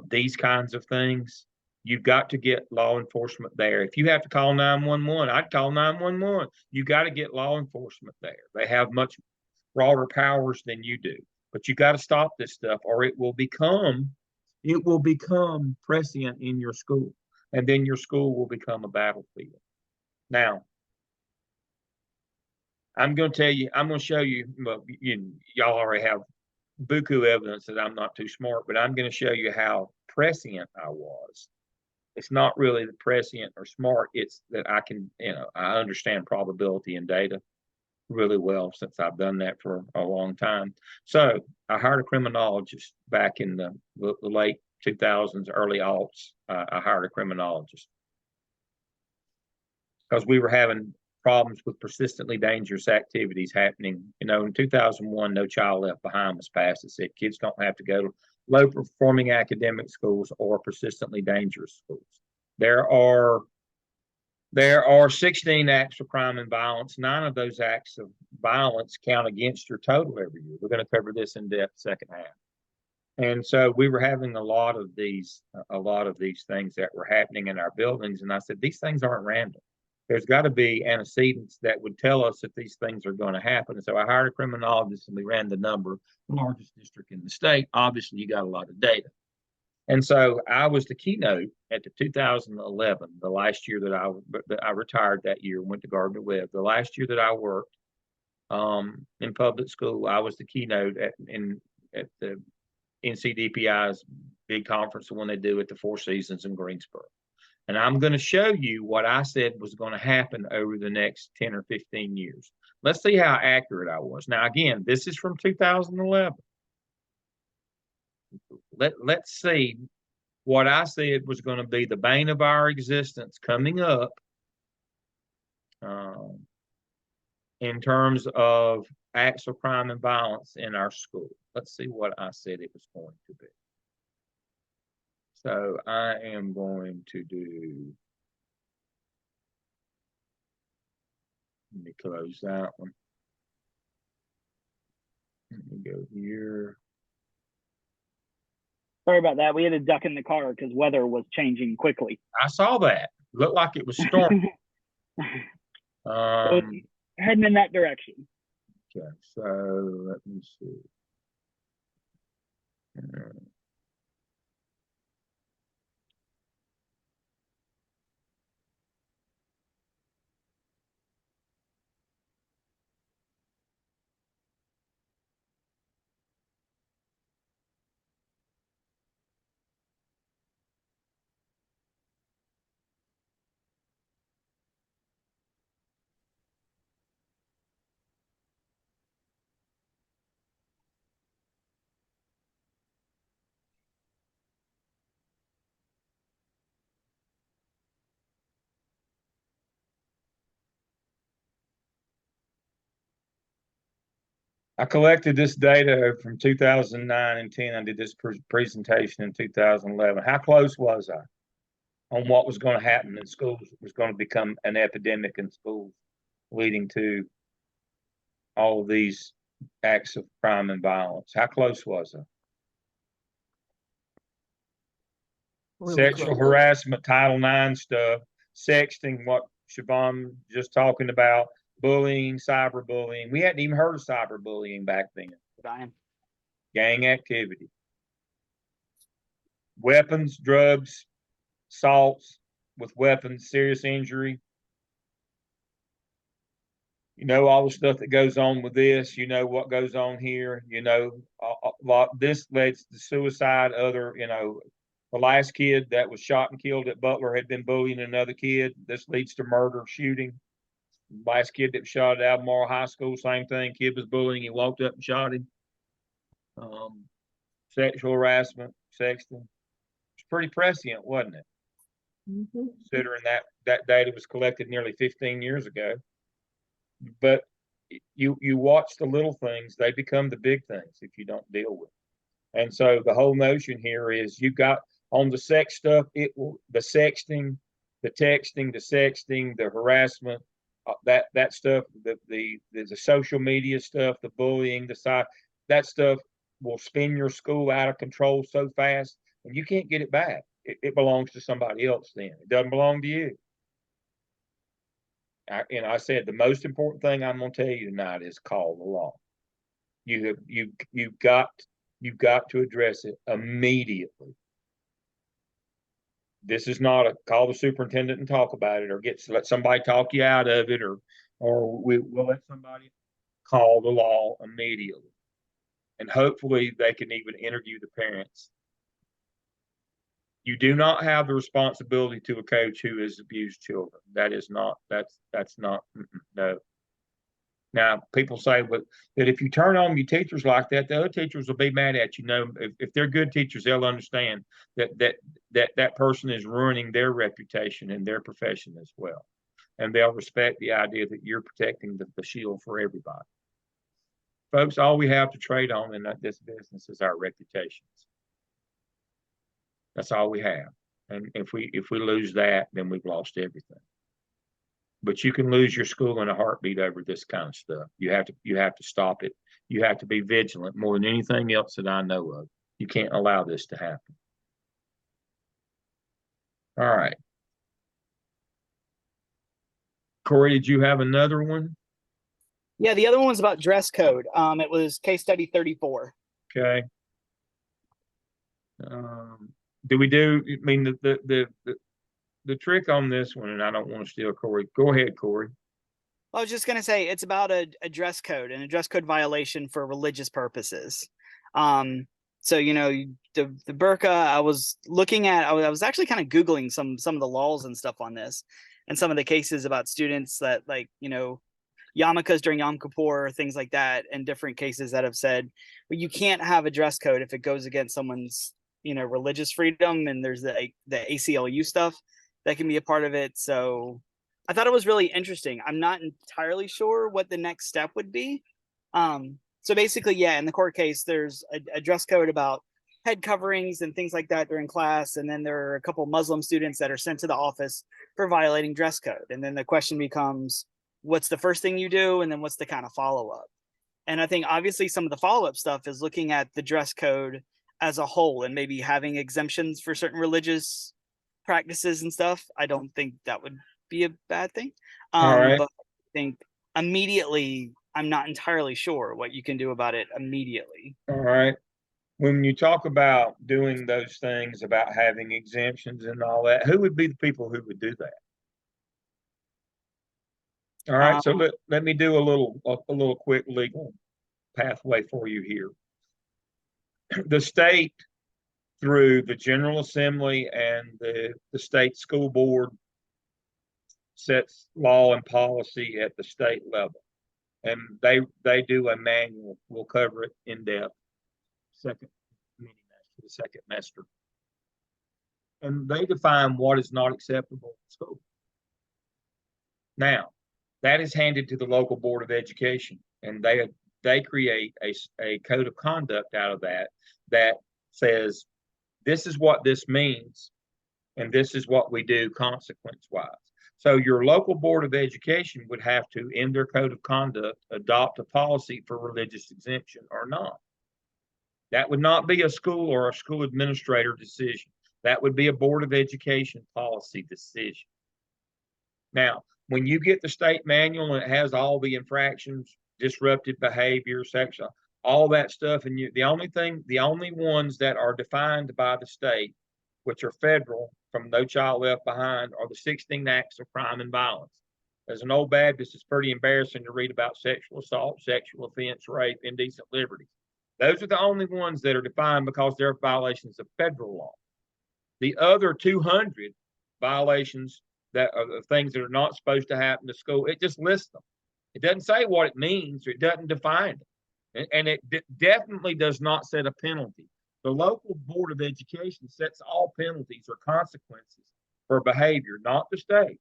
These kinds of things, you've got to get law enforcement there. If you have to call 911, I'd call 911. You got to get law enforcement there. They have much broader powers than you do. But you got to stop this stuff, or it will become prescient in your school, and then your school will become a battlefield. Now, I'm going to show you. Well, y'all already have buku evidence that I'm not too smart, but I'm going to show you how prescient I was. It's not really the prescient or smart. It's that I can, I understand probability and data really well since I've done that for a long time. So I hired a criminologist back in the late 2000s, early aughts. I hired a criminologist because we were having problems with persistently dangerous activities happening. In 2001, No Child Left Behind was passed. It said kids don't have to go to low-performing academic schools or persistently dangerous schools. There are 16 acts of crime and violence. 9 of those acts of violence count against your total every year. We're going to cover this in depth second half. And so we were having a lot of these things that were happening in our buildings. And I said, these things aren't random. There's got to be antecedents that would tell us if these things are going to happen. And so I hired a criminologist and we ran the number, the largest district in the state. Obviously, you got a lot of data. And so I was the keynote at the 2011, the last year that I retired that year, went to Gardner Webb. The last year that I worked in public school, I was the keynote at the NCDPI's big conference, the one they do at the Four Seasons in Greensboro. And I'm going to show you what I said was going to happen over the next 10 or 15 years. Let's see how accurate I was. Now, again, this is from 2011. Let's see what I said was going to be the bane of our existence coming up in terms of acts of crime and violence in our school. Let's see what I said it was going to be. So I am going to do, let me close that one. Let me go here. Sorry about that. We had to duck in the car because weather was changing quickly. I saw that. Looked like it was storming. So heading in that direction. Okay, so let me see. I collected this data from 2009 and 10. I did this presentation in 2011. How close was I on what was going to happen in schools? It was going to become an epidemic in schools, leading to all of these acts of crime and violence. How close was I? Really Sexual close. harassment, Title IX stuff, sexting, what Siobhan just talking about, bullying, cyberbullying. We hadn't even heard of cyberbullying back then. Dying. Gang activity, weapons, drugs, assaults with weapons, serious injury. You know, all the stuff that goes on with this, you know, what goes on here, you know, this led to suicide, other, you know, the last kid that was shot and killed at Butler had been bullying another kid. This leads to murder, shooting. Last kid that was shot at Albemarle High School, same thing. Kid was bullying. He walked up and shot him. Sexual harassment, sexting. It's pretty prescient, wasn't it? Mm-hmm. Considering that data was collected nearly 15 years ago. But you watch the little things; they become the big things if you don't deal with them. And so the whole notion here is you got on the sex stuff. It will the sexting, the texting, the sexting, the harassment. That stuff, the social media stuff, the bullying, the side, that stuff will spin your school out of control so fast, and you can't get it back. It belongs to somebody else. Then it doesn't belong to you. I said the most important thing I'm going to tell you tonight is call the law. You've got to address it immediately. This is not a call the superintendent and talk about it, or let somebody talk you out of it, or we'll let somebody call the law immediately. And hopefully they can even interview the parents. You do not have the responsibility to a coach who has abused children. That's not, no. Now, people say that if you turn on your teachers like that, the other teachers will be mad at you. No, if they're good teachers, they'll understand that person is ruining their reputation and their profession as well. And they'll respect the idea that you're protecting the shield for everybody. Folks, all we have to trade on in this business is our reputations. That's all we have. And if we lose that, then we've lost everything. But you can lose your school in a heartbeat over this kind of stuff. You have to stop it. You have to be vigilant more than anything else that I know of. You can't allow this to happen. All right. Corey, did you have another one? Yeah, the other one was about dress code. It was case study 34. Okay. Do we do? I mean, the trick on this one, and I don't want to steal Corey. Go ahead, Corey. I was just gonna say it's about a dress code and a dress code violation for religious purposes. So you know the burqa. I was looking at. I was actually kind of googling some of the laws and stuff on this, and some of the cases about students that yarmulkes during Yom Kippur, things like that, and different cases that have said, well, you can't have a dress code if it goes against someone's, religious freedom. And there's the ACLU stuff that can be a part of it. So I thought it was really interesting. I'm not entirely sure what the next step would be. So basically, yeah, in the court case, there's a dress code about head coverings and things like that during class. And then there are a couple Muslim students that are sent to the office for violating dress code. And then the question becomes, what's the first thing you do? And then what's the kind of follow-up? And I think obviously some of the follow-up stuff is looking at the dress code as a whole and maybe having exemptions for certain religious practices and stuff. I don't think that would be a bad thing. All right. But I think immediately, I'm not entirely sure what you can do about it immediately. All right. When you talk about doing those things about having exemptions and all that, who would be the people who would do that? All right. So let me do a little quick legal pathway for you here. The state, through the General Assembly and the state school board, sets law and policy at the state level. And they do a manual. We'll cover it in depth. The second semester. And they define what is not acceptable in school. Now, that is handed to the local board of education, and they create a code of conduct out of that says this is what this means, and this is what we do consequence-wise. So your local board of education would have to, in their code of conduct, adopt a policy for religious exemption or not. That would not be a school or a school administrator decision. That would be a board of education policy decision. Now, when you get the state manual and it has all the infractions, disruptive behavior, sexual, all that stuff, and the only ones that are defined by the state, which are federal from No Child Left Behind, are the 16 acts of crime and violence. As an old Baptist, it's pretty embarrassing to read about sexual assault, sexual offense, rape, indecent liberties. Those are the only ones that are defined because they're violations of federal law. The other 200 violations that are the things that are not supposed to happen to school, it just lists them. It doesn't say what it means, or it doesn't define it. And it definitely does not set a penalty. The local board of education sets all penalties or consequences for behavior, not the state.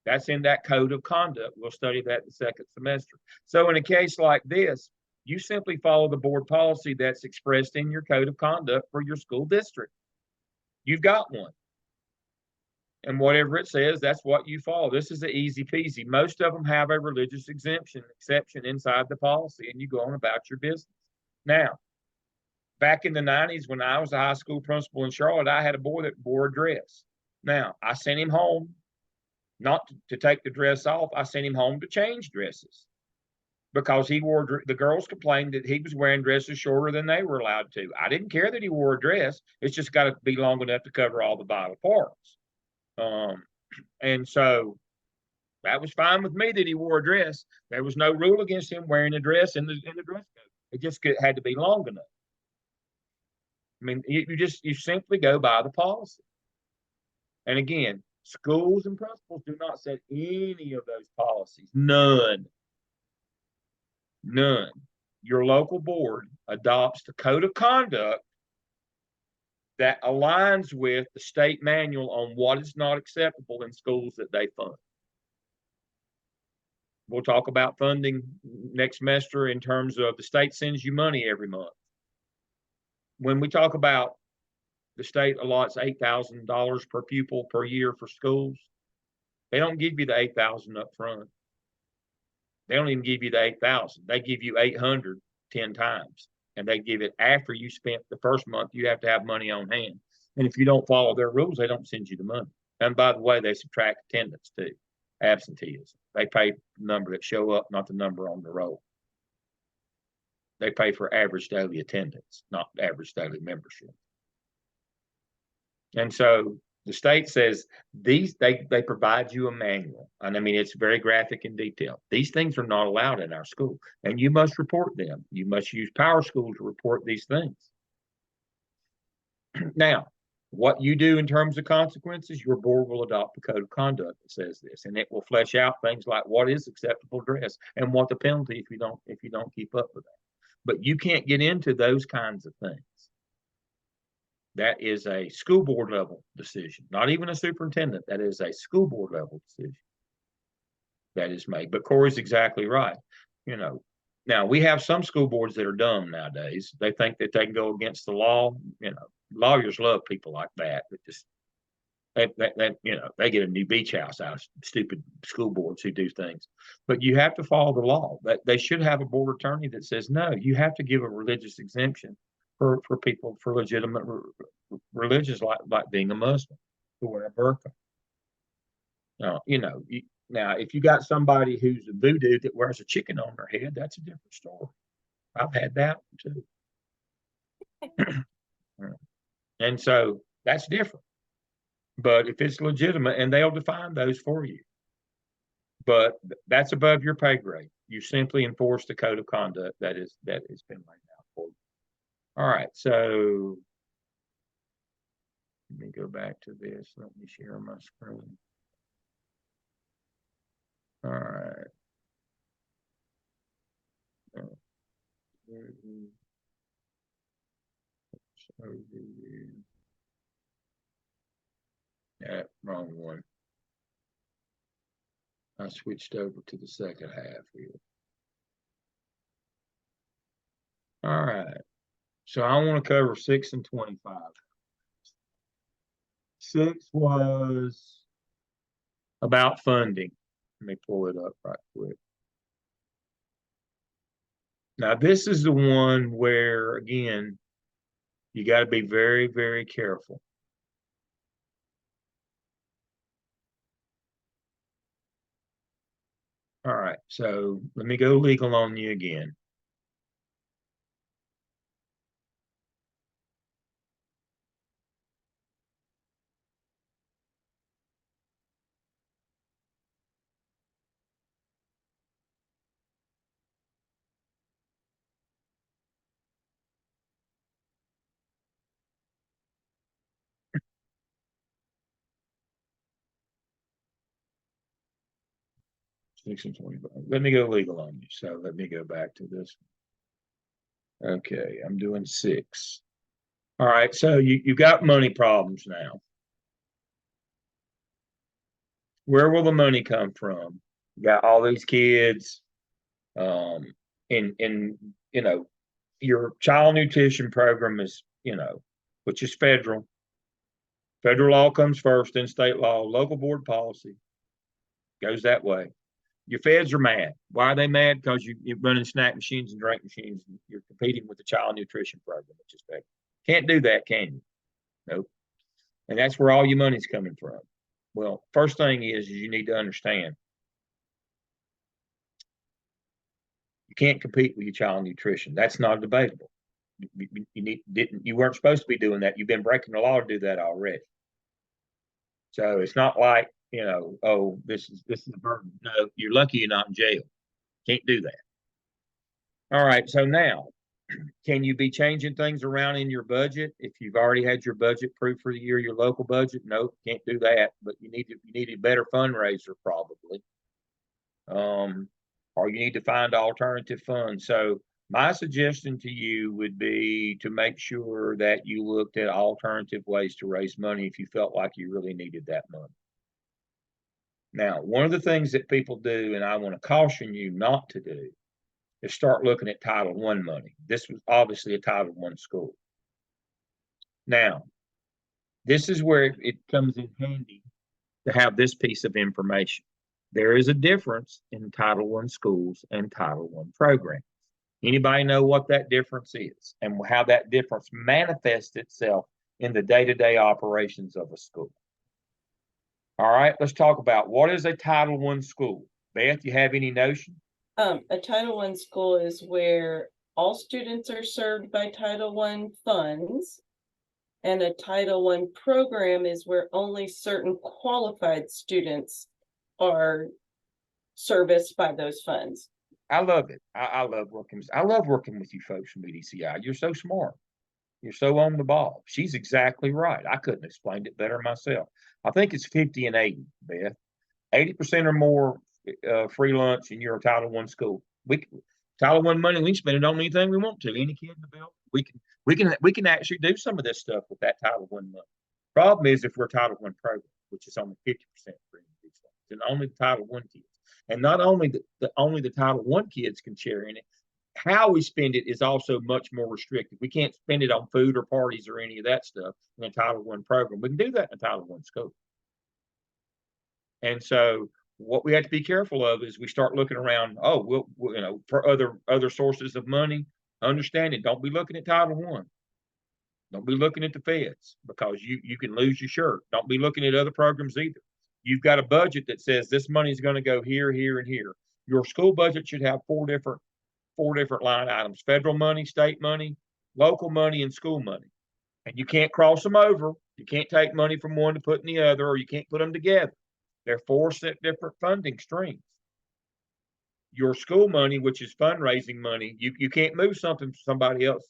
That's in that code of conduct. We'll study that in the second semester. So in a case like this, you simply follow the board policy that's expressed in your code of conduct for your school district. You've got one. And whatever it says, that's what you follow. This is the easy peasy. Most of them have a religious exception inside the policy, and you go on about your business. Now, back in the 90s, when I was a high school principal in Charlotte, I had a boy that wore a dress. Now, I sent him home, not to take the dress off. I sent him home to change dresses because the girls complained that he was wearing dresses shorter than they were allowed to. I didn't care that he wore a dress. It's just got to be long enough to cover all the vital parts. And so that was fine with me that he wore a dress. There was no rule against him wearing a dress in the dress code. It just had to be long enough. I mean, you simply go by the policy. And again, schools and principals do not set any of those policies. None. Your local board adopts the code of conduct that aligns with the state manual on what is not acceptable in schools that they fund. We'll talk about funding next semester in terms of the state sends you money every month. When we talk about the state allots $8,000 per pupil per year for schools, they don't give you the $8,000 up front. They don't even give you the $8,000. They give you $800 10 times. And they give it after you spent the first month. You have to have money on hand. And if you don't follow their rules, they don't send you the money. And by the way, they subtract attendance too, absenteeism. They pay the number that show up, not the number on the roll. They pay for average daily attendance, not average daily membership. And so the state says they provide you a manual. And I mean, it's very graphic and detailed. These things are not allowed in our school, and you must report them. You must use Power School to report these things. Now, What you do in terms of consequences, your board will adopt a code of conduct that says this, and it will flesh out things like what is acceptable dress and what the penalty if you don't keep up with that. But you can't get into those kinds of things. That is a school board level decision, not even a superintendent. That is a school board level decision that is made. But Corey's exactly right. You know, now we have some school boards that are dumb nowadays. They think that they can go against the law. You know, lawyers love people like that just you know, they get a new beach house out of stupid school boards who do things. But you have to follow the law. That they should have a board attorney that says no, you have to give a religious exemption for people for legitimate religions like being a Muslim to wear a burqa. Now, you know, now if you got somebody who's a voodoo that wears a chicken on their head, that's a different story. I've had that too. And so that's different. But if it's legitimate, and they'll define those for you, but that's above your pay grade. You simply enforce the code of conduct that has been laid out for you. All right, so let me go back to this. Let me share my screen. All right. Yeah, wrong one. I switched over to the second half here. All right. So I want to cover 6 and 25. 6 was about funding. Let me pull it up right quick. Now, this is the one where, again, you got to be very, very careful. All right, so let me go legal on you again. Let me go legal on you. So let me go back to this. Okay, I'm doing 6. All right, so you got money problems now. Where will the money come from? You got all these kids, and you know, your child nutrition program is, you know, which is federal. Federal law comes first, then state law, local board policy goes that way. Your feds are mad. Why are they mad? Because you're running snack machines and drink machines. And you're competing with the child nutrition program, which is federal. Can't do that, can you? Nope. And that's where all your money's coming from. Well, first thing is you need to understand you can't compete with your child nutrition. That's not debatable. You weren't supposed to be doing that. You've been breaking the law to do that already. So it's not like, you know, oh, this is a burden. No, you're lucky you're not in jail. Can't do that. All right. So now, can you be changing things around in your budget if you've already had your budget approved for the year, your local budget? No, can't do that. But you need a better fundraiser probably. Or you need to find alternative funds. So my suggestion to you would be to make sure that you looked at alternative ways to raise money if you felt like you really needed that money. Now, one of the things that people do, and I want to caution you not to do, is start looking at Title I money. This was obviously a Title I school. Now, this is where it comes in handy to have this piece of information. There is a difference in Title I schools and Title I programs. Anybody know what that difference is and how that difference manifests itself in the day-to-day operations of a school? All right, let's talk about what is a Title I school. Beth, you have any notion? A Title I school is where all students are served by Title I funds. And a Title I program is where only certain qualified students are serviced by those funds. I love it. I love working with you folks from EDCI. You're so smart. You're so on the ball. She's exactly right. I couldn't explain it better myself. I think it's 50 and 80, Beth. 80% or more free lunch in your Title I school. Title I money, we can spend it on anything we want to. Any kid in the bill, we can actually do some of this stuff with that Title I money. Problem is if we're a Title I program, which is only 50% free, and only the Title I kids, and not only the Title I kids can share in it. How we spend it is also much more restricted. We can't spend it on food or parties or any of that stuff in a Title I program. We can do that in a Title I school. And so what we have to be careful of is we start looking around, we'll for other sources of money. Understand it. Don't be looking at Title I. Don't be looking at the feds because you can lose your shirt. Don't be looking at other programs either. You've got a budget that says this money is going to go here, here, and here. Your school budget should have four different line items: federal money, state money, local money, and school money. And you can't cross them over. You can't take money from one to put in the other, or you can't put them together. They're four different funding streams. Your school money, which is fundraising money, you can't move something from somebody else,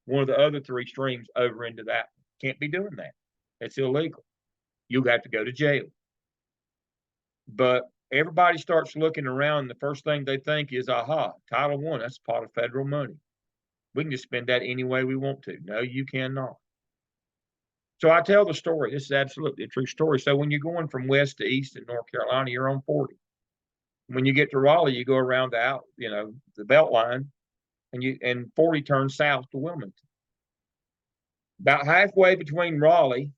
one of the other three streams, over into that. Can't be doing that. It's illegal. You'll have to go to jail. But everybody starts looking around, the first thing they think is, aha, Title I, that's a pot of federal money. We can just spend that any way we want to. No, you cannot. So I tell the story. This is absolutely a true story. So when you're going from west to east in North Carolina, you're on 40. When you get to Raleigh, you go around the belt line, and 40 turns south to Wilmington. About halfway between Raleigh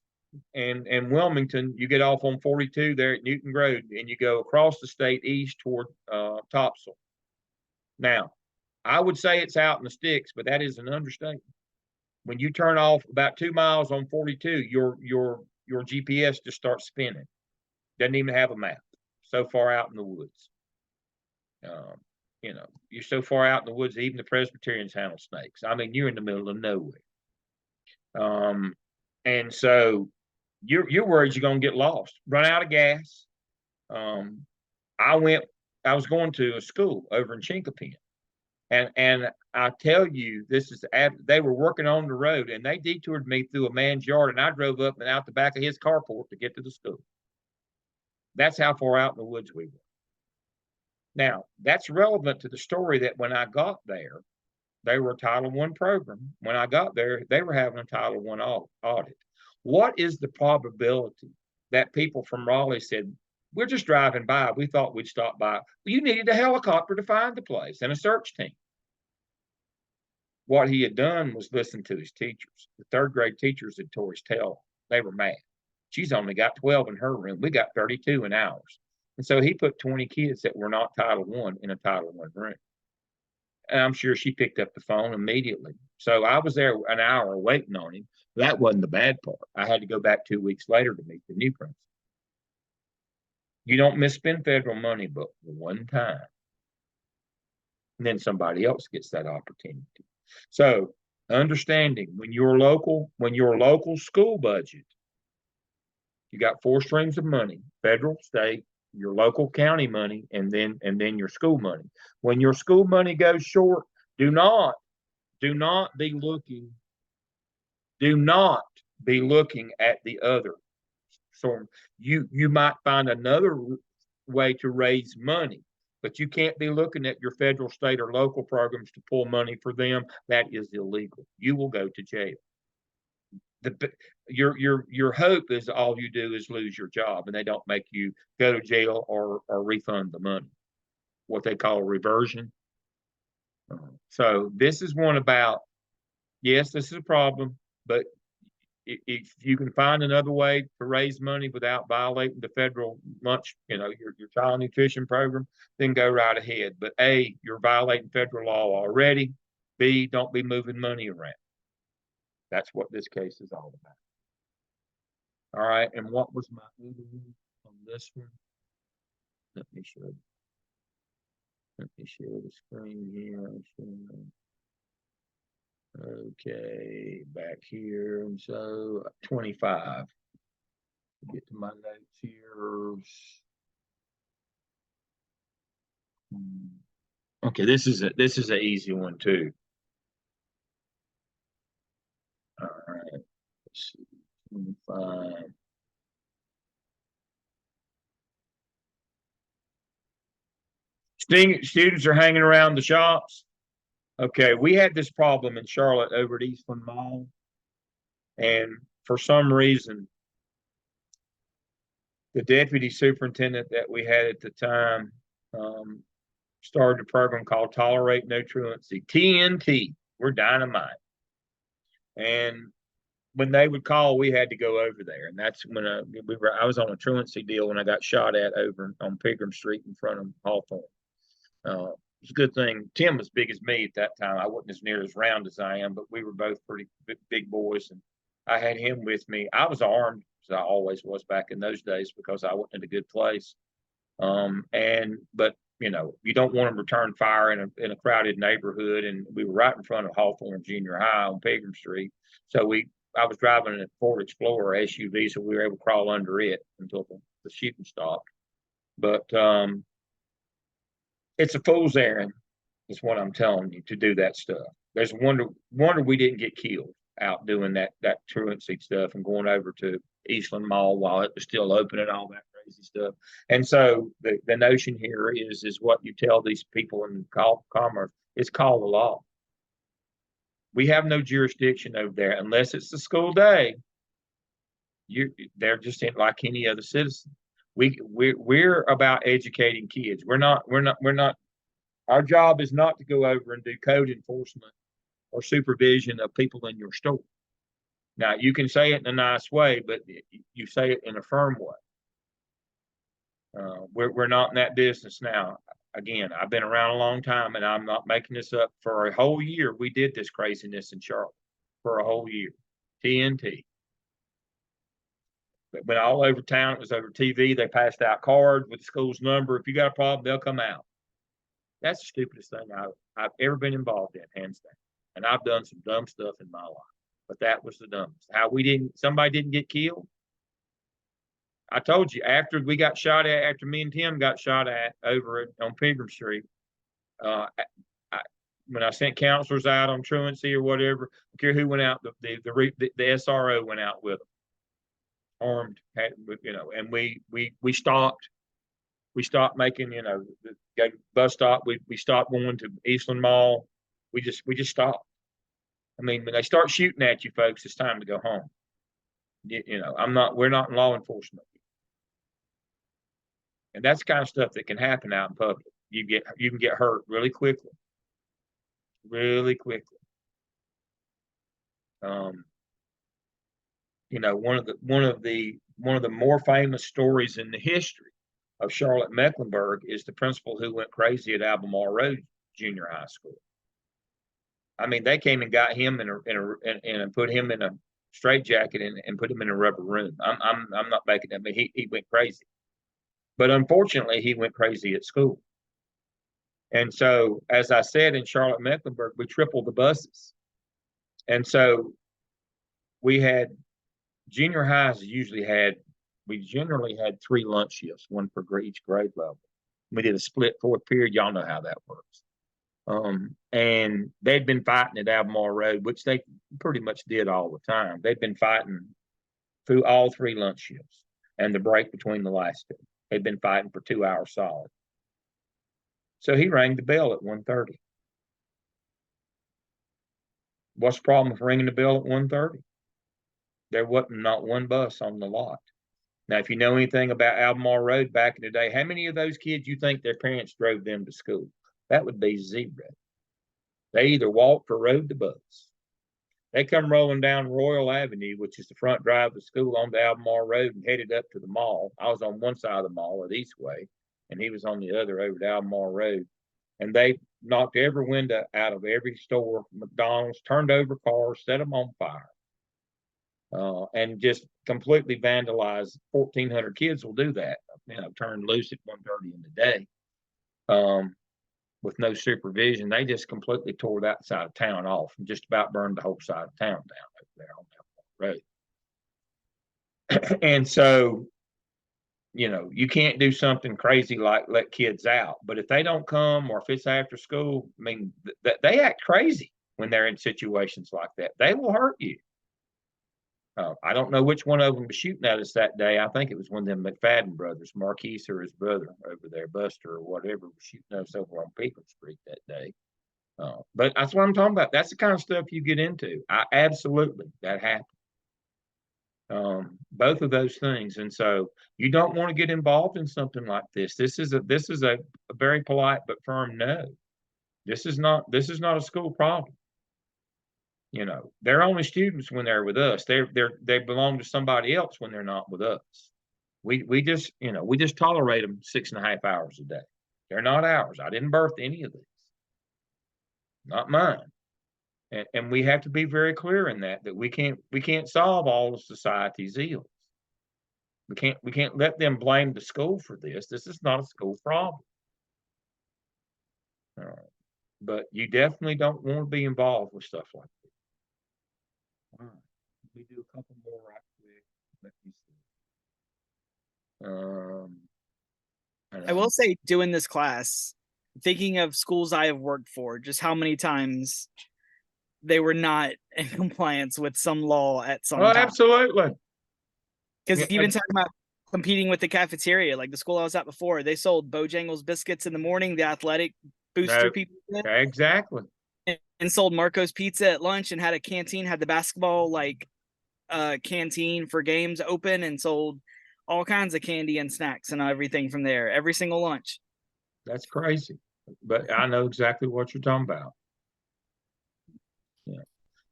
and Wilmington, you get off on 42 there at Newton Road, and you go across the state east toward Topsail. Now, I would say it's out in the sticks, but that is an understatement. When you turn off about 2 miles on 42, your GPS just starts spinning. Doesn't even have a map. So far out in the woods. You're so far out in the woods, even the Presbyterians handle snakes. I mean, you're in the middle of nowhere. And so you're worried you're going to get lost, run out of gas. I was going to a school over in Chinkapin, and I tell you, they were working on the road, and they detoured me through a man's yard, and I drove up and out the back of his carport to get to the school. That's how far out in the woods we were. Now, that's relevant to the story that when I got there, they were a Title I program. When I got there, they were having a Title I audit. What is the probability that people from Raleigh said, we're just driving by, we thought we'd stop by? Well, you needed a helicopter to find the place and a search team. What he had done was listen to his teachers. The third grade teachers had tore his tail. They were mad. She's only got 12 in her room. We got 32 in ours. And so he put 20 kids that were not Title I in a Title I room. And I'm sure she picked up the phone immediately. So I was there an hour waiting on him. That wasn't the bad part. I had to go back 2 weeks later to meet the new principal. You don't misspend federal money but one time. And then somebody else gets that opportunity. So understanding when your local school budget, you got four streams of money: federal, state, your local county money, and then your school money. When your school money goes short, do not be looking at the other. So you might find another way to raise money, but you can't be looking at your federal, state, or local programs to pull money for them. That is illegal. You will go to jail. Your hope is all you do is lose your job, and they don't make you go to jail or refund the money, what they call a reversion. So this is one about, yes, this is a problem, but if you can find another way to raise money without violating the federal lunch, your child nutrition program, then go right ahead. But A, you're violating federal law already. B, don't be moving money around. That's what this case is all about. All right, and what was my on this one? Let me share the screen here. Okay, back here, and so 25. Get to my notes here. Okay, this is an easy one too. Let's see, 25. Students are hanging around the shops. Okay, we had this problem in Charlotte over at Eastland Mall. And for some reason, the deputy superintendent that we had at the time started a program called Tolerate No Truancy, TNT. We're dynamite. And when they would call, we had to go over there. And that's when I was on a truancy deal when I got shot at over on Pegram Street in front of Hawthorne. It's a good thing Tim was big as me at that time. I wasn't as near as round as I am, but we were both pretty big boys. And I had him with me. I was armed, as I always was back in those days, because I wasn't in a good place. But you know, you don't want to return fire in a crowded neighborhood. And we were right in front of Hawthorne Junior High on Pegram Street. So I was driving a Ford Explorer SUV, so we were able to crawl under it until the shooting stopped. But it's a fool's errand, is what I'm telling you, to do that stuff. There's a wonder we didn't get killed out doing that truancy stuff and going over to Eastland Mall while it was still open and all that crazy stuff. And so the notion here is what you tell these people in commerce. It's called the law. We have no jurisdiction over there unless it's the school day. They're just like any other citizen. We're about educating kids. We're not. Our job is not to go over and do code enforcement or supervision of people in your store. Now, you can say it in a nice way, but you say it in a firm way. We're not in that business now. Again, I've been around a long time, and I'm not making this up. For a whole year, we did this craziness in Charlotte for a whole year. TNT. It went all over town. It was over TV. They passed out cards with the school's number. If you got a problem, they'll come out. That's the stupidest thing I've ever been involved in, hands down. And I've done some dumb stuff in my life, but that was the dumbest. Somebody didn't get killed. I told you, after we got shot at, after me and Tim got shot at over on Pegram Street, when I sent counselors out on truancy or whatever, I don't care who went out, the SRO went out with them, armed, and we stopped. We stopped making, the bus stop. We stopped going to Eastland Mall. We just stopped. I mean, when they start shooting at you, folks, it's time to go home. We're not in law enforcement. And that's the kind of stuff that can happen out in public. You can get hurt really quickly. Really quickly. One of the more famous stories in the history of Charlotte Mecklenburg is the principal who went crazy at Albemarle Road Junior High School. I mean, they came and got him and put him in a straitjacket and put him in a rubber room. I'm not making that, but he went crazy. But unfortunately, he went crazy at school. And so, as I said, in Charlotte Mecklenburg, we tripled the buses. And so we had junior highs we generally had 3 lunch shifts, one for each grade level. We did a split fourth period. Y'all know how that works. And they'd been fighting at Albemarle Road, which they pretty much did all the time. They'd been fighting through all 3 lunch shifts and the break between the last 2. They'd been fighting for 2 hours solid. So he rang the bell at 1:30. What's the problem with ringing the bell at 1:30? There wasn't not one bus on the lot. Now, if you know anything about Albemarle Road back in the day, how many of those kids you think their parents drove them to school? That would be 0. They either walked or rode the bus. They come rolling down Royal Avenue, which is the front drive of the school, onto Albemarle Road and headed up to the mall. I was on one side of the mall at Eastway, and he was on the other over to Albemarle Road. And they knocked every window out of every store, McDonald's, turned over cars, set them on fire. And just completely vandalized. 1,400 kids will do that, turned loose at 1:30 in the day. With no supervision, they just completely tore that side of town off and just about burned the whole side of town down over there on that road. And so, you can't do something crazy like let kids out. But if they don't come, or if it's after school, I mean, they act crazy when they're in situations like that. They will hurt you. I don't know which one of them was shooting at us that day. I think it was one of them McFadden brothers, Marquise or his brother over there, Buster or whatever, was shooting at us over on Pekin Street that day. But that's what I'm talking about. That's the kind of stuff you get into. Absolutely, that happened. Both of those things, and so you don't want to get involved in something like this. This is a very polite but firm no. This is not a school problem. You know, they're only students when they're with us. They belong to somebody else when they're not with us. We just, you know, we just tolerate them 6.5 hours a day. They're not ours. I didn't birth any of these. Not mine. And we have to be very clear in that we can't solve all of society's ills. We can't let them blame the school for this. This is not a school problem. But you definitely don't want to be involved with stuff like this. All right. Let me do a couple more right quick. Let me see. I will say, doing this class, thinking of schools I have worked for, just how many times they were not in compliance with some law at some time. Absolutely. Because even talking about competing with the cafeteria, like the school I was at before, they sold Bojangles biscuits in the morning, the athletic booster people did, exactly, and sold Marco's pizza at lunch, and had a canteen, had the basketball canteen for games open, and sold all kinds of candy and snacks and everything from there every single lunch. That's crazy, but I know exactly what you're talking about. Yeah.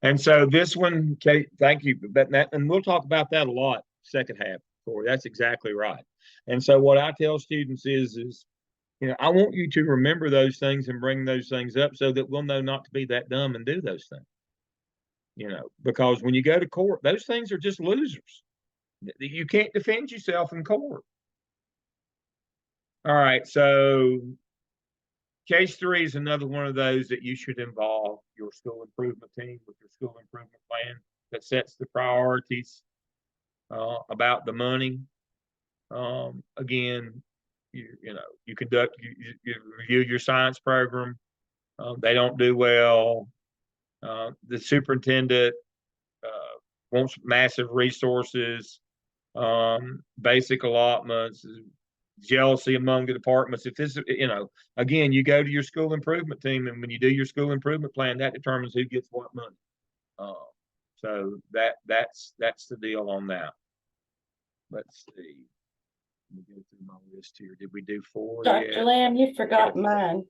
And so this one, Kate, thank you. And we'll talk about that a lot second half, Corey. That's exactly right. And so what I tell students is, you know, I want you to remember those things and bring those things up so that we'll know not to be that dumb and do those things. You know, because when you go to court, those things are just losers. You can't defend yourself in court. All right, so case 3 is another one of those that you should involve your school improvement team with your school improvement plan that sets the priorities about the money. Again, you conduct, you review your science program. They don't do well. The superintendent wants massive resources, basic allotments, jealousy among the departments. If this, again, you go to your school improvement team, and when you do your school improvement plan, that determines who gets what money. So that's the deal on that. Let's see. Let me go through my list here. Did we do 4 Dr. yet? Lamb, you forgot mine.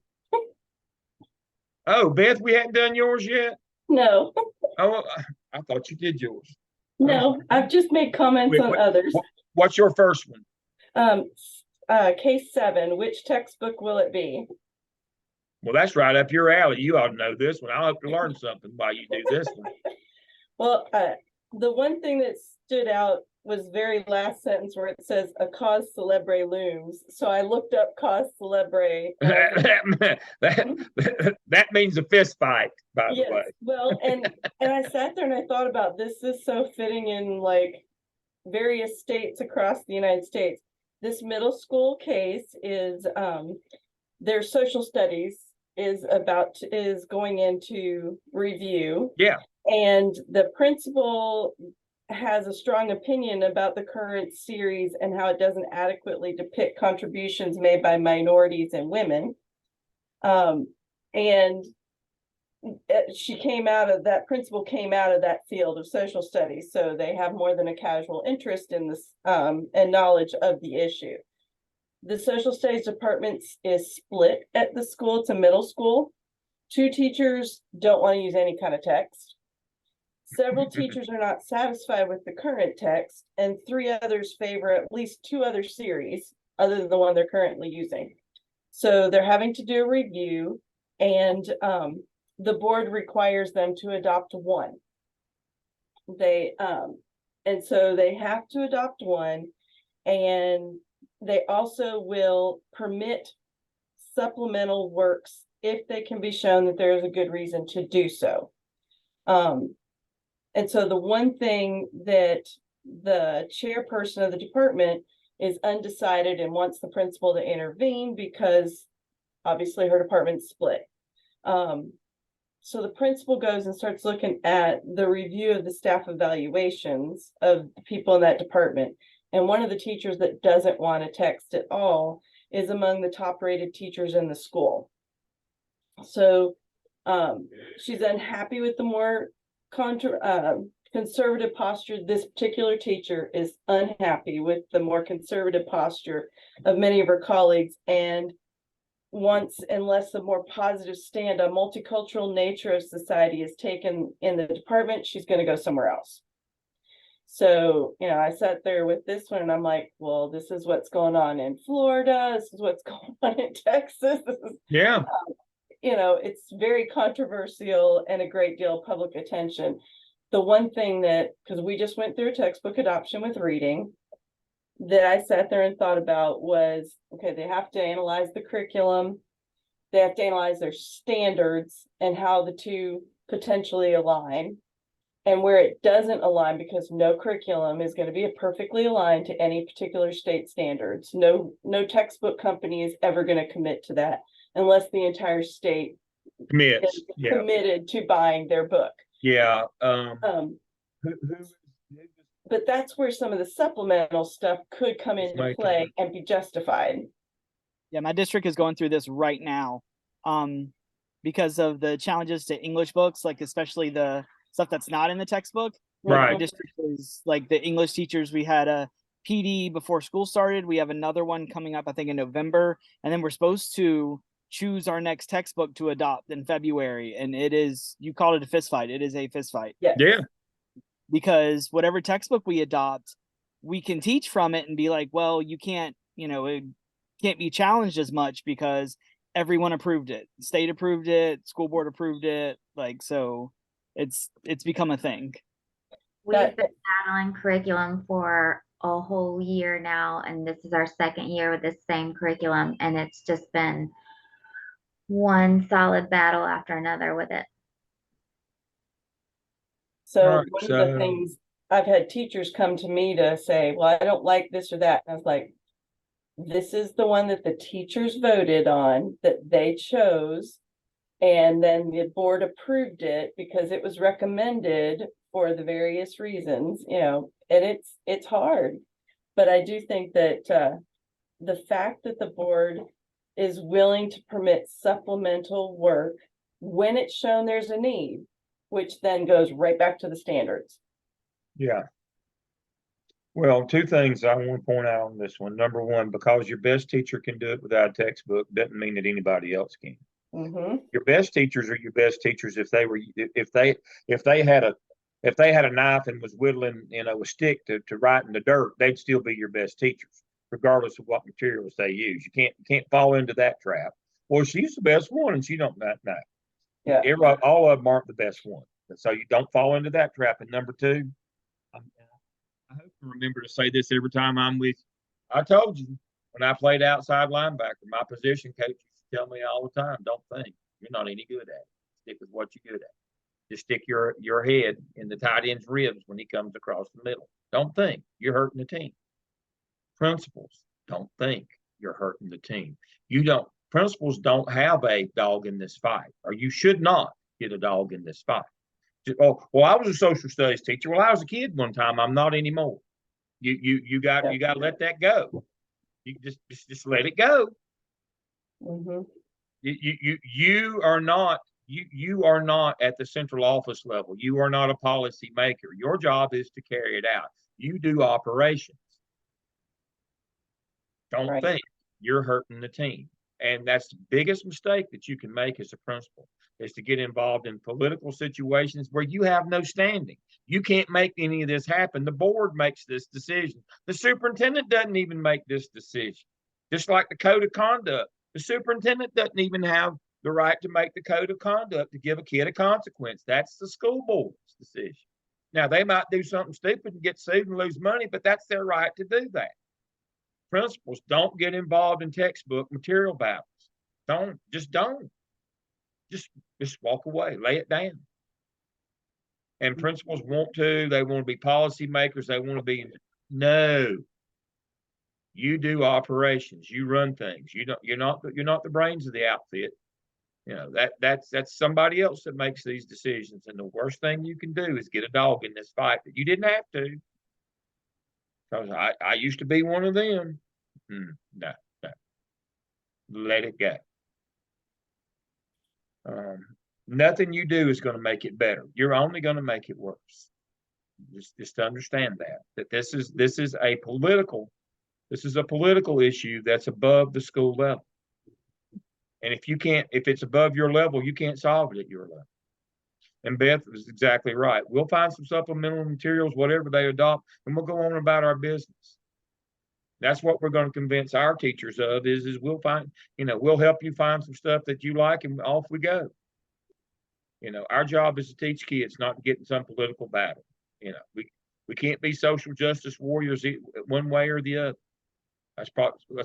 Oh, Beth, we hadn't done yours yet? No, Oh, I thought you did yours. no, I've just made comments on others. What's your first one? Case 7, which textbook will it be? Well, that's right up your alley. You ought to know this one. I'll have to learn something while you do this one. Well, the one thing that stood out was very last sentence where it says a cause celebre looms. So I looked up cause celebre. That means a fist fight, by the way. Well, and I sat there and I thought about this is so fitting in like various states across the United States. This middle school case is their social studies is going into review. Yeah. And the principal has a strong opinion about the current series and how it doesn't adequately depict contributions made by minorities and women. And principal came out of that field of social studies. So they have more than a casual interest in this and knowledge of the issue. The social studies department is split at the school. It's a middle school. 2 teachers don't want to use any kind of text. Several teachers are not satisfied with the current text, and 3 others favor at least 2 other series other than the one they're currently using. So they're having to do a review, and the board requires them to adopt one. And so they have to adopt one, and they also will permit supplemental works if they can be shown that there is a good reason to do so. And so the one thing that the chairperson of the department is undecided and wants the principal to intervene because obviously her department's split. so the principal goes and starts looking at the review of the staff evaluations of the people in that department. And one of the teachers that doesn't want to text at all is among the top rated teachers in the school. So she's unhappy with the more conservative posture. This particular teacher is unhappy with the more conservative posture of many of her colleagues, and wants, unless a more positive stand on multicultural nature of society is taken in the department, she's going to go somewhere else. So, you know, I sat there with this one and I'm like, well, this is what's going on in Florida. This is what's going on in Texas. This is, Yeah. you know, it's very controversial and a great deal of public attention. The one thing that, because we just went through a textbook adoption with reading, that I sat there and thought about was, okay, they have to analyze the curriculum. They have to analyze their standards and how the two potentially align. And where it doesn't align, because no curriculum is going to be perfectly aligned to any particular state standards. No textbook company is ever going to commit to that unless the entire state Commits. is Yeah. committed to buying their book. Yeah. But that's where some of the supplemental stuff could come into play and be justified. Yeah, my district is going through this right now, because of the challenges to English books, like especially the stuff that's not in the textbook. Right. My district is like the English teachers. We had a PD before school started. We have another one coming up, I think, in November, and then we're supposed to choose our next textbook to adopt in February. And it is, you called it a fist fight. It is a fist fight. Yes. Yeah. Because whatever textbook we adopt, we can teach from it and be like, well, you can't, you know, it can't be challenged as much because everyone approved it. State approved it, school board approved it. Like, so it's become a thing. We've been battling curriculum for a whole year now, and this is our second year with this same curriculum, and it's just been one solid battle after another with it. So Right, one of the things I've had teachers come to me to say, well, I don't like this or that. And I was like, this is the one that the teachers voted on, that they chose. And then the board approved it because it was recommended for the various reasons, you know, and it's hard. But I do think that the fact that the board is willing to permit supplemental work when it's shown there's a need, which then goes right back to the standards. Yeah. Well, two things I want to point out on this one. Number one, because your best teacher can do it without a textbook doesn't mean that anybody else can. Mm-hmm. Your best teachers are your best teachers if they had a knife and was whittling, you know, a stick to write in the dirt, they'd still be your best teachers, regardless of what materials they use. You can't fall into that trap. Well, she's the best one, and she don't know. Yeah. All of them aren't the best one. So you don't fall into that trap. And number two, I hope to remember to say this every time I'm with you. I told you when I played outside linebacker, my position coach used to tell me all the time, don't think. You're not any good at it. Stick with what you're good at. Just stick your head in the tight end's ribs when he comes across the middle. Don't think. You're hurting the team. Principals, don't think you're hurting the team. Principals don't have a dog in this fight, or you should not get a dog in this fight. Oh, well, I was a social studies teacher. Well, I was a kid one time. I'm not anymore. You got to let that go. You just let it go. Mm-hmm. You are not at the central office level. You are not a policy maker. Your job is to carry it out. You do operations. Don't think you're hurting the team. And that's the biggest mistake that you can make as a principal, is to get involved in political situations where you have no standing. You can't make any of this happen. The board makes this decision. The superintendent doesn't even make this decision. Just like the code of conduct, the superintendent doesn't even have the right to make the code of conduct to give a kid a consequence. That's the school board's decision. Now, they might do something stupid and get sued and lose money, but that's their right to do that. Principals don't get involved in textbook material battles. Don't. Just walk away, lay it down. And principals they want to be policy makers. They want to be, no. You do operations. You run things. You're not the brains of the outfit. You know, that's somebody else that makes these decisions. And the worst thing you can do is get a dog in this fight that you didn't have to. Because I used to be one of them. No, no. Let it go. Nothing you do is going to make it better. You're only going to make it worse. Just understand that this is a political issue that's above the school level. And if it's above your level, you can't solve it at your level. And Beth is exactly right. We'll find some supplemental materials, whatever they adopt, and we'll go on about our business. That's what we're going to convince our teachers of is we'll find, we'll help you find some stuff that you like and off we go. Our job is to teach kids, not to get in some political battle. We can't be social justice warriors one way or the other. That's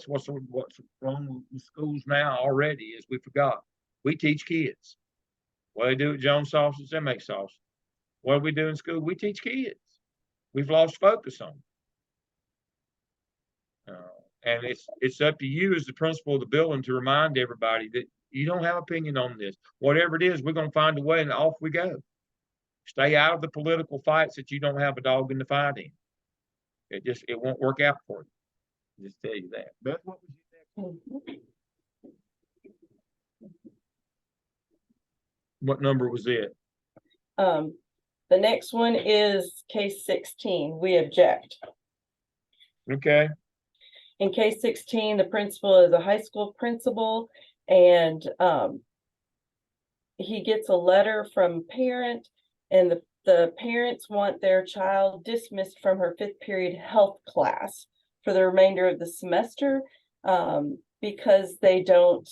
what's wrong with schools now already is we forgot. We teach kids. What do they do at Jones Sausage? They make sausage. What do we do in school? We teach kids. We've lost focus on it. And it's up to you as the principal of the building to remind everybody that you don't have opinion on this. Whatever it is, we're going to find a way and off we go. Stay out of the political fights that you don't have a dog in the fight in. It won't work out for you. Just tell you that. Beth, what was your next? What number was it? The next one is case 16. We object. Okay. In case 16, the principal is a high school principal, and he gets a letter from a parent, and the parents want their child dismissed from her 5th period health class for the remainder of the semester because they don't,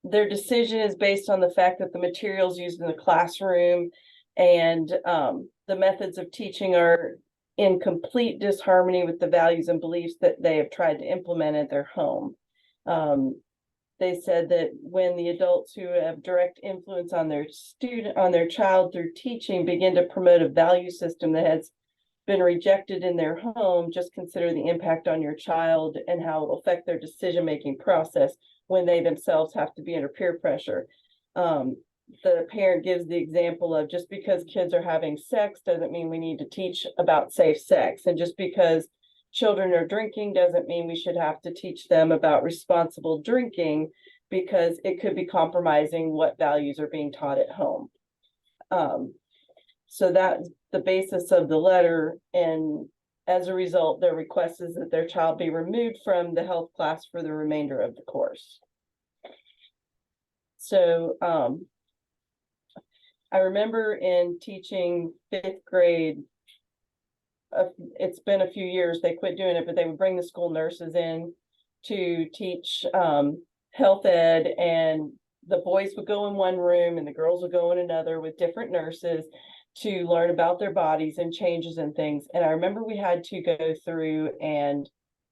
their decision is based on the fact that the materials used in the classroom and the methods of teaching are in complete disharmony with the values and beliefs that they have tried to implement at their home. They said that when the adults who have direct influence on their child through teaching begin to promote a value system that has been rejected in their home, just consider the impact on your child and how it will affect their decision-making process when they themselves have to be under peer pressure. The parent gives the example of just because kids are having sex doesn't mean we need to teach about safe sex. And just because children are drinking doesn't mean we should have to teach them about responsible drinking because it could be compromising what values are being taught at home. So that's the basis of the letter. And as a result, their request is that their child be removed from the health class for the remainder of the course. So, I remember in teaching 5th grade, it's been a few years, they quit doing it, but they would bring the school nurses in to teach health ed, and the boys would go in one room and the girls would go in another with different nurses to learn about their bodies and changes and things. And I remember we had to go through and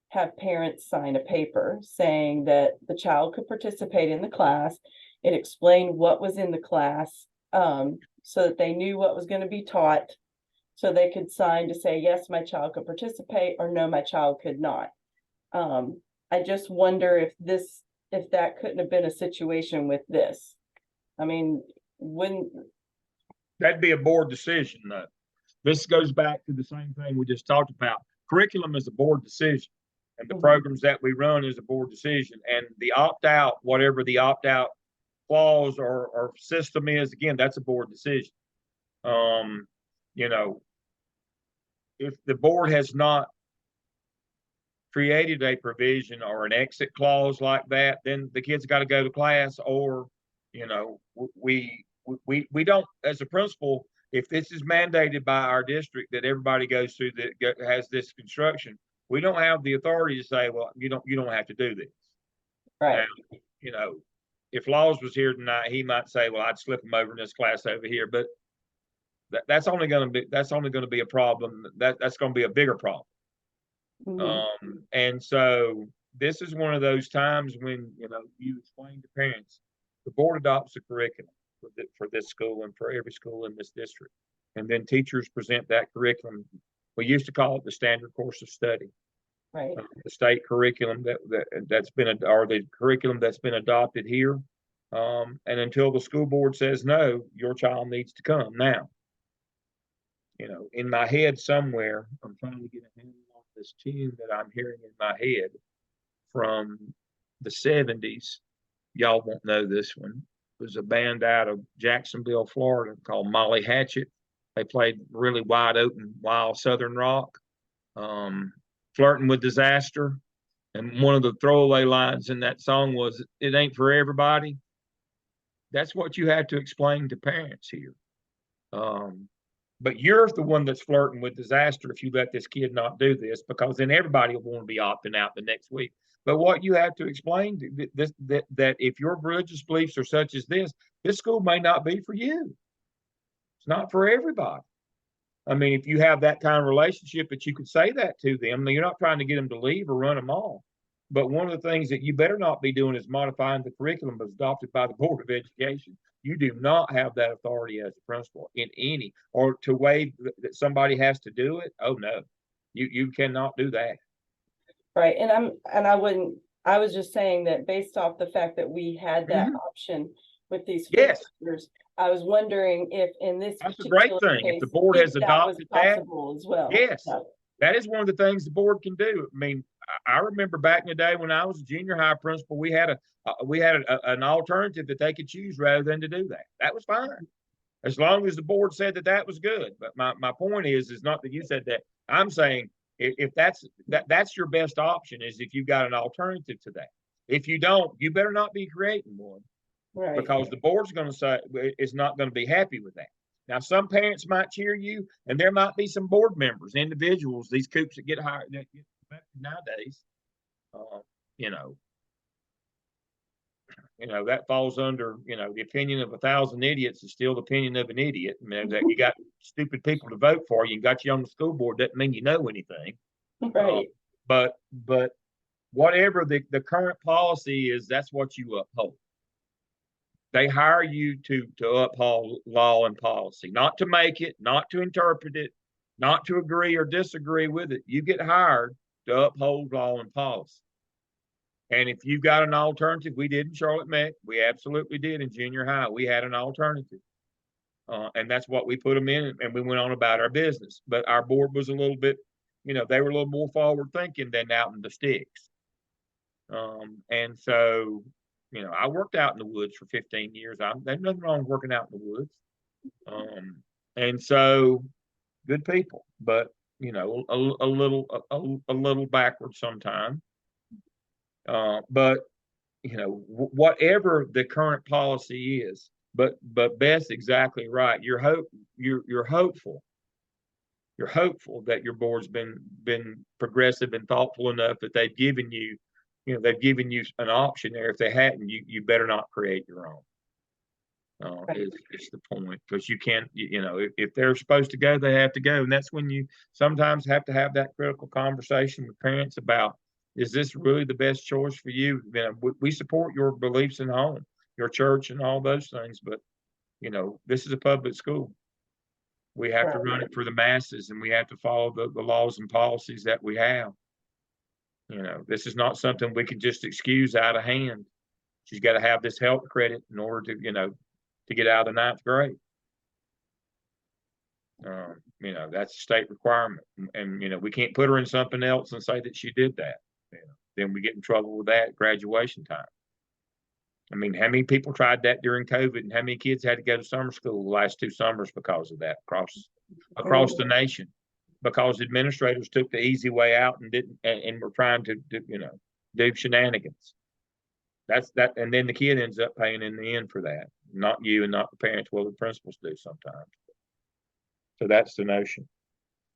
have parents sign a paper saying that the child could participate in the class. It explained what was in the class, so that they knew what was going to be taught, so they could sign to say, yes, my child could participate, or no, my child could not. I just wonder if that couldn't have been a situation with this. I mean, that'd be a board decision, though. This goes back to the same thing we just talked about. Curriculum is a board decision, and the programs that we run is a board decision. And the opt-out, whatever the opt-out clause or system is, again, that's a board decision. If the board has not created a provision or an exit clause like that, then the kids got to go to class, or we don't, as a principal, if this is mandated by our district that everybody goes through that has this construction, we don't have the authority to say, well, you don't have to do this. Right. Now, if Laws was here tonight, he might say, well, I'd slip him over in this class over here, but that's only going to be a problem. That's going to be a bigger problem. And so this is one of those times when, you explain to parents, the board adopts a curriculum for this school and for every school in this district. And then teachers present that curriculum. We used to call it the standard course of study. Right. The state curriculum that's been, or the curriculum that's been adopted here, And until the school board says no, your child needs to come. Now, in my head somewhere, I'm trying to get a handle on this tune that I'm hearing in my head from the 70s. Y'all won't know this one. It was a band out of Jacksonville, Florida called Molly Hatchet. They played really wide open, wild Southern rock, flirting with disaster. And one of the throwaway lines in that song was, "It ain't for everybody." That's what you have to explain to parents here. But you're the one that's flirting with disaster if you let this kid not do this, because then everybody will want to be opting out the next week. But what you have to explain to that if your religious beliefs are such as this school may not be for you. It's not for everybody. I mean, if you have that kind of relationship that you could say that to them, you're not trying to get them to leave or run them off. But one of the things that you better not be doing is modifying the curriculum adopted by the Board of Education. You do not have that authority as a principal in any, or to waive that somebody has to do it. Oh no, you cannot do that. Right, I was just saying that based off the fact that we had that option with these Yes. filters, I was wondering if in this That's a great particular thing. If case, the board has that was adopted that, possible as well. yes, So, that is one of the things the board can do. I mean, I remember back in the day when I was a junior high principal, we had an alternative that they could choose rather than to do that. That was fine, as long as the board said that was good. But my point is not that you said that. I'm saying if that's your best option, is if you've got an alternative to that. If you don't, you better not be creating one, right. because the board's going to say is not going to be happy with that. Now, some parents might cheer you, and there might be some board members, individuals, these coops that get hired nowadays. That falls under, the opinion of 1,000 idiots is still the opinion of an idiot. I mean, that you got stupid people to vote for you and got you on the school board doesn't mean you know anything. Right. But whatever the current policy is, that's what you uphold. They hire you to uphold law and policy, not to make it, not to interpret it, not to agree or disagree with it. You get hired to uphold law and policy. And if you've got an alternative, we did in Charlotte Meck, we absolutely did in junior high. We had an alternative. And that's what we put them in, and we went on about our business. But our board was a little bit, they were a little more forward thinking than out in the sticks. And so, I worked out in the woods for 15 years. There's nothing wrong with working out in the woods. And so good people, but a little backwards sometimes. But whatever the current policy is, but Beth's exactly right. You're hopeful. You're hopeful that your board's been progressive and thoughtful enough that they've given you an option there. If they hadn't, you better not create your own. Is the point, because you can't, if they're supposed to go, they have to go. And that's when you sometimes have to have that critical conversation with parents about, is this really the best choice for you? We support your beliefs in home, your church and all those things, but this is a public school. We have to run it for the masses, and we have to follow the laws and policies that we have. This is not something we can just excuse out of hand. She's got to have this health credit in order to get out of the 9th grade. That's a state requirement, and we can't put her in something else and say that she did that. Then we get in trouble with that at graduation time. I mean, how many people tried that during COVID, and how many kids had to go to summer school the last 2 summers because of that across the nation, because administrators took the easy way out and were trying to do shenanigans. That's that, and then the kid ends up paying in the end for that. Not you and not the parents. Well, the principals do sometimes. So that's the notion.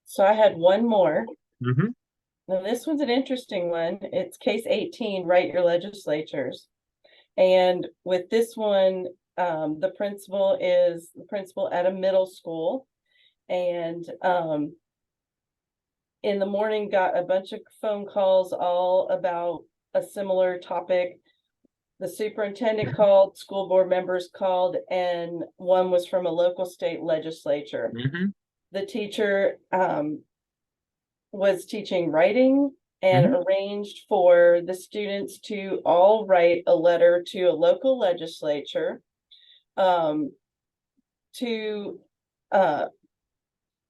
So I had one more. Mm-hmm. Now this one's an interesting one. It's case 18, write your legislatures. And with this one, the principal is the principal at a middle school. And in the morning got a bunch of phone calls all about a similar topic. The superintendent called, school board members called, and one was from a local state legislature. Mm-hmm. The teacher was teaching writing and Mhm. arranged for the students to all write a letter to a local legislature to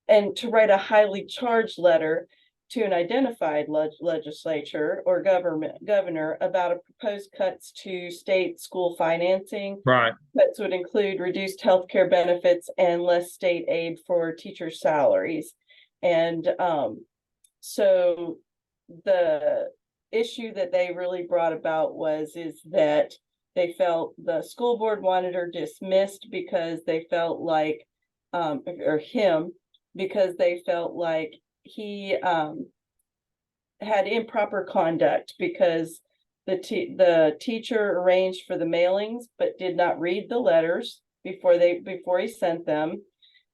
and to write a highly charged letter to an identified legislature or governor about a proposed cuts to state school financing. Right. Cuts would include reduced healthcare benefits and less state aid for teacher salaries. And so the issue that they really brought about is that they felt the school board wanted her dismissed because they felt like or him because they felt like he had improper conduct because the teacher arranged for the mailings but did not read the letters before he sent them,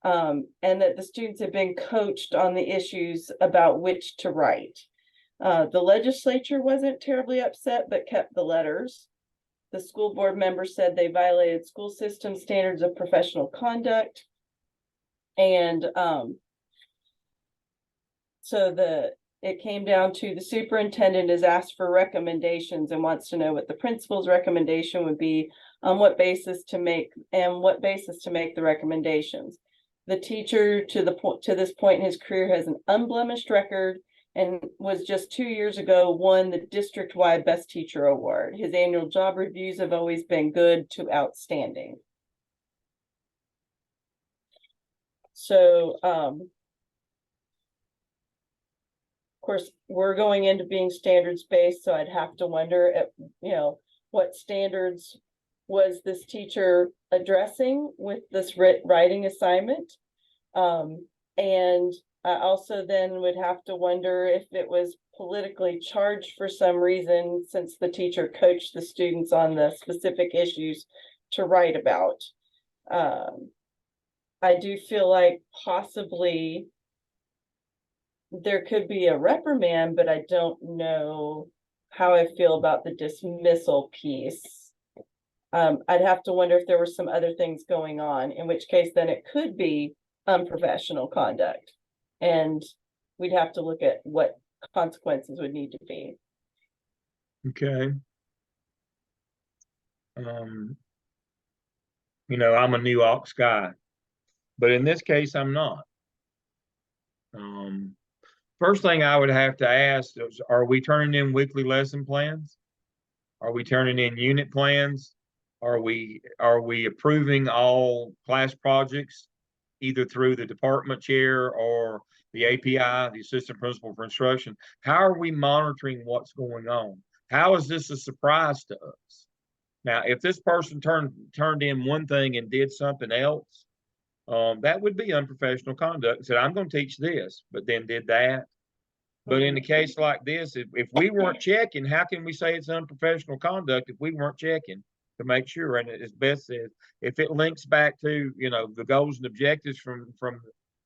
and that the students had been coached on the issues about which to write. The legislature wasn't terribly upset but kept the letters. The school board members said they violated school system standards of professional conduct. And so it came down to the superintendent is asked for recommendations and wants to know what the principal's recommendation would be on what basis to make the recommendations. The teacher to this point in his career has an unblemished record and was just 2 years ago won the district-wide Best Teacher Award. His annual job reviews have always been good to outstanding. So, of course, we're going into being standards-based, so I'd have to wonder at, what standards was this teacher addressing with this writing assignment? And I also then would have to wonder if it was politically charged for some reason, since the teacher coached the students on the specific issues to write about. I do feel like possibly there could be a reprimand, but I don't know how I feel about the dismissal piece. I'd have to wonder if there were some other things going on, in which case then it could be unprofessional conduct. And we'd have to look at what consequences would need to be. Okay. I'm a New Ox guy, but in this case, I'm not. First thing I would have to ask is, are we turning in weekly lesson plans? Are we turning in unit plans? Are we approving all class projects, either through the department chair or the API, the assistant principal for instruction? How are we monitoring what's going on? How is this a surprise to us? Now, if this person turned in one thing and did something else, that would be unprofessional conduct. Said, I'm going to teach this, but then did that. But in a case like this, if we weren't checking, how can we say it's unprofessional conduct if we weren't checking to make sure? And as Beth said, if it links back to, the goals and objectives from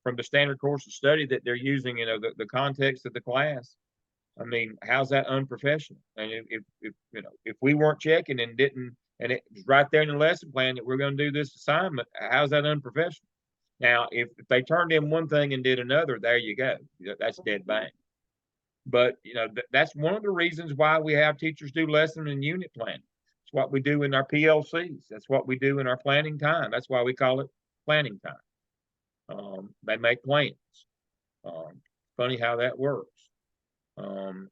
the standard course of study that they're using, the context of the class, I mean, how's that unprofessional? And if we weren't checking and didn't, and it was right there in the lesson plan that we're going to do this assignment, how's that unprofessional? Now, if they turned in one thing and did another, there you go. That's dead bang. But that's one of the reasons why we have teachers do lesson and unit planning. It's what we do in our PLCs. That's what we do in our planning time. That's why we call it planning time. They make plans. Funny how that works. And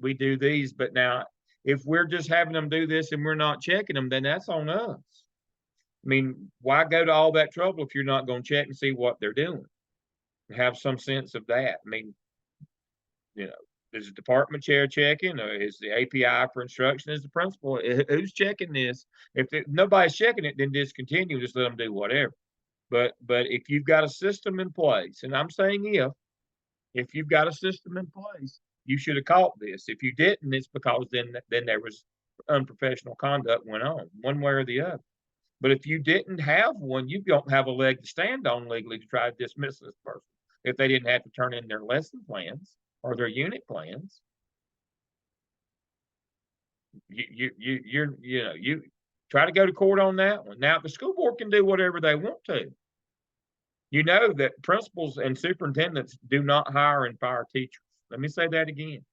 we do these, but now if we're just having them do this and we're not checking them, then that's on us. I mean, why go to all that trouble if you're not going to check and see what they're doing? Have some sense of that. I mean, is the department chair checking, or is the API for instruction, is the principal? Who's checking this? If nobody's checking it, then discontinue, just let them do whatever. But if you've got a system in place, and I'm saying if you've got a system in place, you should have caught this. If you didn't, it's because then there was unprofessional conduct went on, one way or the other. But if you didn't have one, you don't have a leg to stand on legally to try to dismiss this person if they didn't have to turn in their lesson plans or their unit plans. You try to go to court on that one. Now, the school board can do whatever they want to. You know that principals and superintendents do not hire and fire teachers. Let me say that again.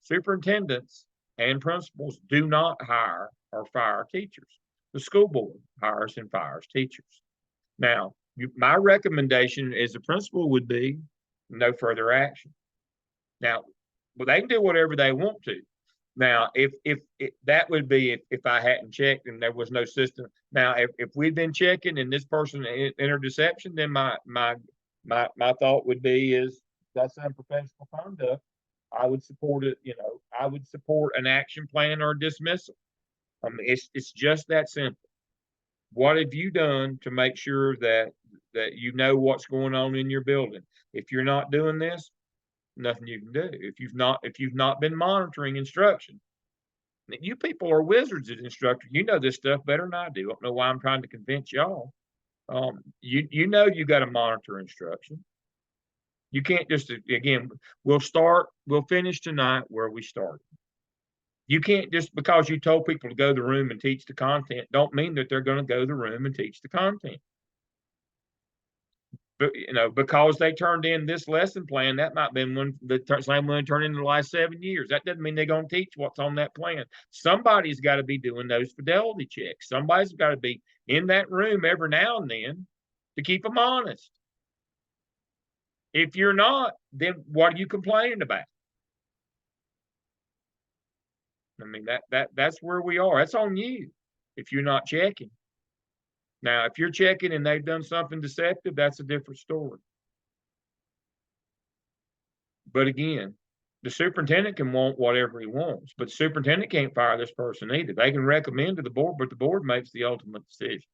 Superintendents and principals do not hire or fire teachers. The school board hires and fires teachers. Now, my recommendation as a principal would be no further action. Now, well, they can do whatever they want to. Now, if that would be if I hadn't checked and there was no system. Now, if we'd been checking and this person entered deception, then my thought would be is that's unprofessional conduct. I would support it. You know, I would support an action plan or dismissal. I mean, it's just that simple. What have you done to make sure that you know what's going on in your building? If you're not doing this, nothing you can do. If you've not been monitoring instruction, you people are wizards at instruction. You know this stuff better than I do. I don't know why I'm trying to convince y'all. You know you got to monitor instruction. You can't just again. We'll finish tonight where we started. You can't just because you told people to go to the room and teach the content, don't mean that they're going to go to the room and teach the content. But you know, because they turned in this lesson plan, that might have been the same one turned in the last 7 years. That doesn't mean they're going to teach what's on that plan. Somebody's got to be doing those fidelity checks. Somebody's got to be in that room every now and then to keep them honest. If you're not, then what are you complaining about? I mean, that's where we are. That's on you if you're not checking. Now, if you're checking and they've done something deceptive, that's a different story. But again, the superintendent can want whatever he wants, but the superintendent can't fire this person either. They can recommend to the board, but the board makes the ultimate decision.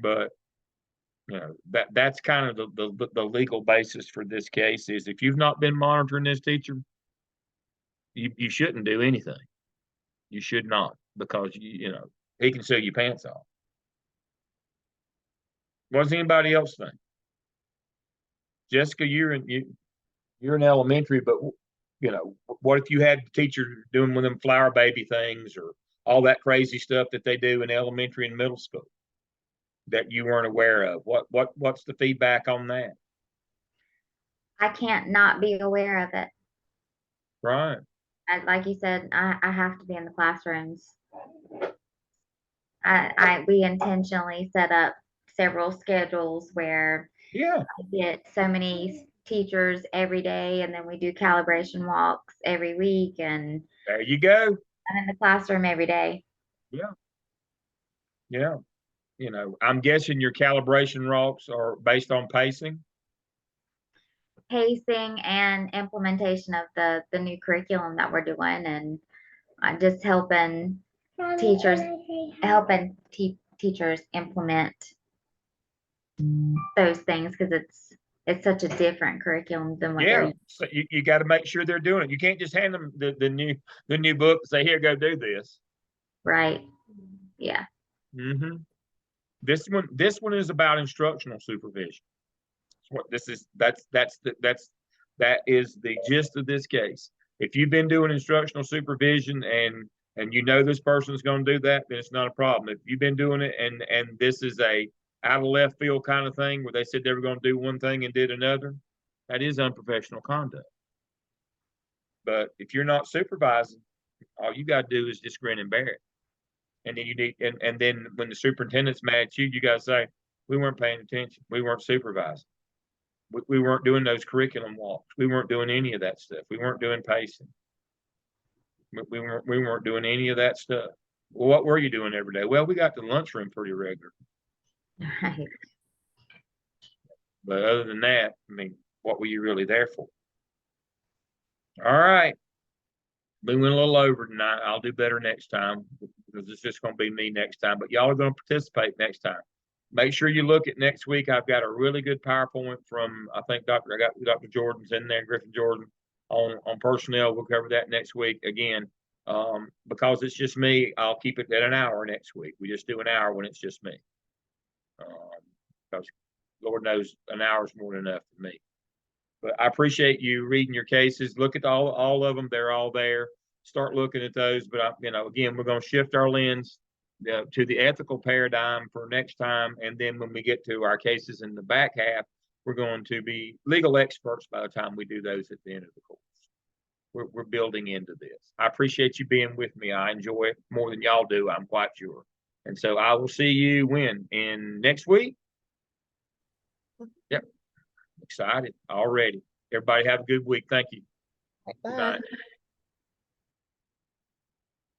But you know, that's kind of the legal basis for this case is if you've not been monitoring this teacher, you shouldn't do anything. You should not, because you know he can sell your pants off. What does anybody else think? Jessica, you're in elementary, but you know, what if you had a teacher doing one of them flower baby things or all that crazy stuff that they do in elementary and middle school that you weren't aware of? What's the feedback on that? I can't not be aware of it. Right. Like you said, I have to be in the classrooms. We intentionally set up several schedules where Yeah. I get so many teachers every day, and then we do calibration walks every week, and There you go. I'm in the classroom every day. Yeah. Yeah. You know, I'm guessing your calibration walks are based on pacing. Pacing and implementation of the new curriculum that we're doing, and just helping teachers teachers implement those things because it's such a different curriculum than what they're Yeah. So you got to make sure they're doing it. You can't just hand them the new book and say, here, go do this. right. Yeah. Mm-hmm. This one is about instructional supervision. What this is, that is the gist of this case. If you've been doing instructional supervision and you know this person's going to do that, then it's not a problem. If you've been doing it and this is a out of left field kind of thing where they said they were going to do one thing and did another, that is unprofessional conduct. But if you're not supervising, all you got to do is just grin and bear it. And then you need, and then when the superintendent's mad at you, you got to say, we weren't paying attention. We weren't supervising. We weren't doing those curriculum walks. We weren't doing any of that stuff. We weren't doing pacing. We weren't doing any of that stuff. Well, what were you doing every day? Well, we got the lunchroom pretty regular. Right. But other than that, I mean, what were you really there for? All right. We went a little over tonight. I'll do better next time because it's just going to be me next time. But y'all are going to participate next time. Make sure you look at next week. I've got a really good PowerPoint from I think Dr. Jordan's in there, Griffin Jordan on personnel. We'll cover that next week again. Because it's just me, I'll keep it at an hour next week. We just do an hour when it's just me. Because Lord knows an hour is more than enough for me. But I appreciate you reading your cases. Look at all of them. They're all there. Start looking at those. But again, we're going to shift our lens to the ethical paradigm for next time. And then when we get to our cases in the back half, we're going to be legal experts by the time we do those at the end of the course. We're building into this. I appreciate you being with me. I enjoy it more than y'all do, I'm quite sure. And so I will see you in next week. Yep. Excited already. Everybody have a good week. Thank you. Good Bye. night.